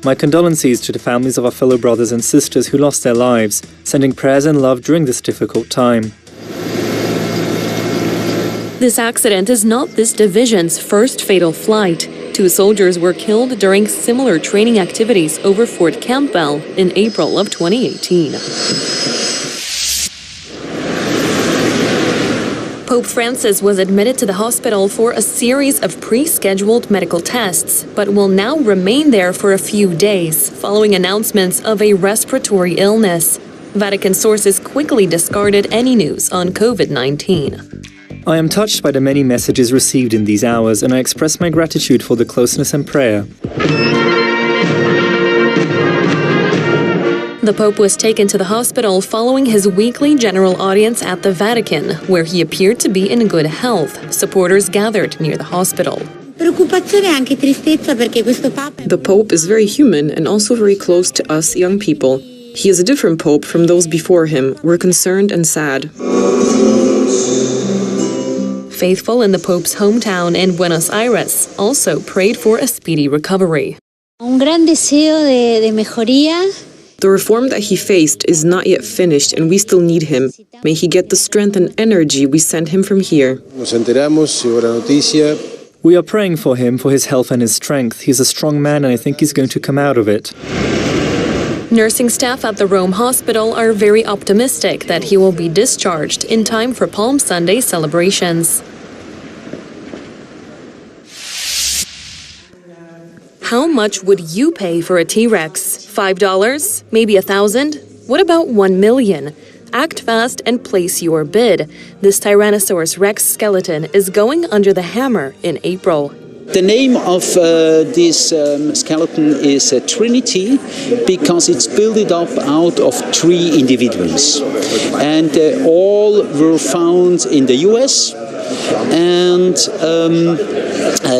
My condolences to the families of our fellow brothers and sisters who lost their lives, sending prayers and love during this difficult time. This accident is not this division's first fatal flight. 2 soldiers were killed during similar training activities over Fort Campbell in April of 2018. Pope Francis was admitted to the hospital for a series of pre-scheduled medical tests, but will now remain there for a few days, following announcements of a respiratory illness. Vatican sources quickly discarded any news on COVID-19. I am touched by the many messages received in these hours, and I express my gratitude for the closeness and prayer. The Pope was taken to the hospital following his weekly general audience at the Vatican, where he appeared to be in good health. Supporters gathered near the hospital. The Pope is very human and also very close to us young people. He is a different Pope from those before him. We're concerned and sad. Faithful in the Pope's hometown in Buenos Aires also prayed for a speedy recovery. The reform that he faced is not yet finished, and we still need him. May he get the strength and energy we sent him from here. We are praying for him, for his health and his strength. He's a strong man, and I think he's going to come out of it. Nursing staff at the Rome hospital are very optimistic that he will be discharged in time for Palm Sunday celebrations. How much would you pay for a T-Rex? $5? Maybe $1,000? What about $1 million? Act fast and place your bid. This Tyrannosaurus Rex skeleton is going under the hammer in April. The name of this skeleton is Trinity because it's built up out of 3 individuals. And all were found in the US. And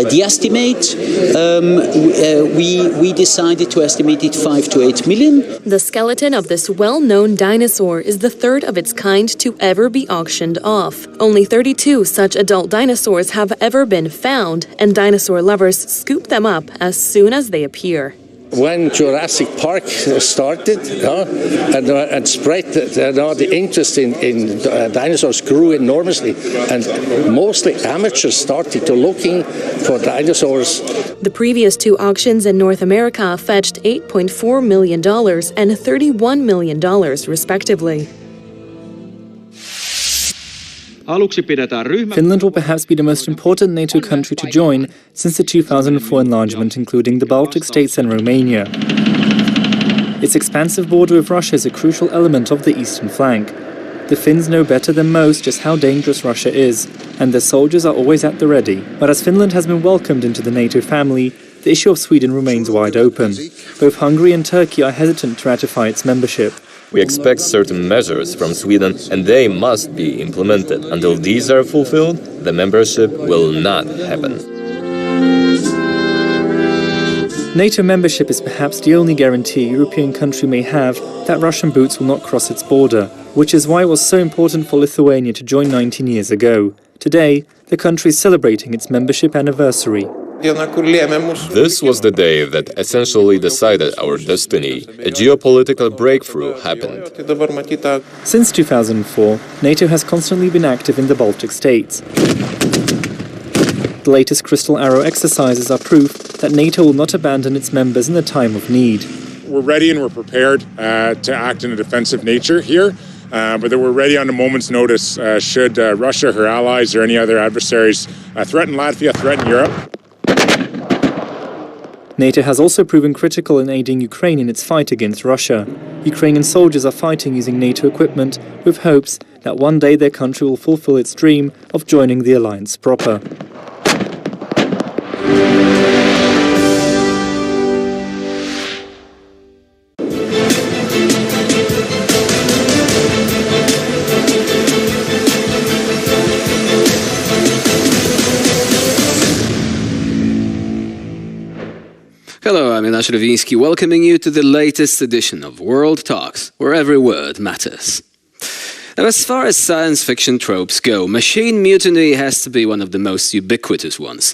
the estimate, we decided to estimate it 5 to 8 million. The skeleton of this well-known dinosaur is the third of its kind to ever be auctioned off. Only 32 such adult dinosaurs have ever been found, and dinosaur lovers scoop them up as soon as they appear. when Jurassic Park started and spread, the interest in dinosaurs grew enormously, and mostly amateurs started to looking for dinosaurs. The previous two auctions in North America fetched $8.4 million and $31 million, respectively. Finland will perhaps be the most important NATO country to join since the 2004 enlargement, including the Baltic states and Romania. Its expansive border with Russia is a crucial element of the eastern flank. The Finns know better than most just how dangerous Russia is, and their soldiers are always at the ready. But as Finland has been welcomed into the NATO family, the issue of Sweden remains wide open. Both Hungary and Turkey are hesitant to ratify its membership. We expect certain measures from Sweden, and they must be implemented. Until these are fulfilled, the membership will not happen. NATO membership is perhaps the only guarantee a European country may have that Russian boots will not cross its border, which is why it was so important for Lithuania to join 19 years ago. Today, the country is celebrating its membership anniversary. This was the day that essentially decided our destiny. A geopolitical breakthrough happened. Since 2004, NATO has constantly been active in the Baltic states. The latest Crystal Arrow exercises are proof that NATO will not abandon its members in a time of need. We're ready and we're prepared to act in a defensive nature here, but that we're ready on a moment's notice should Russia, her allies, or any other adversaries threaten Latvia, threaten Europe. NATO has also proven critical in aiding Ukraine in its fight against Russia. Ukrainian soldiers are fighting using NATO equipment with hopes that one day their country will fulfill its dream of joining the alliance proper. Hello, I'm Ina Shrovinsky, welcoming you to the latest edition of World Talks, where every word matters. Now, as far as science fiction tropes go, machine mutiny has to be one of the most ubiquitous ones.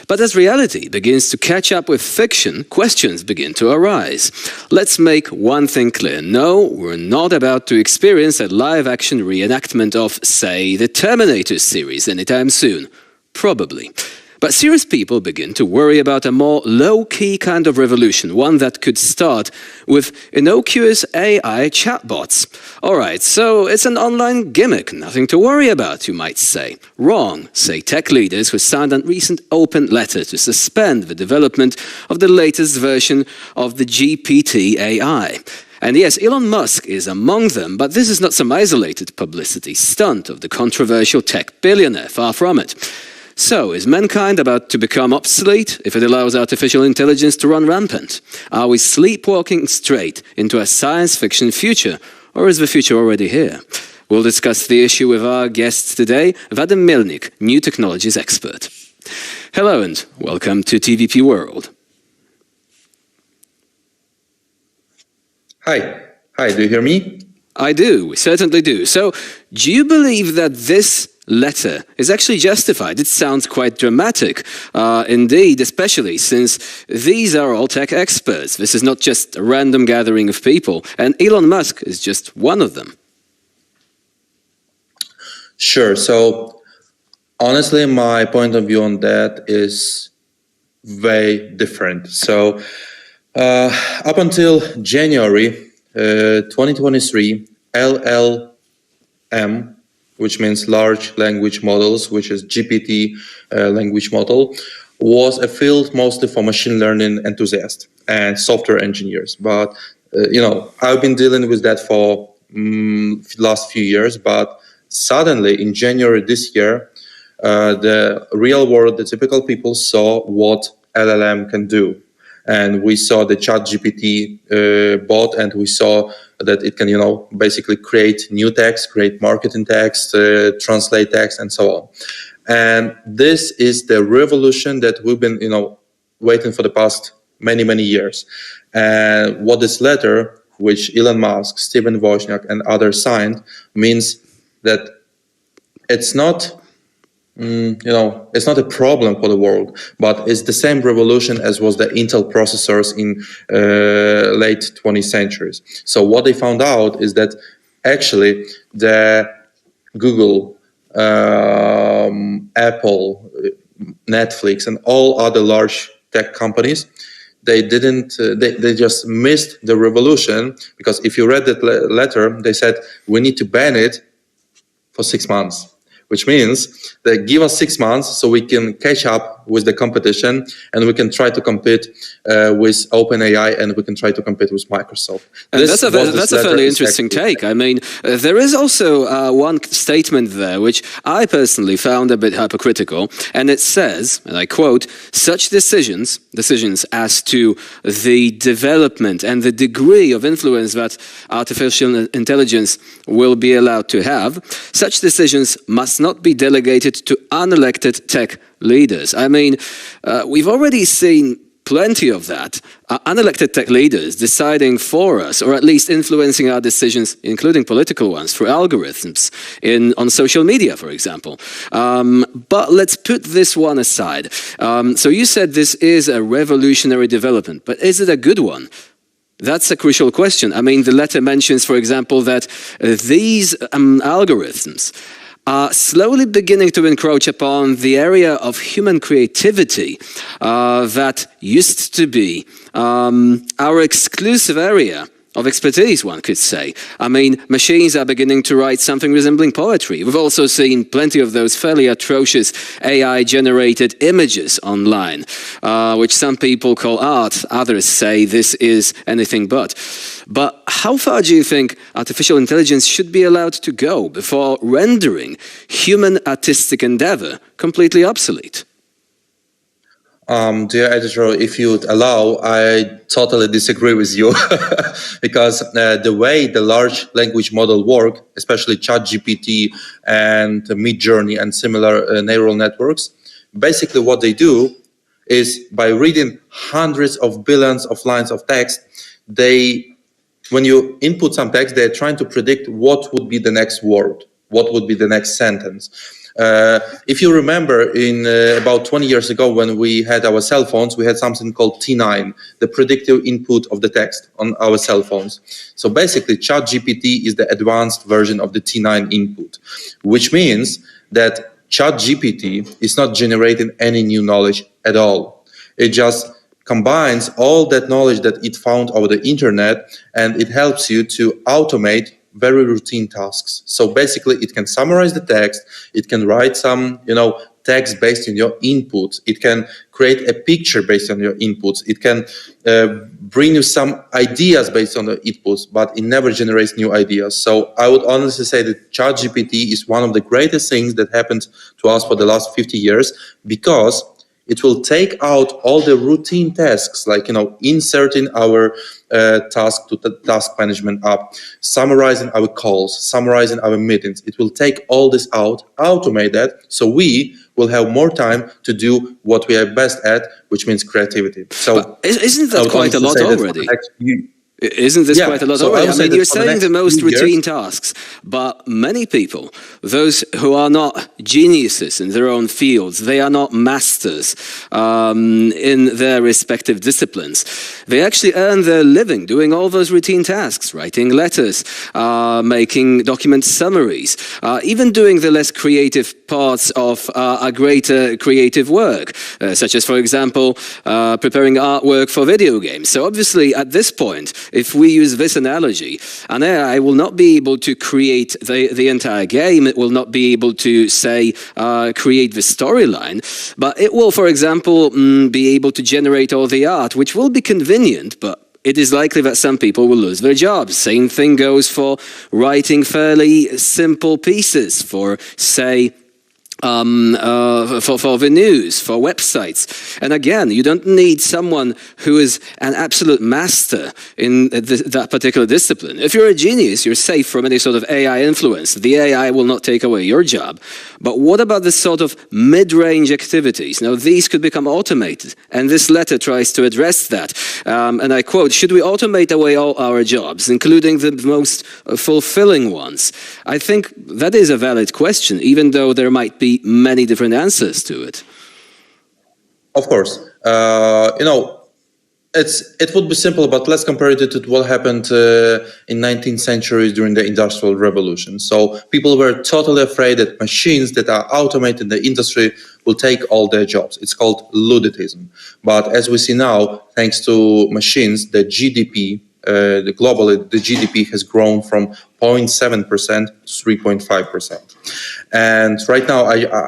But as reality begins to catch up with fiction, questions begin to arise. Let's make one thing clear. No, we're not about to experience a live-action reenactment of, say, the Terminator series anytime soon. Probably. But serious people begin to worry about a more low-key kind of revolution, one that could start with innocuous AI chatbots. Alright, so it's an online gimmick, nothing to worry about, you might say. Wrong, say tech leaders who signed a recent open letter to suspend the development of the latest version of the GPT AI. And yes, Elon Musk is among them, but this is not some isolated publicity stunt of the controversial tech billionaire, far from it. So, is mankind about to become obsolete if it allows artificial intelligence to run rampant? Are we sleepwalking straight into a science fiction future, or is the future already here? We'll discuss the issue with our guest today, Vadim Melnik, new technologies expert. Hello and welcome to TVP World. Hi, do you hear me? I do, we certainly do. So, do you believe that this letter is actually justified? It sounds quite dramatic, indeed, especially since these are all tech experts. This is not just a random gathering of people, and Elon Musk is just one of them. Sure. So, honestly, my point of view on that is very different. So, up until January 2023, LLM, which means large language models, which is GPT language model, was a field mostly for machine learning enthusiasts and software engineers. But, I've been dealing with that for last few years, but suddenly in January this year, the real world, the typical people saw what LLM can do. And we saw the ChatGPT bot, and we saw that it can, basically create new text, create marketing text, translate text, and so on. And this is the revolution that we've been, waiting for the past many, many years. And what this letter, which Elon Musk, Steven Wozniak, and others signed, means that it's not it's not a problem for the world, but it's the same revolution as was the Intel processors in late 20th centuries. So what they found out is that actually the Google, Apple, Netflix, and all other large tech companies, they just missed the revolution, because if you read that letter, they said we need to ban it for 6 months. Which means they give us 6 months so we can catch up with the competition, and we can try to compete with OpenAI, and we can try to compete with Microsoft. And that's a fairly interesting take. I mean, there is also one statement there which I personally found a bit hypocritical, and it says, and I quote, "Such decisions as to the development and the degree of influence that artificial intelligence will be allowed to have, such decisions must not be delegated to unelected tech leaders." I mean, we've already seen plenty of that. Unelected tech leaders deciding for us, or at least influencing our decisions, including political ones, through algorithms on social media, for example. But let's put this one aside. So you said this is a revolutionary development, but is it a good one? That's a crucial question. I mean, the letter mentions, for example, that these algorithms are slowly beginning to encroach upon the area of human creativity that used to be our exclusive area of expertise, one could say. I mean, machines are beginning to write something resembling poetry. We've also seen plenty of those fairly atrocious AI-generated images online, which some people call art. Others say this is anything but. But how far do you think artificial intelligence should be allowed to go before rendering human artistic endeavor completely obsolete? Dear editor, if you'd allow, I totally disagree with you because the way the large language model work, especially ChatGPT and Midjourney and similar neural networks, basically what they do is by reading hundreds of billions of lines of text, when you input some text, they're trying to predict what would be the next word, what would be the next sentence. If you remember, about 20 years ago, when we had our cell phones, we had something called T9, the predictive input of the text on our cell phones. So basically, ChatGPT is the advanced version of the T9 input, which means that ChatGPT is not generating any new knowledge at all. It just combines all that knowledge that it found over the internet, and it helps you to automate very routine tasks. So basically, it can summarize the text, it can write some, text based on your inputs, it can create a picture based on your inputs, it can bring you some ideas based on the inputs, but it never generates new ideas. So I would honestly say that ChatGPT is one of the greatest things that happened to us for the last 50 years, because it will take out all the routine tasks, like, inserting our task to the task management app, summarizing our calls, summarizing our meetings. It will take all this out, automate that, so we will have more time to do what we are best at, which means creativity. So isn't that quite a lot already? Isn't this quite a lot already? I mean, you're saying the most routine tasks, but many people, those who are not geniuses in their own fields, they are not masters in their respective disciplines. They actually earn their living doing all those routine tasks, writing letters, making document summaries, even doing the less creative parts of a greater creative work, such as, for example, preparing artwork for video games. So obviously, at this point, if we use this analogy, an AI will not be able to create the entire game, it will not be able to, say, create the storyline, but it will, for example, be able to generate all the art, which will be convenient, but it is likely that some people will lose their jobs. Same thing goes for writing fairly simple pieces for, say, for the news, for websites. And again, you don't need someone who is an absolute master in that particular discipline. If you're a genius, you're safe from any sort of AI influence. The AI will not take away your job. But what about this sort of mid-range activities? Now, these could become automated, and this letter tries to address that. And I quote, "Should we automate away all our jobs, including the most fulfilling ones?" I think that is a valid question, even though there might be be many different answers to it. Of course. It would be simple, but let's compare it to what happened in 19th century during the Industrial Revolution. So people were totally afraid that machines that are automated in the industry will take all their jobs. It's called ludditism. But as we see now, thanks to machines, the GDP, globally, the GDP has grown from 0.7% to 3.5%. And right now,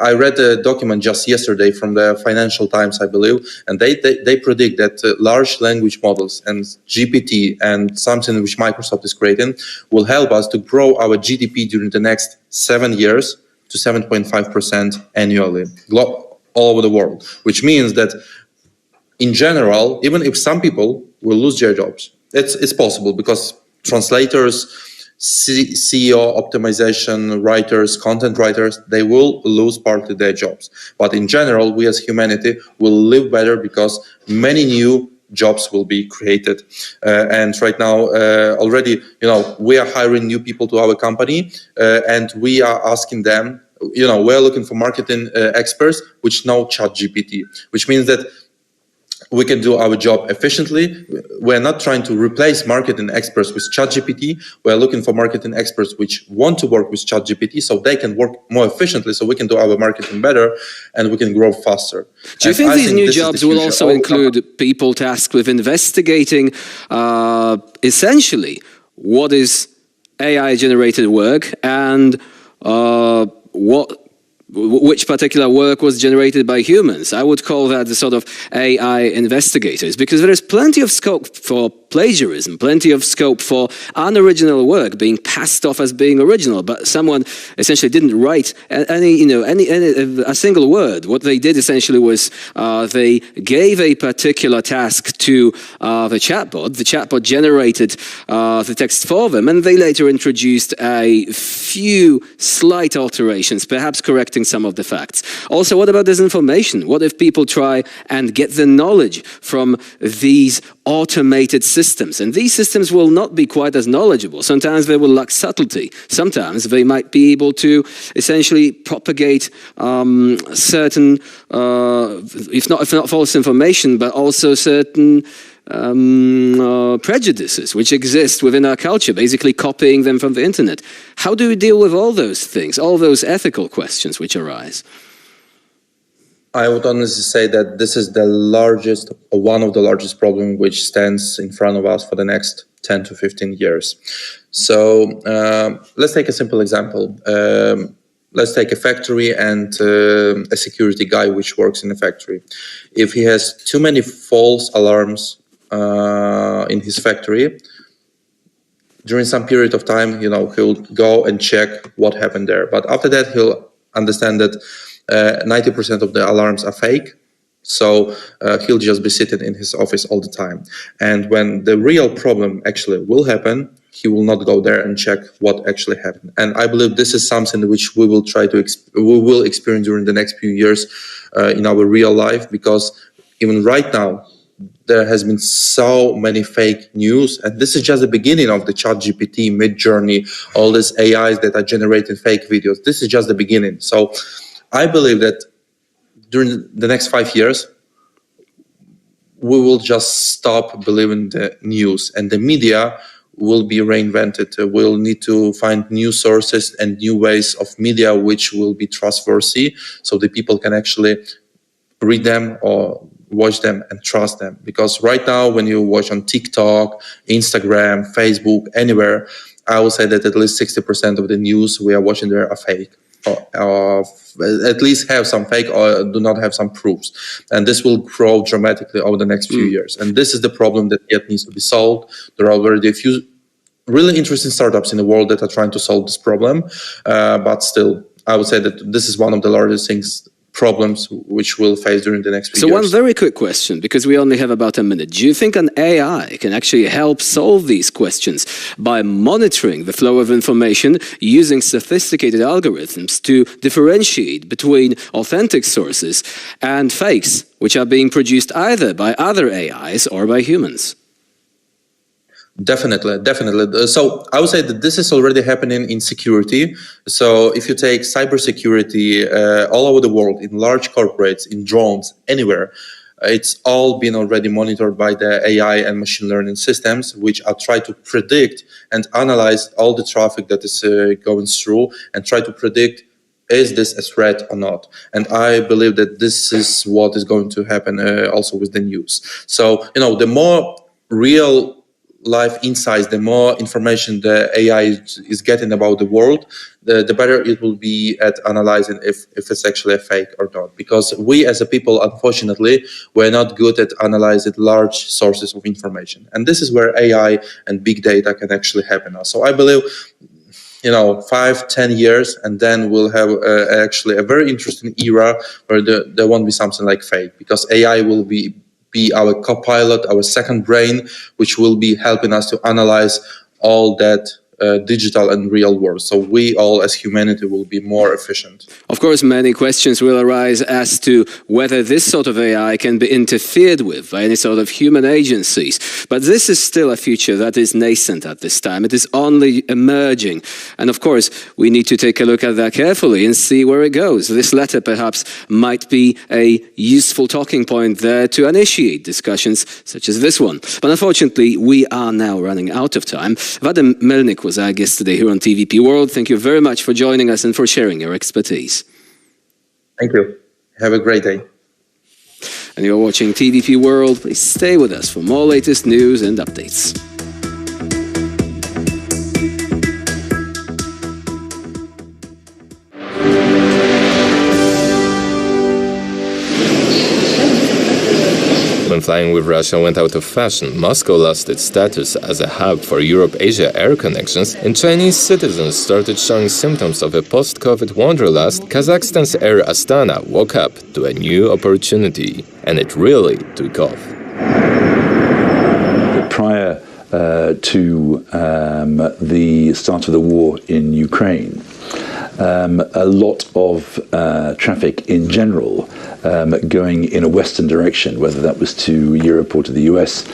I read a document just yesterday from the Financial Times, I believe, and they predict that large language models and GPT and something which Microsoft is creating will help us to grow our GDP during the next 7 years to 7.5% annually, all over the world, which means that in general, even if some people will lose their jobs, it's possible because translators, SEO optimization writers, content writers, they will lose partly their jobs. But in general, we as humanity will live better because many new jobs will be created. And right now, already, we are hiring new people to our company, and we are asking them, we're looking for marketing experts which know ChatGPT, which means that we can do our job efficiently. We're not trying to replace marketing experts with ChatGPT. We're looking for marketing experts which want to work with ChatGPT so they can work more efficiently, so we can do our marketing better and we can grow faster. Do you think these new jobs will also include people tasked with investigating essentially what is AI-generated work and which particular work was generated by humans? I would call that the sort of AI investigators, because there is plenty of scope for plagiarism, plenty of scope for unoriginal work being passed off as being original, but someone essentially didn't write a single word. What they did essentially was they gave a particular task to the chatbot generated the text for them, and they later introduced a few slight alterations, perhaps correcting some of the facts. Also, what about disinformation? What if people try and get the knowledge from these automated systems? And these systems will not be quite as knowledgeable. Sometimes they will lack subtlety. Sometimes they might be able to essentially propagate certain, if not false information, but also certain prejudices which exist within our culture, basically copying them from the internet. How do we deal with all those things, all those ethical questions which arise? I would honestly say that this is the largest, or one of the largest problems which stands in front of us for the next 10 to 15 years. So let's take a simple example. Let's take a factory and a security guy which works in a factory. If he has too many false alarms in his factory, during some period of time, he'll go and check what happened there. But after that, he'll understand that 90% of the alarms are fake. So he'll just be sitting in his office all the time. And when the real problem actually will happen, he will not go there and check what actually happened. And I believe this is something which we will experience during the next few years in our real life, because even right now, there has been so many fake news, and this is just the beginning of the ChatGPT, Midjourney, all these AIs that are generating fake videos. This is just the beginning. So I believe that during the next 5 years, we will just stop believing the news, and the media will be reinvented. We'll need to find new sources and new ways of media which will be trustworthy, so the people can actually read them or watch them and trust them. Because right now, when you watch on TikTok, Instagram, Facebook, anywhere, I will say that at least 60% of the news we are watching there are fake, or at least have some fake or do not have some proofs. And this will grow dramatically over the next few years. And this is the problem that yet needs to be solved. There are already a few really interesting startups in the world that are trying to solve this problem. But still, I would say that this is one of the largest problems which we'll face during the next few years. So one very quick question, because we only have about a minute. Do you think an AI can actually help solve these questions by monitoring the flow of information using sophisticated algorithms to differentiate between authentic sources and fakes, which are being produced either by other AIs or by humans? Definitely. So I would say that this is already happening in security. So if you take cybersecurity all over the world, in large corporates, in drones, anywhere, it's all been already monitored by the AI and machine learning systems, which are try to predict and analyze all the traffic that is going through and try to predict, is this a threat or not? And I believe that this is what is going to happen also with the news. So, the more real life insights, the more information the AI is getting about the world, the better it will be at analyzing if it's actually a fake or not. Because we as a people, unfortunately, we're not good at analyzing large sources of information. And this is where AI and big data can actually happen now. So I believe 5-10 years, and then we'll have actually a very interesting era where there won't be something like fake, because AI will be our co-pilot, our second brain, which will be helping us to analyze all that digital and real world. So we all as humanity will be more efficient. Of course, many questions will arise as to whether this sort of AI can be interfered with by any sort of human agencies. But this is still a future that is nascent at this time. It is only emerging. And of course, we need to take a look at that carefully and see where it goes. This letter perhaps might be a useful talking point there to initiate discussions such as this one. But unfortunately, we are now running out of time. Vadim Melnik was our guest today here on TVP World. Thank you very much for joining us and for sharing your expertise. Thank you. Have a great day. And you're watching TVP World. Please stay with us for more latest news and updates. When flying with Russia went out of fashion, Moscow lost its status as a hub for Europe-Asia air connections, and Chinese citizens started showing symptoms of a post-COVID wanderlust. Kazakhstan's Air Astana woke up to a new opportunity, and it really took off. Prior to the start of the war in Ukraine, a lot of traffic in general going in a western direction, whether that was to Europe or to the US,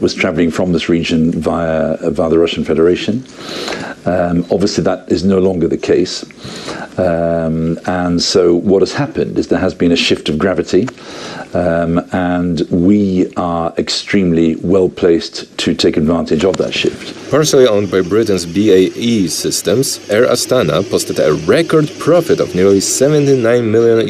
was traveling from this region via the Russian Federation. Obviously, that is no longer the case. And so what has happened is there has been a shift of gravity, and we are extremely well placed to take advantage of that shift. Partially owned by Britain's BAE Systems, Air Astana posted a record profit of nearly $79 million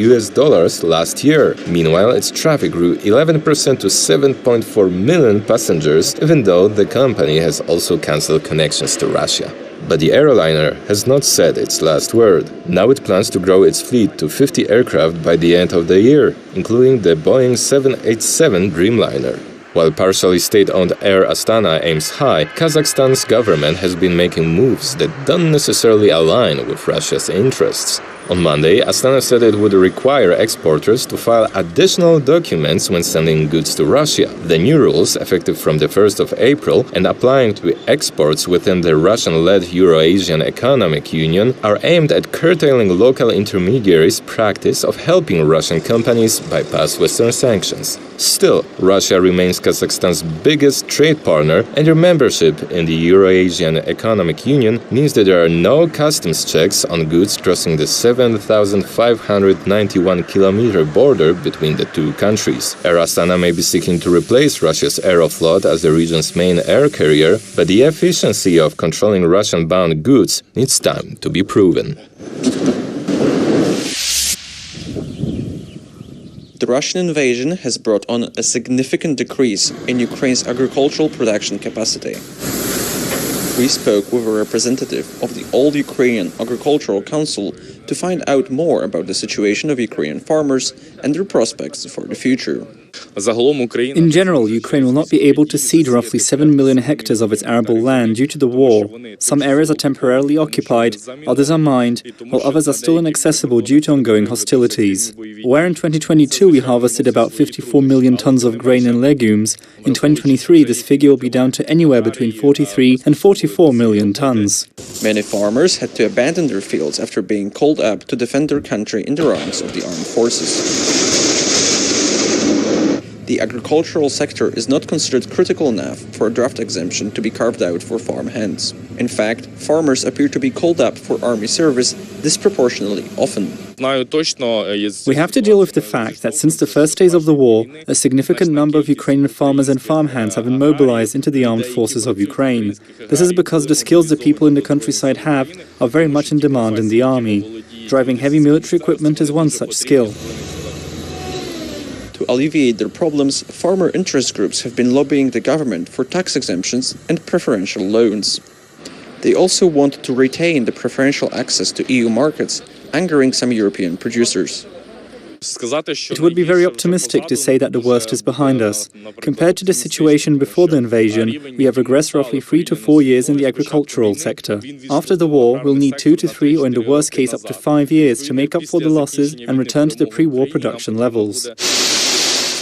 last year. Meanwhile, its traffic grew 11% to 7.4 million passengers, even though the company has also cancelled connections to Russia. But the airliner has not said its last word. Now it plans to grow its fleet to 50 aircraft by the end of the year, including the Boeing 787 Dreamliner. While partially state-owned Air Astana aims high, Kazakhstan's government has been making moves that don't necessarily align with Russia's interests. On Monday, Astana said it would require exporters to file additional documents when sending goods to Russia. The new rules, effective from the 1st of April and applying to exports within the Russian-led Euro-Asian Economic Union, are aimed at curtailing local intermediaries' practice of helping Russian companies bypass Western sanctions. Still, Russia remains Kazakhstan's biggest trade partner, and their membership in the Euro-Asian Economic Union means that there are no customs checks on goods crossing the 7,591-kilometer border between the two countries. Air Astana may be seeking to replace Russia's Aeroflot as the region's main air carrier, but the efficiency of controlling Russian-bound goods needs time to be proven. The Russian invasion has brought on a significant decrease in Ukraine's agricultural production capacity. We spoke with a representative of the All Ukrainian Agricultural Council to find out more about the situation of Ukrainian farmers and their prospects for the future. In general, Ukraine will not be able to cede roughly 7 million hectares of its arable land due to the war. Some areas are temporarily occupied, others are mined, while others are still inaccessible due to ongoing hostilities. Where in 2022 we harvested about 54 million tons of grain and legumes, in 2023 this figure will be down to anywhere between 43 and 44 million tons. Many farmers had to abandon their fields after being called up to defend their country in the ranks of the armed forces. The agricultural sector is not considered critical enough for a draft exemption to be carved out for farmhands. In fact, farmers appear to be called up for army service disproportionately often. We have to deal with the fact that since the first days of the war, a significant number of Ukrainian farmers and farmhands have been mobilized into the armed forces of Ukraine. This is because the skills the people in the countryside have are very much in demand in the army. Driving heavy military equipment is one such skill. To alleviate their problems, farmer interest groups have been lobbying the government for tax exemptions and preferential loans. They also want to retain the preferential access to EU markets, angering some European producers. It would be very optimistic to say that the worst is behind us. Compared to the situation before the invasion, we have regressed roughly 3 to 4 years in the agricultural sector. After the war, we'll need 2 to 3 or in the worst case up to 5 years to make up for the losses and return to the pre-war production levels.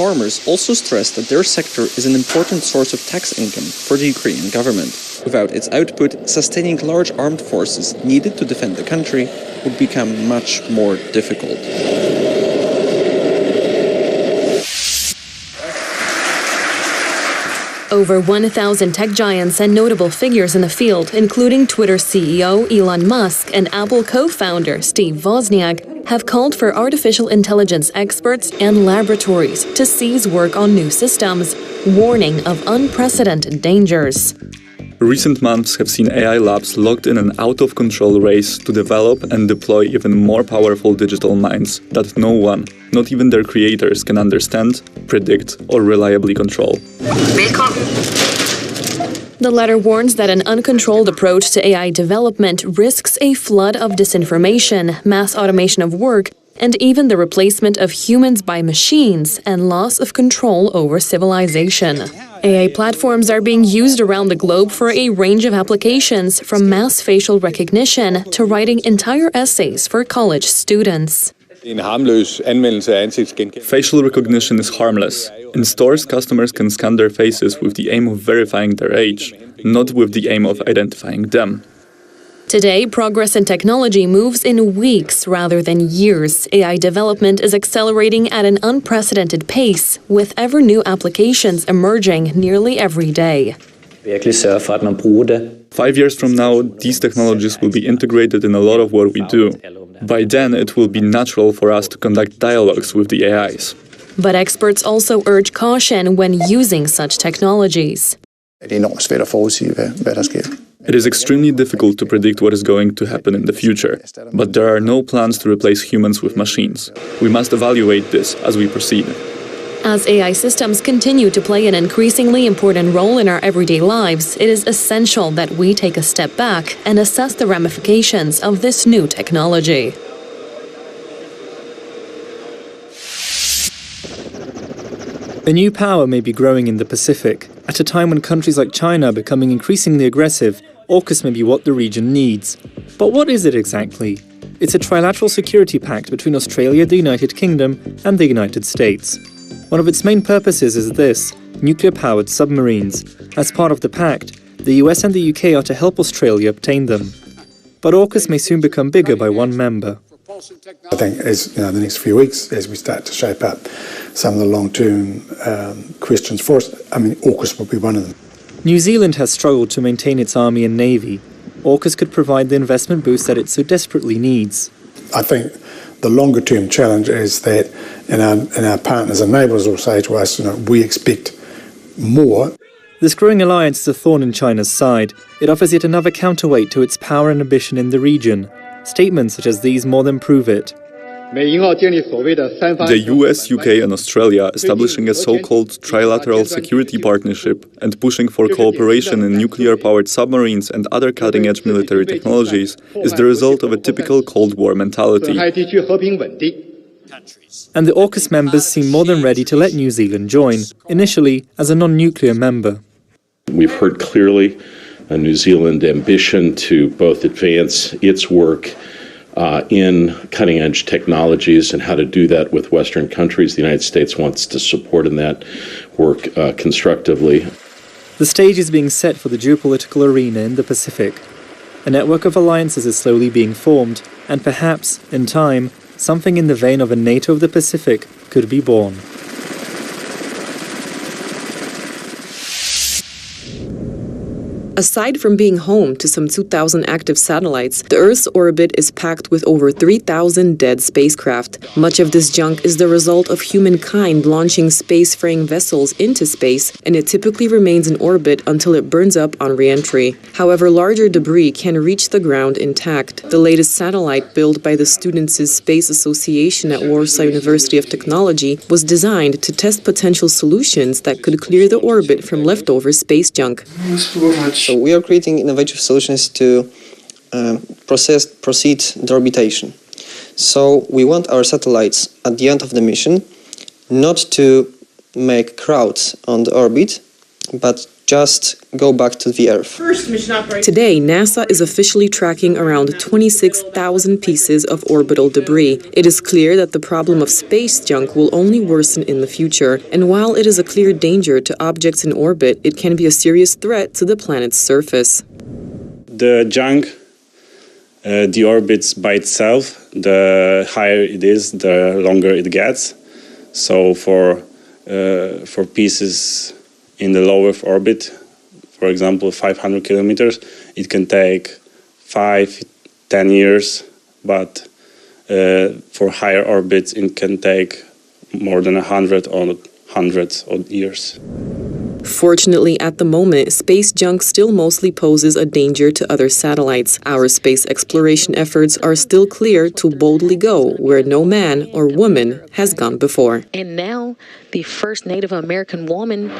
Farmers also stress that their sector is an important source of tax income for the Ukrainian government. Without its output, sustaining large armed forces needed to defend the country would become much more difficult. Over 1,000 tech giants and notable figures in the field, including Twitter CEO Elon Musk and Apple co-founder Steve Wozniak, have called for artificial intelligence experts and laboratories to cease work on new systems, warning of unprecedented dangers. Recent months have seen AI labs locked in an out-of-control race to develop and deploy even more powerful digital minds that no one, not even their creators, can understand, predict, or reliably control. The letter warns that an uncontrolled approach to AI development risks a flood of disinformation, mass automation of work, and even the replacement of humans by machines and loss of control over civilization. AI platforms are being used around the globe for a range of applications, from mass facial recognition to writing entire essays for college students. Facial recognition is harmless. In stores, customers can scan their faces with the aim of verifying their age, not with the aim of identifying them. Today, progress in technology moves in weeks rather than years. AI development is accelerating at an unprecedented pace, with ever new applications emerging nearly every day. 5 years from now, these technologies will be integrated in a lot of what we do. By then, it will be natural for us to conduct dialogues with the AIs. But experts also urge caution when using such technologies. It is extremely difficult to predict what is going to happen in the future, but there are no plans to replace humans with machines. We must evaluate this as we proceed. As AI systems continue to play an increasingly important role in our everyday lives, it is essential that we take a step back and assess the ramifications of this new technology. A new power may be growing in the Pacific. At a time when countries like China are becoming increasingly aggressive, AUKUS may be what the region needs. But what is it exactly? It's a trilateral security pact between Australia, the United Kingdom, and the United States. One of its main purposes is this: nuclear-powered submarines. As part of the pact, the US and the UK are to help Australia obtain them. But AUKUS may soon become bigger by one member. I think as the next few weeks, as we start to shape up some of the long-term questions for us, AUKUS will be one of them. New Zealand has struggled to maintain its army and navy. AUKUS could provide the investment boost that it so desperately needs. I think the longer-term challenge is that, and our partners and neighbours will say to us, we expect more. This growing alliance is a thorn in China's side. It offers yet another counterweight to its power and ambition in the region. Statements such as these more than prove it. The US, UK and Australia establishing a so-called trilateral security partnership and pushing for cooperation in nuclear-powered submarines and other cutting-edge military technologies is the result of a typical Cold War mentality. And the AUKUS members seem more than ready to let New Zealand join, initially as a non-nuclear member. We've heard clearly a New Zealand ambition to both advance its work in cutting-edge technologies and how to do that with Western countries. The United States wants to support in that work constructively. The stage is being set for the geopolitical arena in the Pacific. A network of alliances is slowly being formed, and perhaps, in time, something in the vein of a NATO of the Pacific could be born. Aside from being home to some 2,000 active satellites, the Earth's orbit is packed with over 3,000 dead spacecraft. Much of this junk is the result of humankind launching space-faring vessels into space, and it typically remains in orbit until it burns up on re-entry. However, larger debris can reach the ground intact. The latest satellite built by the Students' Space Association at Warsaw University of Technology was designed to test potential solutions that could clear the orbit from leftover space junk. So we are creating innovative solutions to proceed deorbitation. So we want our satellites at the end of the mission not to make crowds on the orbit, but just go back to the Earth. Today, NASA is officially tracking around 26,000 pieces of orbital debris. It is clear that the problem of space junk will only worsen in the future. And while it is a clear danger to objects in orbit, it can be a serious threat to the planet's surface. The junk deorbits by itself. The higher it is, the longer it gets. So for pieces in the low Earth orbit, for example, 500 kilometers, it can take 5-10 years, but for higher orbits, it can take more than 100 or hundreds of years. Fortunately, at the moment, space junk still mostly poses a danger to other satellites. Our space exploration efforts are still clear to boldly go where no man or woman has gone before. And now, the first Native American woman.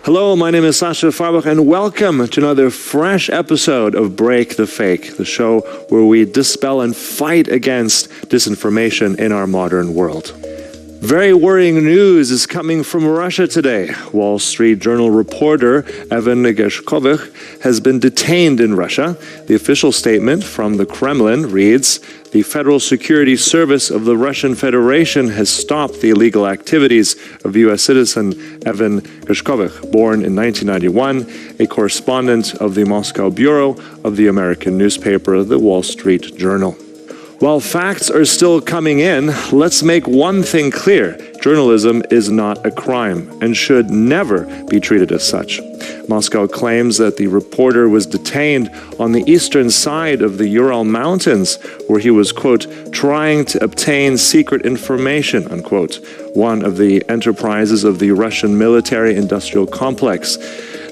Hello, my name is Sasha Farbach, and welcome to another fresh episode of Break the Fake, the show where we dispel and fight against disinformation in our modern world. Very worrying news is coming from Russia today. Wall Street Journal reporter Evan Gershkovich has been detained in Russia. The official statement from the Kremlin reads, "The Federal Security Service of the Russian Federation has stopped the illegal activities of U.S. citizen Evan Gershkovich, born in 1991, a correspondent of the Moscow bureau of the American newspaper, The Wall Street Journal." While facts are still coming in, let's make one thing clear. Journalism is not a crime and should never be treated as such. Moscow claims that the reporter was detained on the eastern side of the Ural Mountains, where he was, quote, trying to obtain secret information, unquote, one of the enterprises of the Russian military-industrial complex.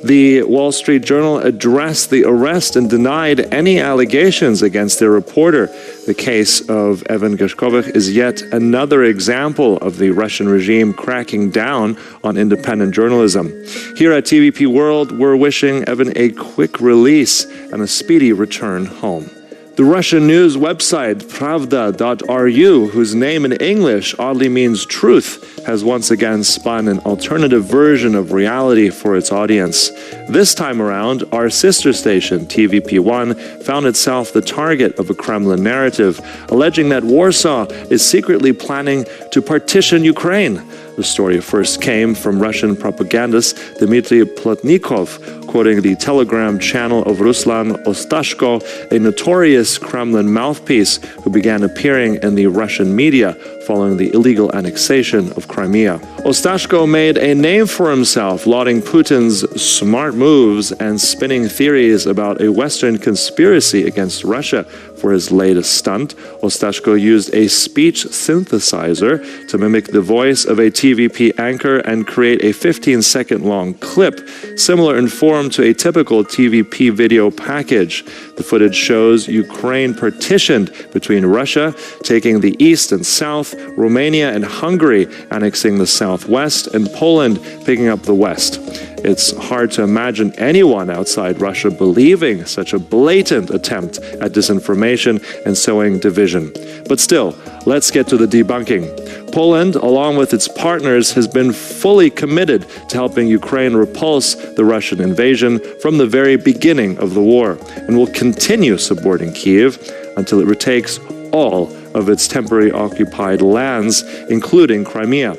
The Wall Street Journal addressed the arrest and denied any allegations against their reporter. The case of Evan Gershkovich is yet another example of the Russian regime cracking down on independent journalism. Here at TVP World, we're wishing Evan a quick release and a speedy return home. The Russian news website Pravda.ru, whose name in English oddly means truth, has once again spun an alternative version of reality for its audience. This time around, our sister station, TVP1, found itself the target of a Kremlin narrative, alleging that Warsaw is secretly planning to partition Ukraine. The story first came from Russian propagandist Dmitry Plotnikov, quoting the Telegram channel of Ruslan Ostashko, a notorious Kremlin mouthpiece who began appearing in the Russian media following the illegal annexation of Crimea. Ostashko made a name for himself, lauding Putin's smart moves and spinning theories about a Western conspiracy against Russia. For his latest stunt, Ostashko used a speech synthesizer to mimic the voice of a TVP anchor and create a 15-second-long clip, similar in form to a typical TVP video package. The footage shows Ukraine partitioned between Russia, taking the east and south, Romania and Hungary annexing the southwest, and Poland picking up the west. It's hard to imagine anyone outside Russia believing such a blatant attempt at disinformation and sowing division. But still, let's get to the debunking. Poland, along with its partners, has been fully committed to helping Ukraine repulse the Russian invasion from the very beginning of the war, and will continue supporting Kyiv until it retakes all of its temporarily occupied lands, including Crimea.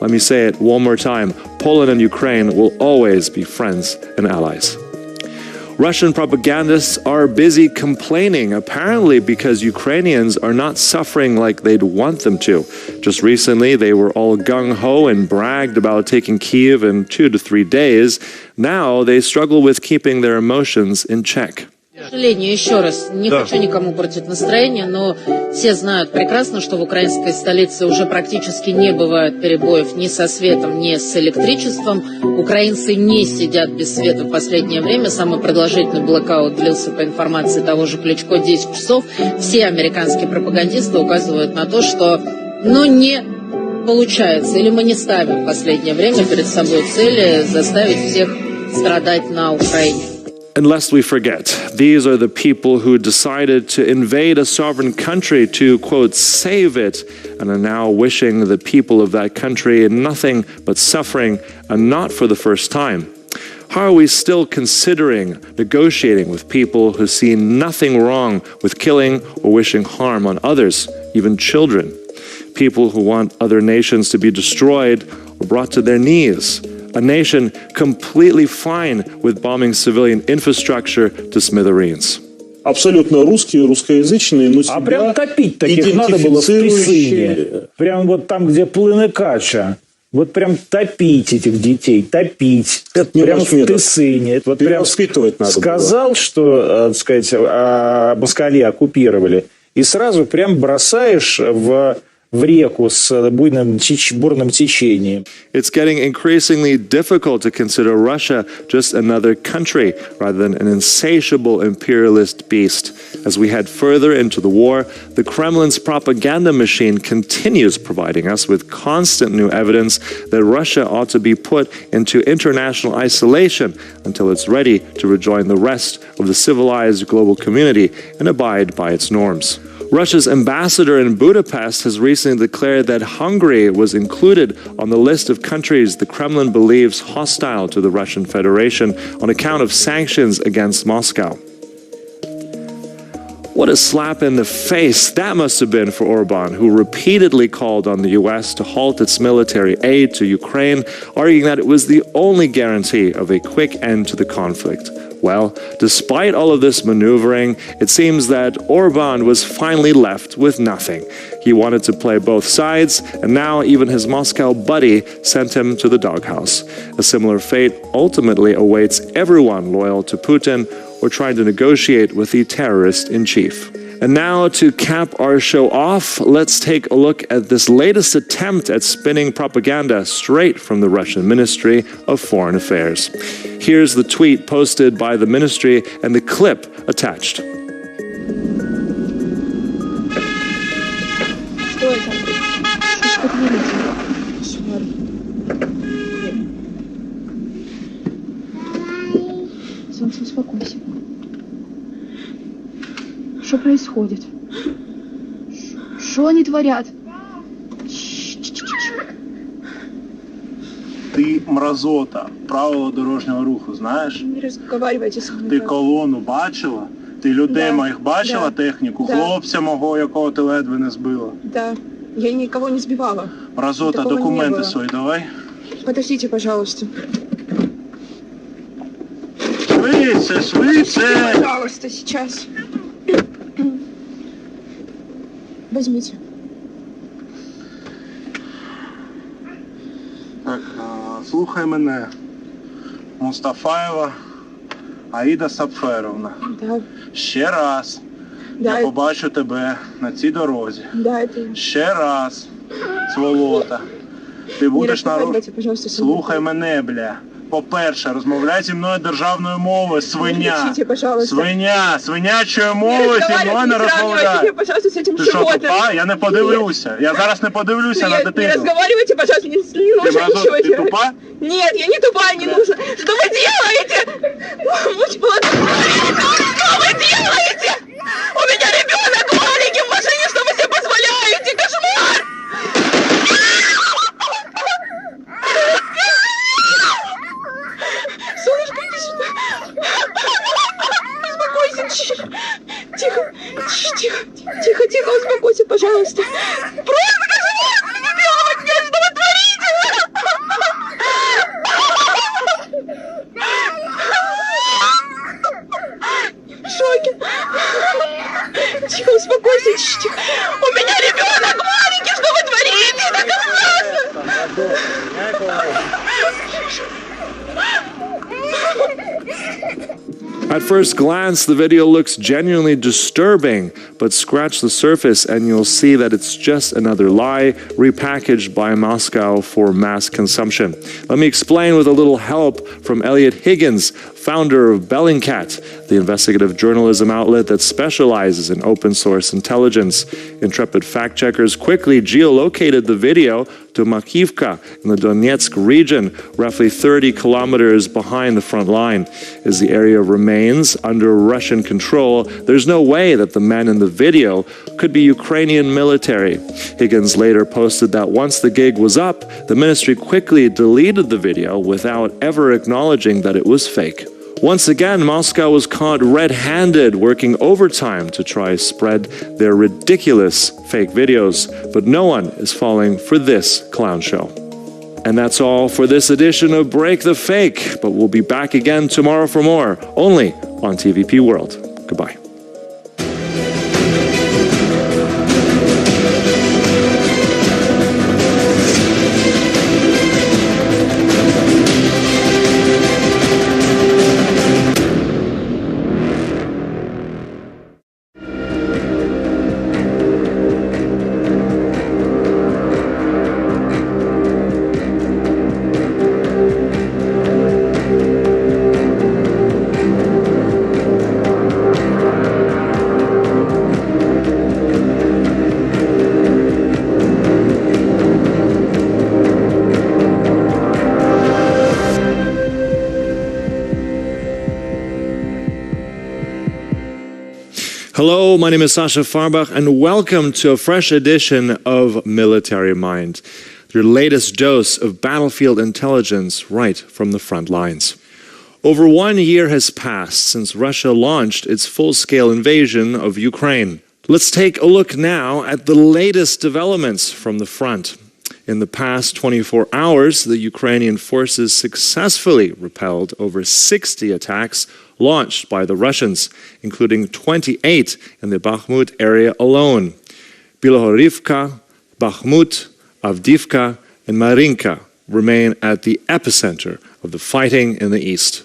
Let me say it one more time. Poland and Ukraine will always be friends and allies. Russian propagandists are busy complaining, apparently because Ukrainians are not suffering like they'd want them to. Just recently, they were all gung-ho and bragged about taking Kyiv in 2 to 3 days. Now they struggle with keeping their emotions in check. К сожалению, еще раз, не хочу никому портить настроение, но все знают прекрасно, что в украинской столице уже практически не бывает перебоев ни со светом, ни с электричеством. Украинцы не сидят без света в последнее время. Самый продолжительный блэкаут длился, по информации того же Кличко, 10 часов. Все американские пропагандисты указывают на то, что не получается, или мы не ставим в последнее время перед собой цели заставить всех страдать на Украине. And lest we forget, these are the people who decided to invade a sovereign country to, quote, save it, and are now wishing the people of that country nothing but suffering, and not for the first time. How are we still considering negotiating with people who see nothing wrong with killing or wishing harm on others, even children? People who want other nations to be destroyed or brought to their knees. A nation completely fine with bombing civilian infrastructure to smithereens. Абсолютно русские, русскоязычные, но себя прям топить таких надо было в Тысыне. Прям вот там, где плыны кача. Вот прям топить этих детей, топить. Это не прям наш в метод. Тысыне. Вот прям надо сказал, было. что, так сказать, москали оккупировали. И сразу прям бросаешь в реку с бурным течением. It's getting increasingly difficult to consider Russia just another country rather than an insatiable imperialist beast. As we head further into the war, the Kremlin's propaganda machine continues providing us with constant new evidence that Russia ought to be put into international isolation until it's ready to rejoin the rest of the civilized global community and abide by its norms. Russia's ambassador in Budapest has recently declared that Hungary was included on the list of countries the Kremlin believes hostile to the Russian Federation on account of sanctions against Moscow. What a slap in the face that must have been for Orban, who repeatedly called on the US to halt its military aid to Ukraine, arguing that it was the only guarantee of a quick end to the conflict. Well, despite all of this maneuvering, it seems that Orban was finally left with nothing. He wanted to play both sides, and now even his Moscow buddy sent him to the doghouse. A similar fate ultimately awaits everyone loyal to Putin or trying to negotiate with the terrorist-in-chief. And now, to cap our show off, let's take a look at this latest attempt at spinning propaganda straight from the Russian Ministry of Foreign Affairs. Here's the tweet posted by the ministry and the clip attached. Что происходит? Что они творят? Ти мразота, правила дорожнього руху, знаєш? Не розговаривайте со мною. Ти колону бачила? Ти людей моїх бачила, техніку? Хлопця мого, якого ти ледве не збила? Да, я никого не сбивала. Мразота, документи свої давай. Подождите, пожалуйста. Швидше, швидше! Пожалуйста, сейчас. Возьмите. Так, слухай мене. Мустафаєва Аїда Сапферовна. Да. Ще раз я побачу тебе на цій дорозі. Да, это... Ще раз, сволота. Ти будеш Слухай мене, бля. По-перше, розмовляй зі мною державною мовою, свиня. Свиня, свинячою мовою зі мною не розмовляй. Ти що, тупа? Я не подивлюся. Я зараз не подивлюся на дитину. Не разговаривайте, пожалуйста, не нужно. Ты тупа? Нет, я не тупая, не нужно. Что вы делаете? Что вы делаете? У меня ребенок маленький в машине, что вы себе позволяете? Кошмар! Солнышко, иди сюда. Успокойся. Тихо. Тихо, успокойся, пожалуйста. Просто кошмар! Не делайте, что вы творите! At first glance, the video looks genuinely disturbing, but scratch the surface and you'll see that it's just another lie repackaged by Moscow for mass consumption. Let me explain with a little help from Elliot Higgins, founder of Bellingcat, the investigative journalism outlet that specializes in open source intelligence. Intrepid fact-checkers quickly geolocated the video to Makiivka in the Donetsk region, roughly 30 kilometers behind the front line. As the area remains under Russian control, there's no way that the men in the video could be Ukrainian military. Higgins later posted that once the gig was up, the ministry quickly deleted the video without ever acknowledging that it was fake. Once again, Moscow was caught red-handed working overtime to try spread their ridiculous fake videos, but no one is falling for this clown show. And that's all for this edition of Break the Fake, but we'll be back again tomorrow for more, only on TVP World. Goodbye. Hello, my name is Sasha Farbach, and welcome to a fresh edition of Military Mind, your latest dose of battlefield intelligence right from the front lines. Over 1 year has passed since Russia launched its full-scale invasion of Ukraine. Let's take a look now at the latest developments from the front. In the past 24 hours, the Ukrainian forces successfully repelled over 60 attacks launched by the Russians, including 28 in the Bakhmut area alone. Bilohorivka, Bakhmut, Avdiivka, and Marinka remain at the epicenter of the fighting in the east.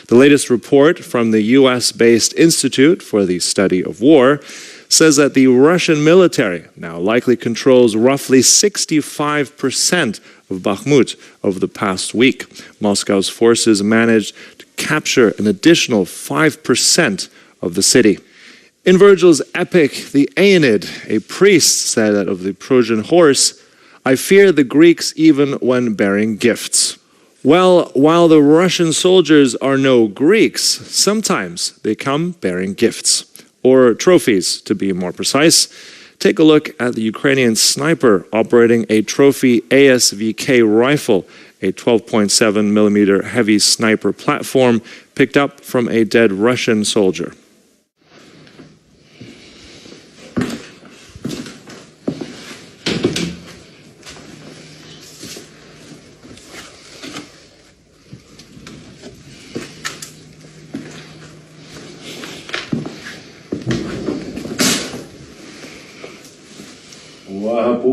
The latest report from the US-based Institute for the Study of War says that the Russian military now likely controls roughly 65% of Bakhmut over the past week. Moscow's forces managed to capture an additional 5% of the city. In Virgil's epic, the Aeneid, a priest said that of the Trojan horse, "I fear the Greeks even when bearing gifts." Well, while the Russian soldiers are no Greeks, sometimes they come bearing gifts, or trophies to be more precise. Take a look at the Ukrainian sniper operating a trophy ASVK rifle, a 12.7 millimeter heavy sniper platform picked up from a dead Russian soldier.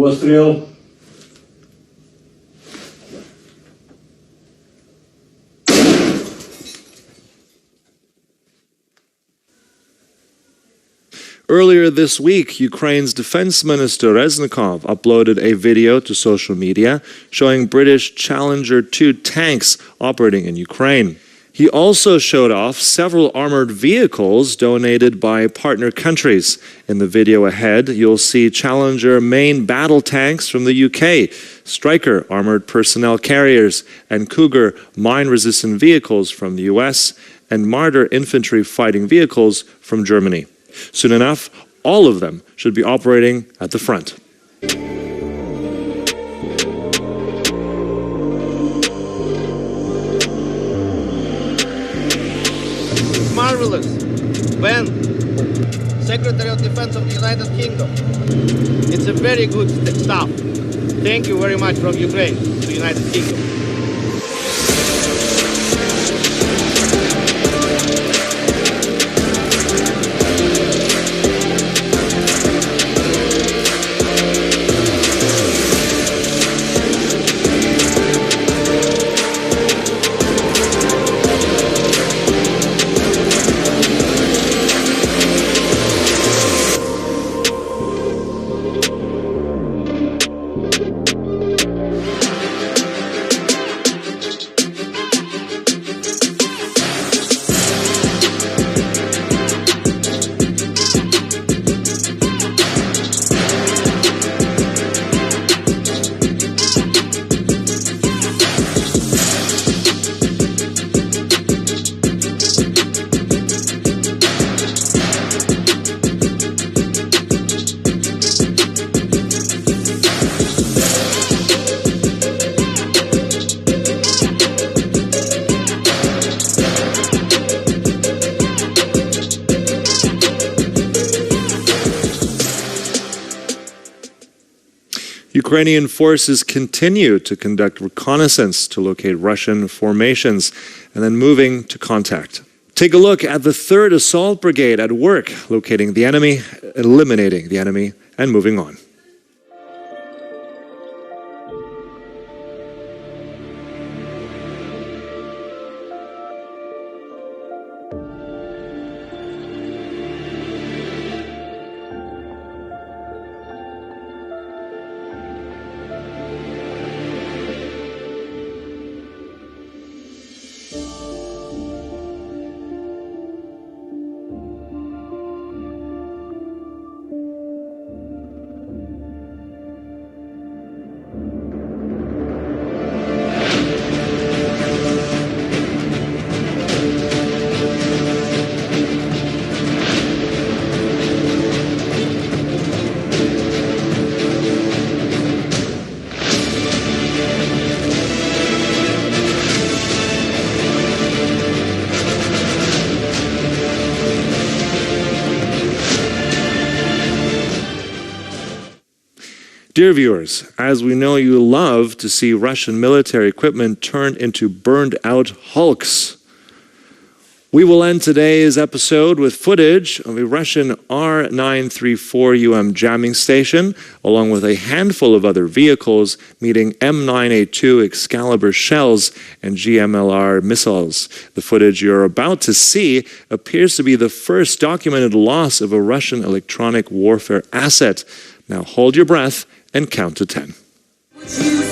Пострел. Earlier this week, Ukraine's Defense Minister Reznikov uploaded a video to social media showing British Challenger 2 tanks operating in Ukraine. He also showed off several armored vehicles donated by partner countries. In the video ahead, you'll see Challenger main battle tanks from the UK, Stryker armored personnel carriers, and Cougar mine-resistant vehicles from the US, and Marder infantry fighting vehicles from Germany. Soon enough, all of them should be operating at the front. Marvelous. Ben, Secretary of Defense of the United Kingdom. It's a very good stuff. Thank you very much from Ukraine to the United Kingdom. Ukrainian forces continue to conduct reconnaissance to locate Russian formations and then moving to contact. Take a look at the 3rd Assault Brigade at work, locating the enemy, eliminating the enemy, and moving on. Dear viewers, as we know you love to see Russian military equipment turned into burned-out hulks, we will end today's episode with footage of a Russian R934UM jamming station, along with a handful of other vehicles meeting M9A2 Excalibur shells and GMLR missiles. The footage you're about to see appears to be the first documented loss of a Russian electronic warfare asset. Now hold your breath and count to 10.